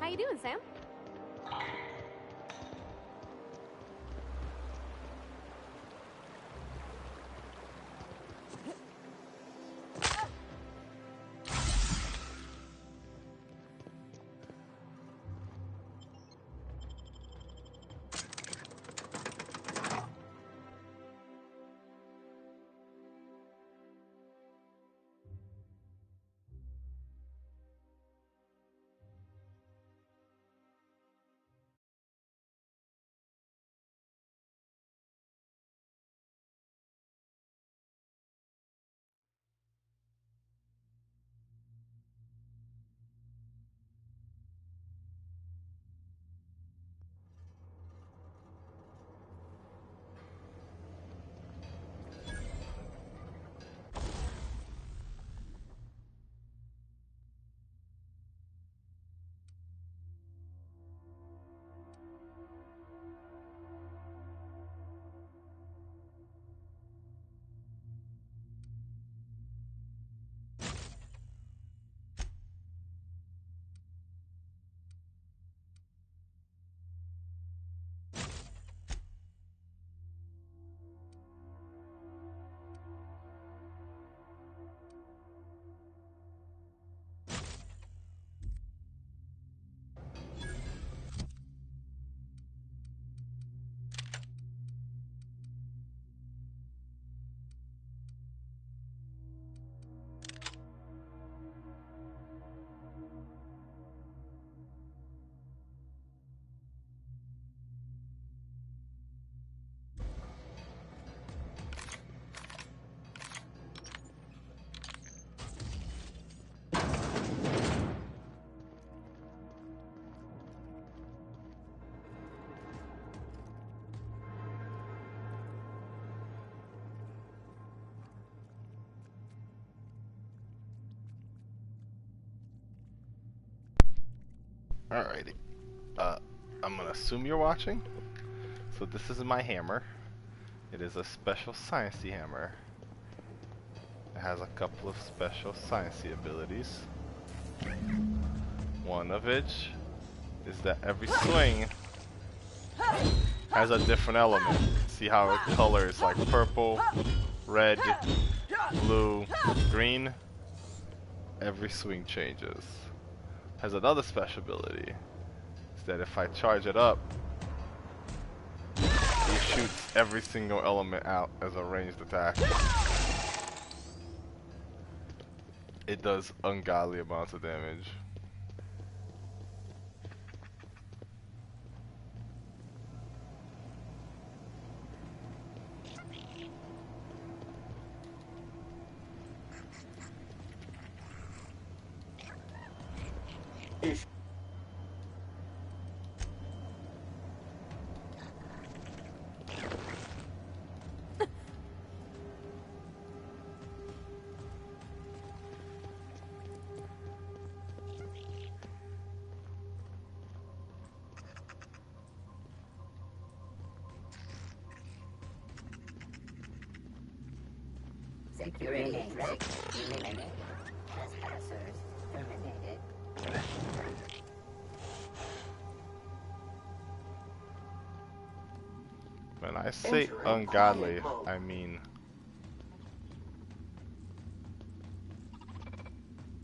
How you doing, Sam? Alrighty. I'm gonna assume you're watching. So this is my hammer. It is a special sciencey hammer. It has a couple of special sciencey abilities. One of which is that every swing has a different element. See how it colors like purple, red, blue, green? Every swing changes. Has another special ability. Is that if I charge it up, it shoots every single element out as a ranged attack. It does ungodly amounts of damage. Security threat eliminated. Trespassers terminated. When I say ungodly, I mean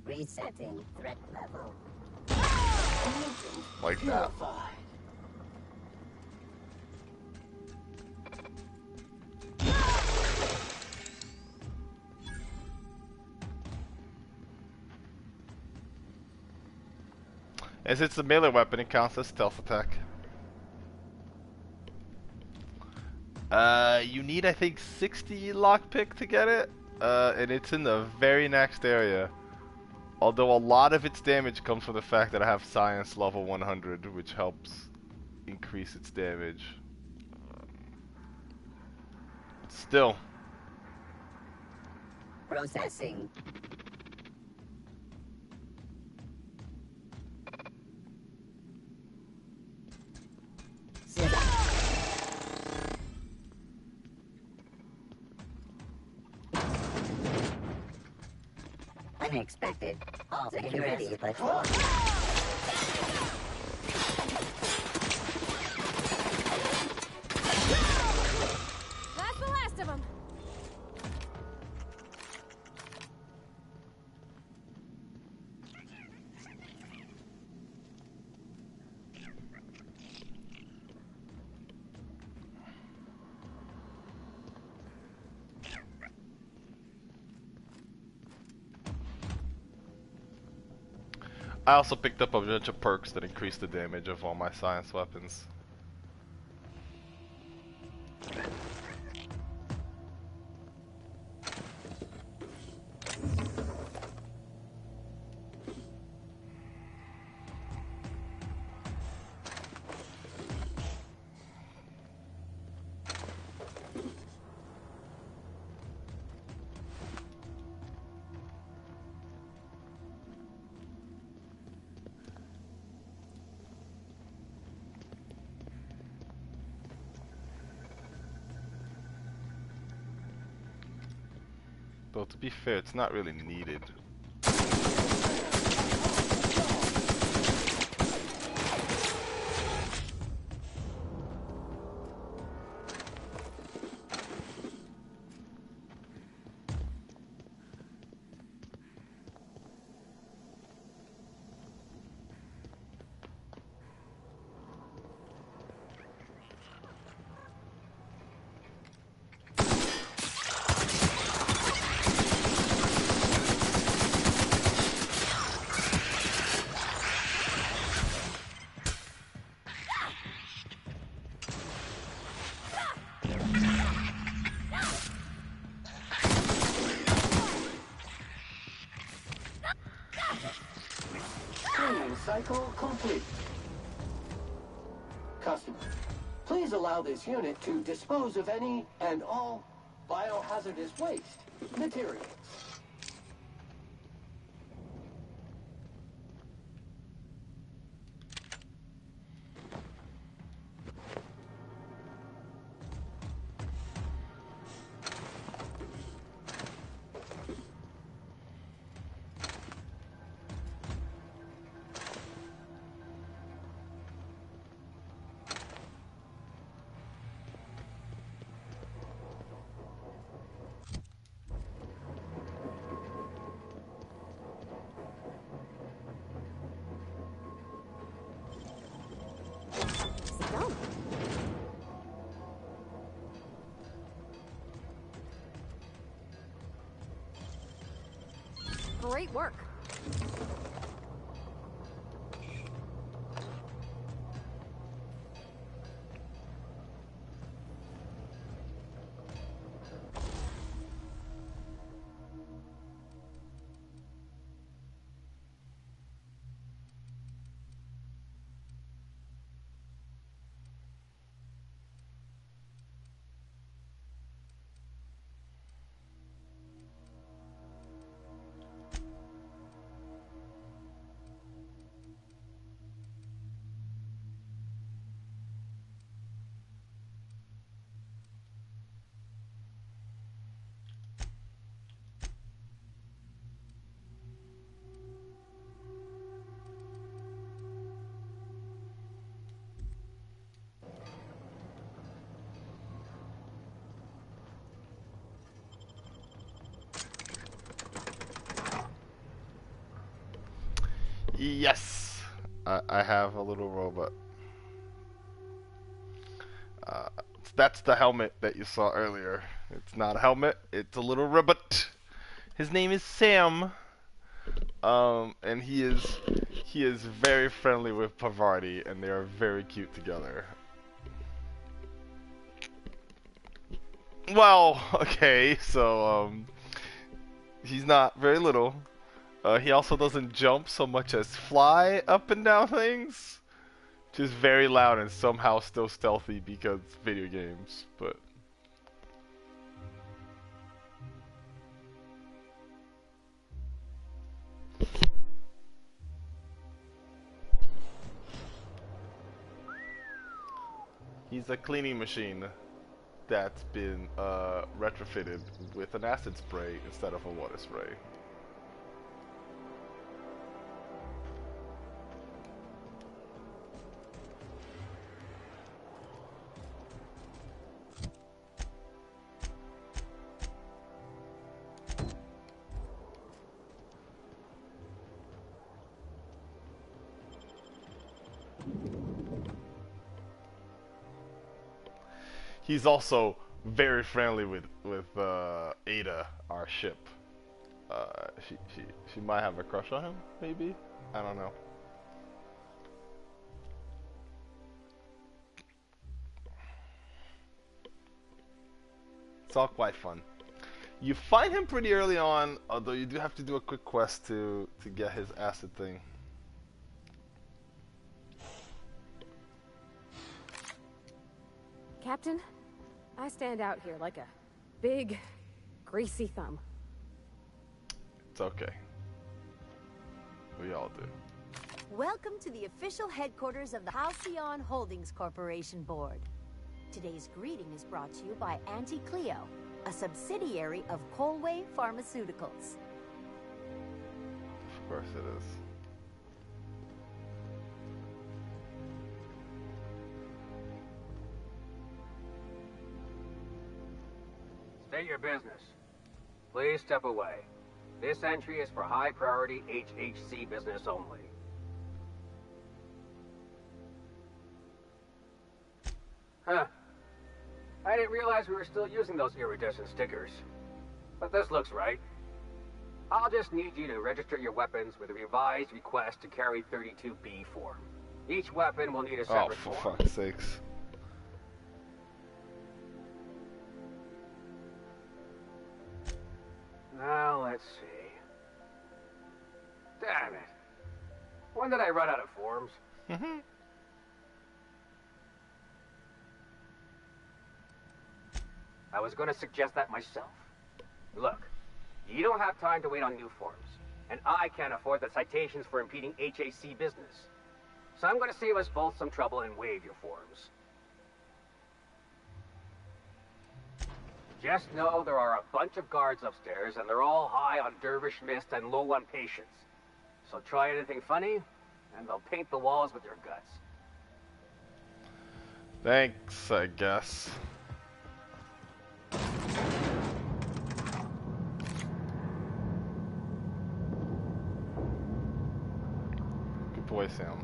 Resetting threat level. like that. As it's a melee weapon, it counts as stealth attack. You need, I think, 60 lockpick to get it, and it's in the very next area. Although a lot of its damage comes from the fact that I have science level 100, which helps increase its damage. Still. Processing. Unexpected. All security patrol. I also picked up a bunch of perks that increase the damage of all my science weapons. Though to be fair, it's not really needed. Cleaning cycle complete. Customer, please allow this unit to dispose of any and all biohazardous waste materials. Great work. Yes! I have a little robot. That's the helmet that you saw earlier. It's not a helmet, it's a little robot. His name is Sam. And he is very friendly with Pavarti, and they are very cute together. Well, okay, so he's not very little. He also doesn't jump so much as fly up and down things. Just very loud and somehow still stealthy because video games, but he's a cleaning machine that's been retrofitted with an acid spray instead of a water spray. He's also very friendly with Ada, our ship. She might have a crush on him, maybe. I don't know. It's all quite fun. You find him pretty early on, although you do have to do a quick quest to get his acid thing. Captain, I stand out here like a big, greasy thumb. It's okay. We all do. Welcome to the official headquarters of the Halcyon Holdings Corporation Board. Today's greeting is brought to you by Auntie Cleo, a subsidiary of Colway Pharmaceuticals. Of course it is. State your business. Please step away. This entry is for high-priority HHC business only. Huh. I didn't realize we were still using those iridescent stickers. But this looks right. I'll just need you to register your weapons with a revised request to carry 32B form. Each weapon will need a separate form. Oh, for fuck's sakes. Now, let's see. Damn it. When did I run out of forms? I was going to suggest that myself. Look, you don't have time to wait on new forms, and I can't afford the citations for impeding HAC business. So I'm going to save us both some trouble and waive your forms. Just know there are a bunch of guards upstairs, and they're all high on dervish mist and low on patience. So try anything funny, and they'll paint the walls with your guts. Thanks, I guess. Good boy, Sam.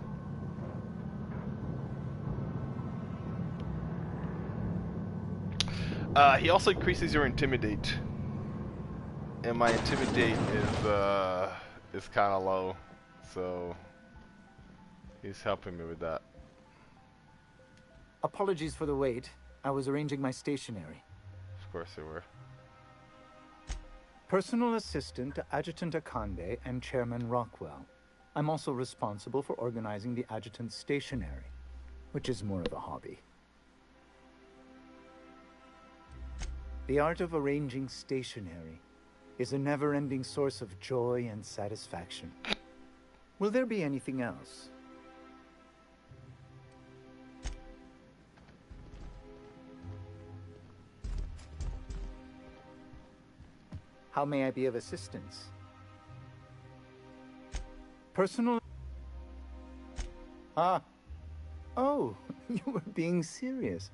He also increases your intimidate, and my intimidate is kind of low, so he's helping me with that. Apologies for the wait. I was arranging my stationery. Of course they were. Personal assistant to Adjutant Akande and Chairman Rockwell. I'm also responsible for organizing the adjutant's stationery, which is more of a hobby. The art of arranging stationery is a never-ending source of joy and satisfaction. Will there be anything else? How may I be of assistance? Personal... Ah. Oh, you were being serious.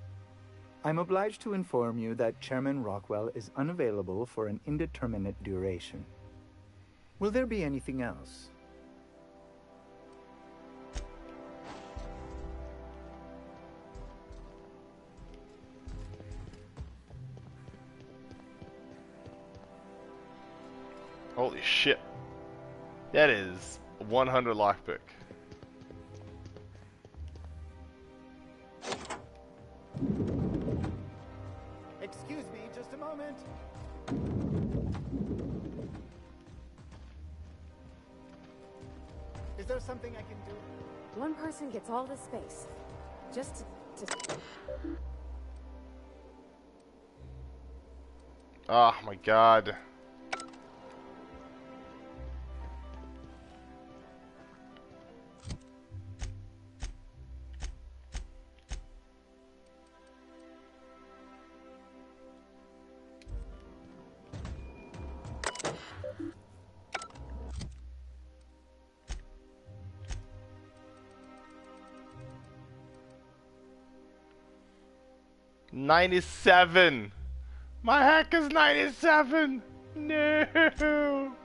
I'm obliged to inform you that Chairman Rockwell is unavailable for an indeterminate duration. Will there be anything else? Holy shit. That is 100 lockpick. Excuse me, just a moment. Is there something I can do? One person gets all this space. Just to... Oh my god. $97. My hack is $97. No.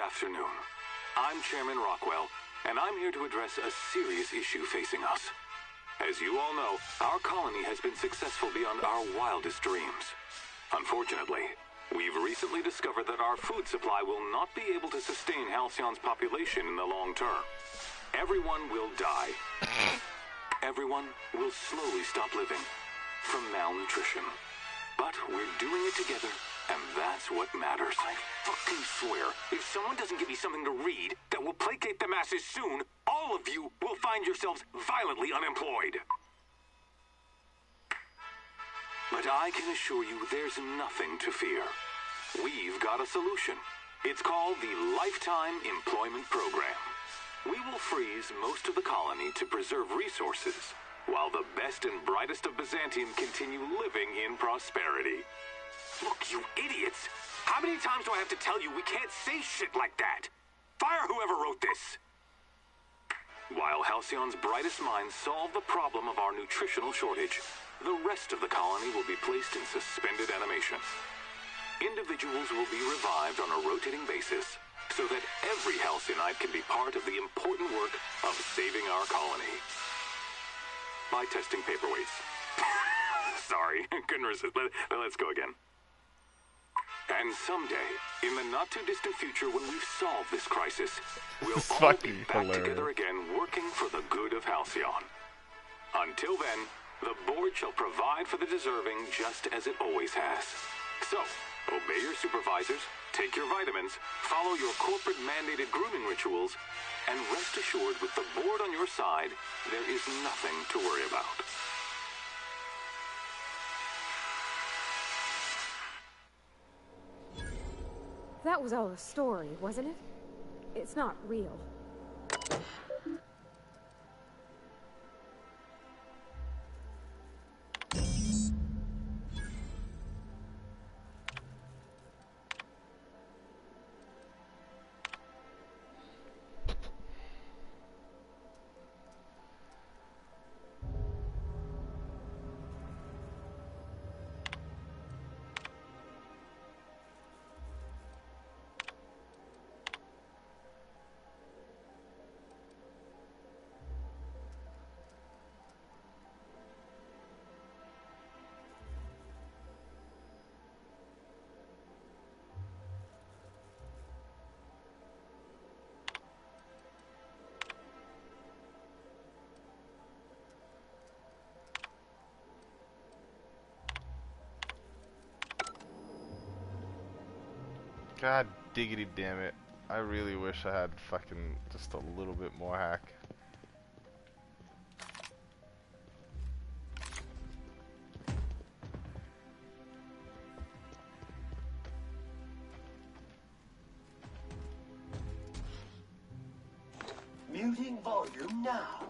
afternoon. I'm Chairman Rockwell, and I'm here to address a serious issue facing us. As you all know, our colony has been successful beyond our wildest dreams. Unfortunately, we've recently discovered that our food supply will not be able to sustain Halcyon's population in the long term. Everyone will die. Everyone will slowly stop living from malnutrition. But we're doing it together, and that's what matters. I fucking swear, if someone doesn't give me something to read that will placate the masses soon, all of you will find yourselves violently unemployed. But I can assure you there's nothing to fear. We've got a solution. It's called the Lifetime Employment Program. We will freeze most of the colony to preserve resources, while the best and brightest of Byzantium continue living in prosperity. Look, you idiots! How many times do I have to tell you we can't say shit like that? Fire whoever wrote this! While Halcyon's brightest minds solve the problem of our nutritional shortage, the rest of the colony will be placed in suspended animation. Individuals will be revived on a rotating basis, so that every Halcyon can be part of the important work of saving our colony. By testing paperweights. Sorry, couldn't resist. Let's go again. And someday, in the not-too-distant future when we've solved this crisis, we'll all be back together again working for the good of Halcyon. Until then, the board shall provide for the deserving just as it always has. So, obey your supervisors, take your vitamins, follow your corporate-mandated grooming rituals, and rest assured with the board on your side, there is nothing to worry about. That was all a story, wasn't it? It's not real. God diggity damn it. I really wish I had fucking just a little bit more hack. Muting volume now.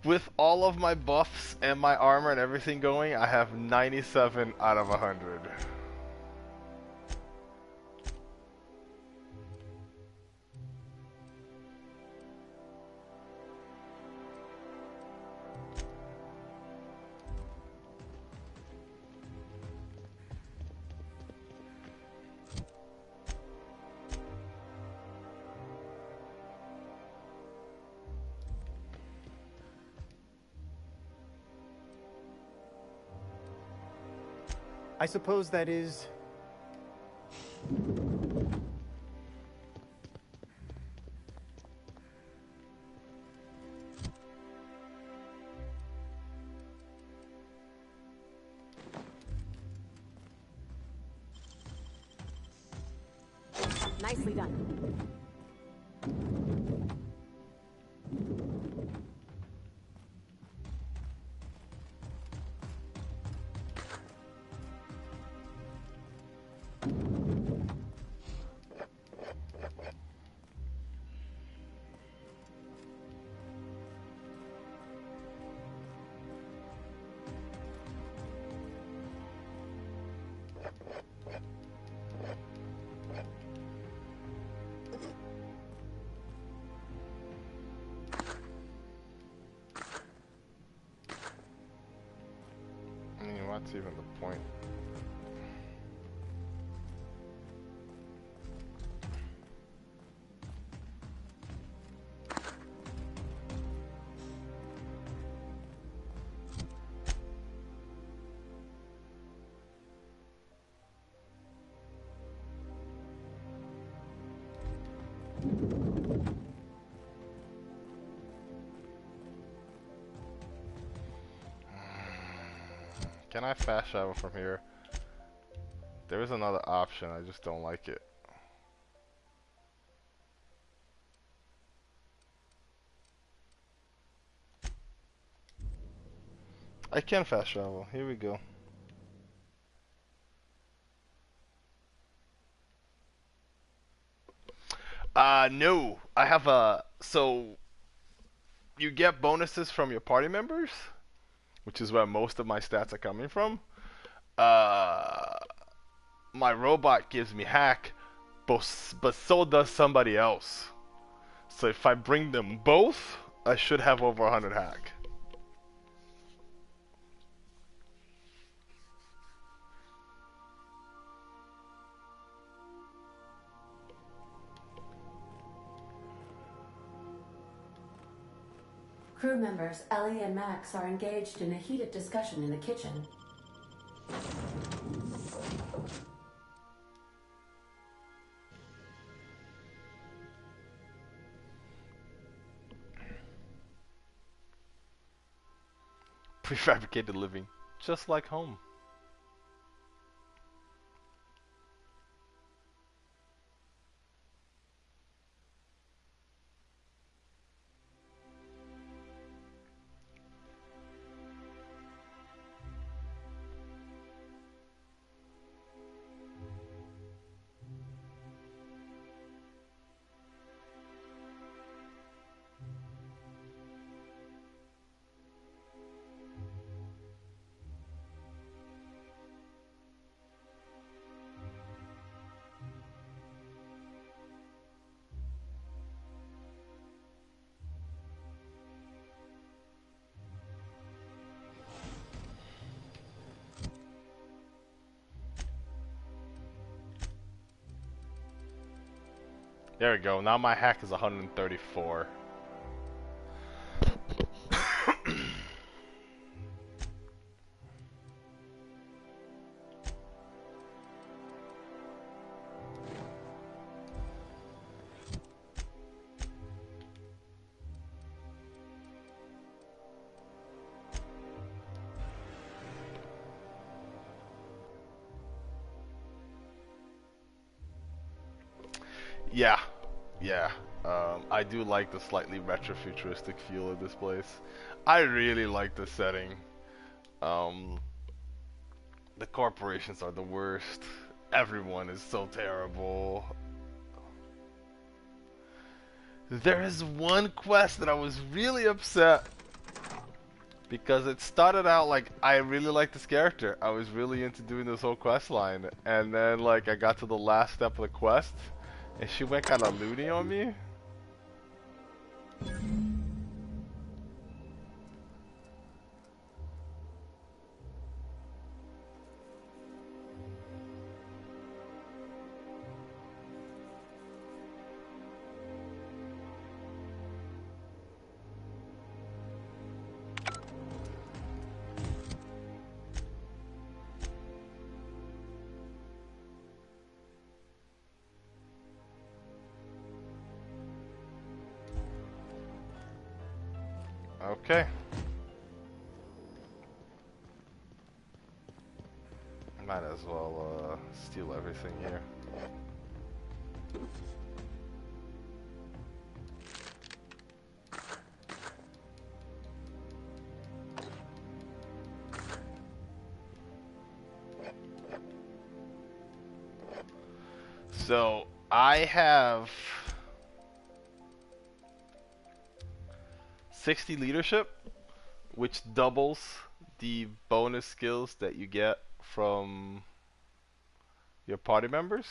With all of my buffs and my armor and everything going, I have 97 out of 100. I suppose that is... Nicely done. That's even the point. Can I fast travel from here? There is another option, I just don't like it. I can fast travel. Here we go. No. I have a... So, you get bonuses from your party members, which is where most of my stats are coming from. My robot gives me hack, but so does somebody else. So if I bring them both, I should have over 100 hack. Crew members Ellie and Max are engaged in a heated discussion in the kitchen. Prefabricated living, just like home. There we go. Now my hack is 134. Yeah. Yeah. I do like the slightly retro-futuristic feel of this place. I really like the setting. The corporations are the worst. Everyone is so terrible. There is one quest that I was really upset because it started out like I really liked this character. I was really into doing this whole quest line, and then like I got to the last step of the quest and she went kind of loony on me. Okay. Might as well steal everything here. So I have 60 leadership, which doubles the bonus skills that you get from your party members,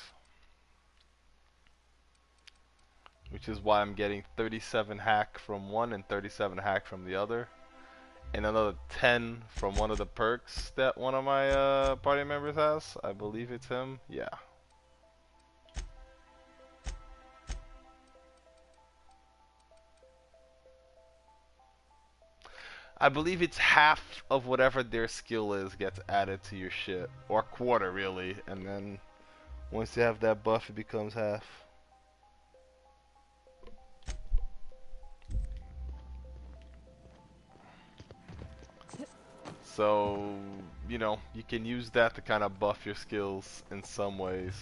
which is why I'm getting 37 hack from one and 37 hack from the other. and another 10 from one of the perks that one of my party members has. I believe it's him. Yeah. I believe it's half of whatever their skill is gets added to your shit, or a quarter really, and then once you have that buff, it becomes half. So, you know, you can use that to kind of buff your skills in some ways.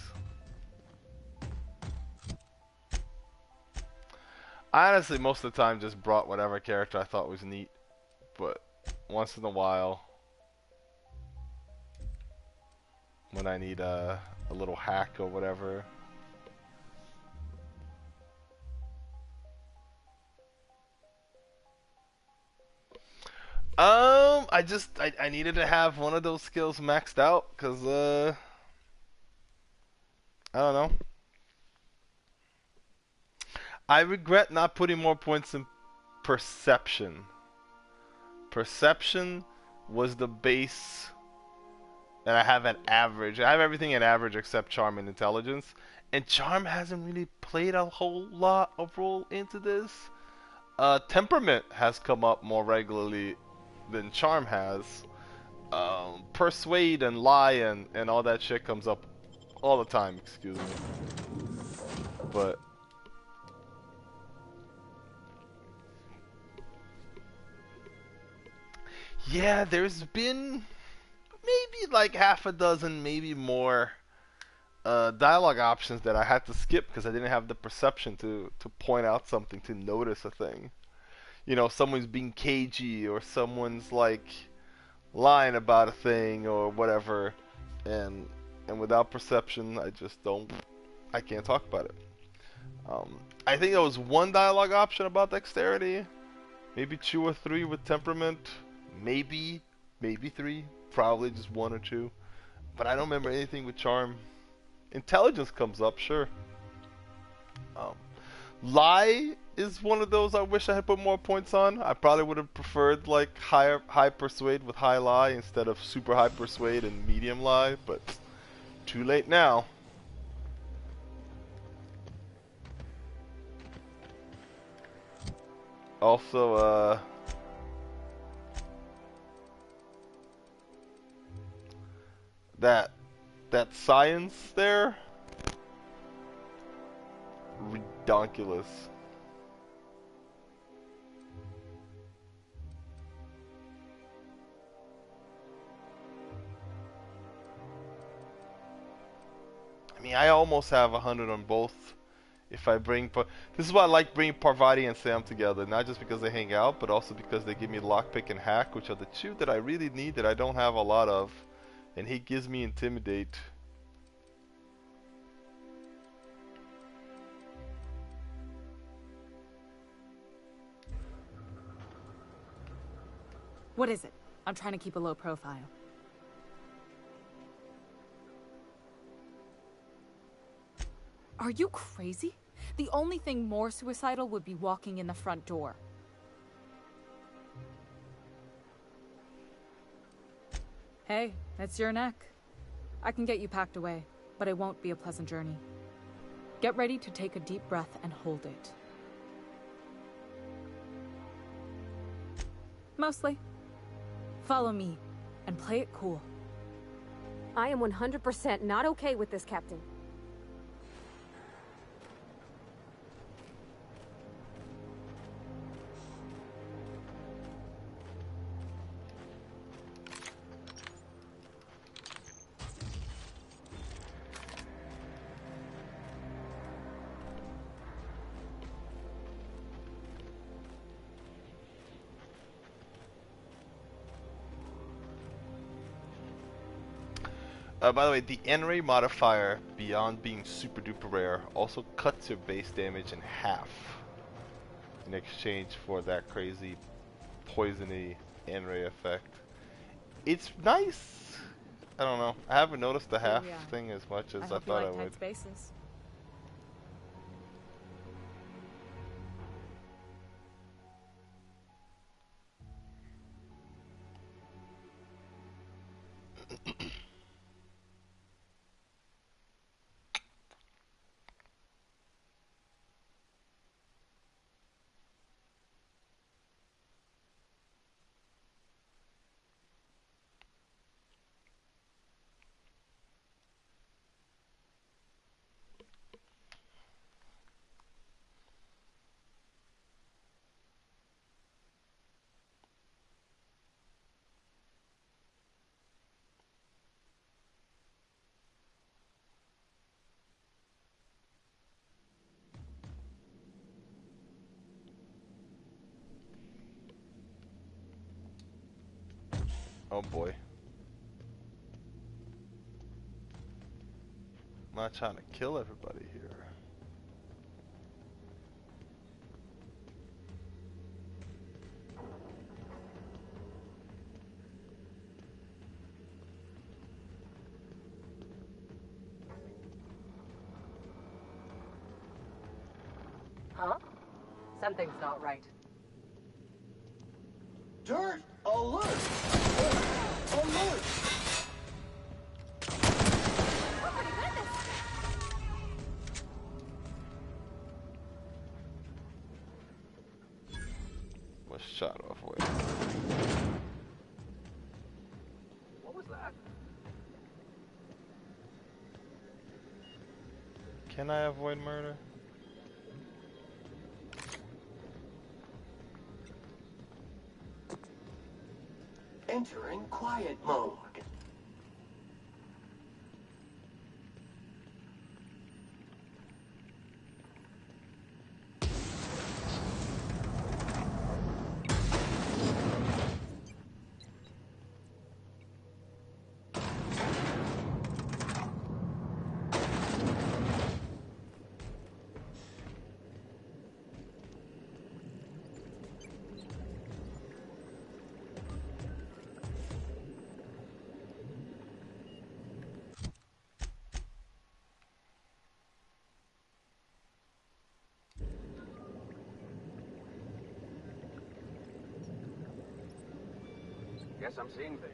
I honestly, most of the time, just brought whatever character I thought was neat, but once in a while, when I need a little hack or whatever. I needed to have one of those skills maxed out, cause I don't know. I regret not putting more points in perception. Perception was the base that I have at average. I have everything at average except charm and intelligence, and charm hasn't really played a whole lot of role into this. Temperament has come up more regularly than charm has. Persuade and lie and all that shit comes up all the time, excuse me. But yeah, there's been maybe like half a dozen, maybe more dialogue options that I had to skip because I didn't have the perception to point out something, to notice a thing. You know, someone's being cagey or someone's like lying about a thing or whatever, and without perception, I can't talk about it. I think there was one dialogue option about dexterity, maybe 2 or 3 with temperament, maybe 3, probably just 1 or 2, but I don't remember anything with charm. Intelligence comes up, sure. Lie is one of those I wish I had put more points on. I probably would have preferred like high persuade with high lie instead of super high persuade and medium lie, but too late now. Also, that science there, redonkulous. I mean, I almost have 100 on both. If I bring, this is why I like bringing Parvati and Sam together, not just because they hang out, but also because they give me lockpick and hack, which are the 2 that I really need that I don't have a lot of, and he gives me intimidate. What is it? I'm trying to keep a low profile. Are you crazy? The only thing more suicidal would be walking in the front door. Hey, it's your neck. I can get you packed away, but it won't be a pleasant journey. Get ready to take a deep breath and hold it. Mostly. Follow me, and play it cool. I am 100% not okay with this, Captain. By the way, the N-Ray modifier, beyond being super duper rare, also cuts your base damage in half in exchange for that crazy poisony N-Ray effect. It's nice. I don't know. I haven't noticed the half thing as much as I thought I would. Spaces. Oh boy. I'm not trying to kill everybody here. Huh? Something's not right. Dirt alert! Alert! Was shot off way. What was that? Can I avoid murder? Entering quiet mode. Guess I'm seeing things.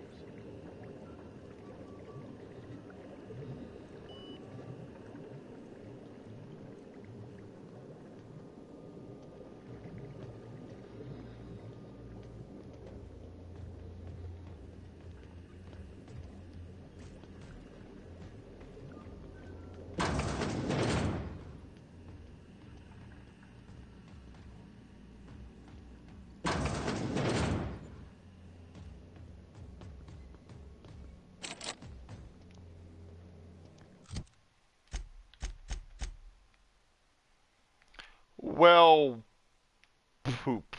Well, poop.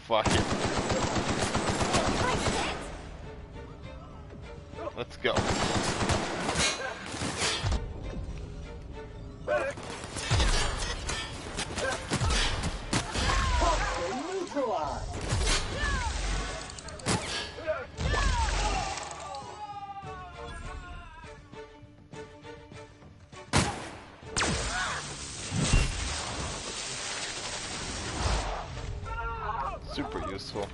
Fuck it. Let's go. Neutralized. Super useful.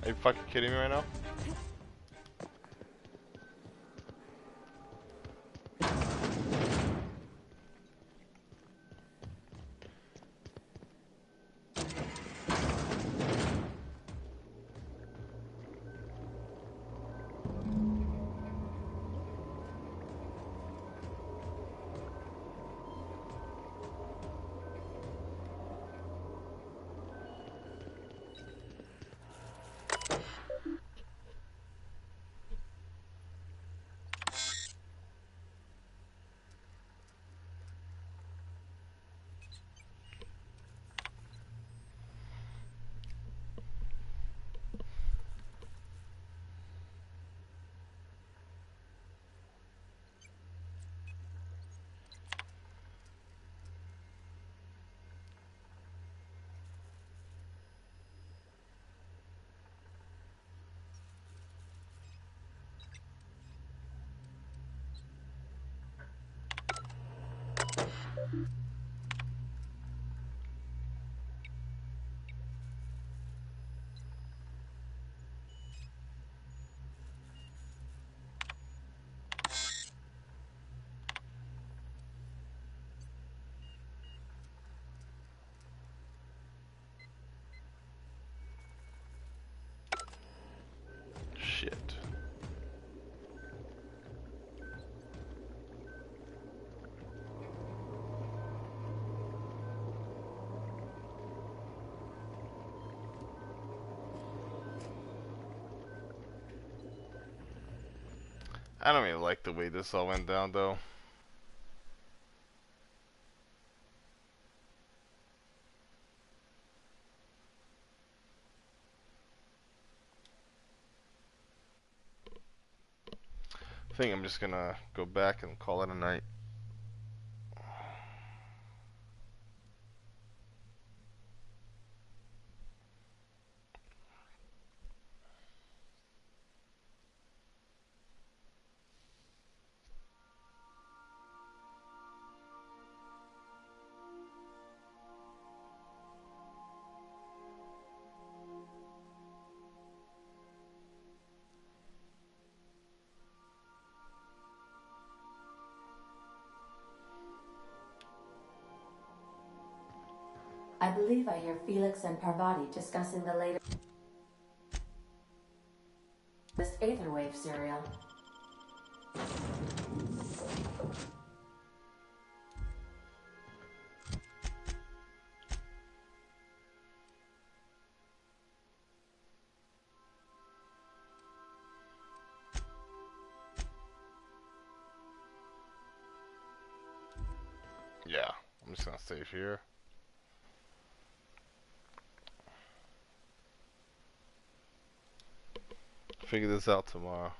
Are you fucking kidding me right now? Shit. I don't really like the way this all went down, though. I think I'm just gonna go back and call it a night. I believe I hear Felix and Parvati discussing the latest Aetherwave serial. Yeah, I'm just gonna save here. Figure this out tomorrow.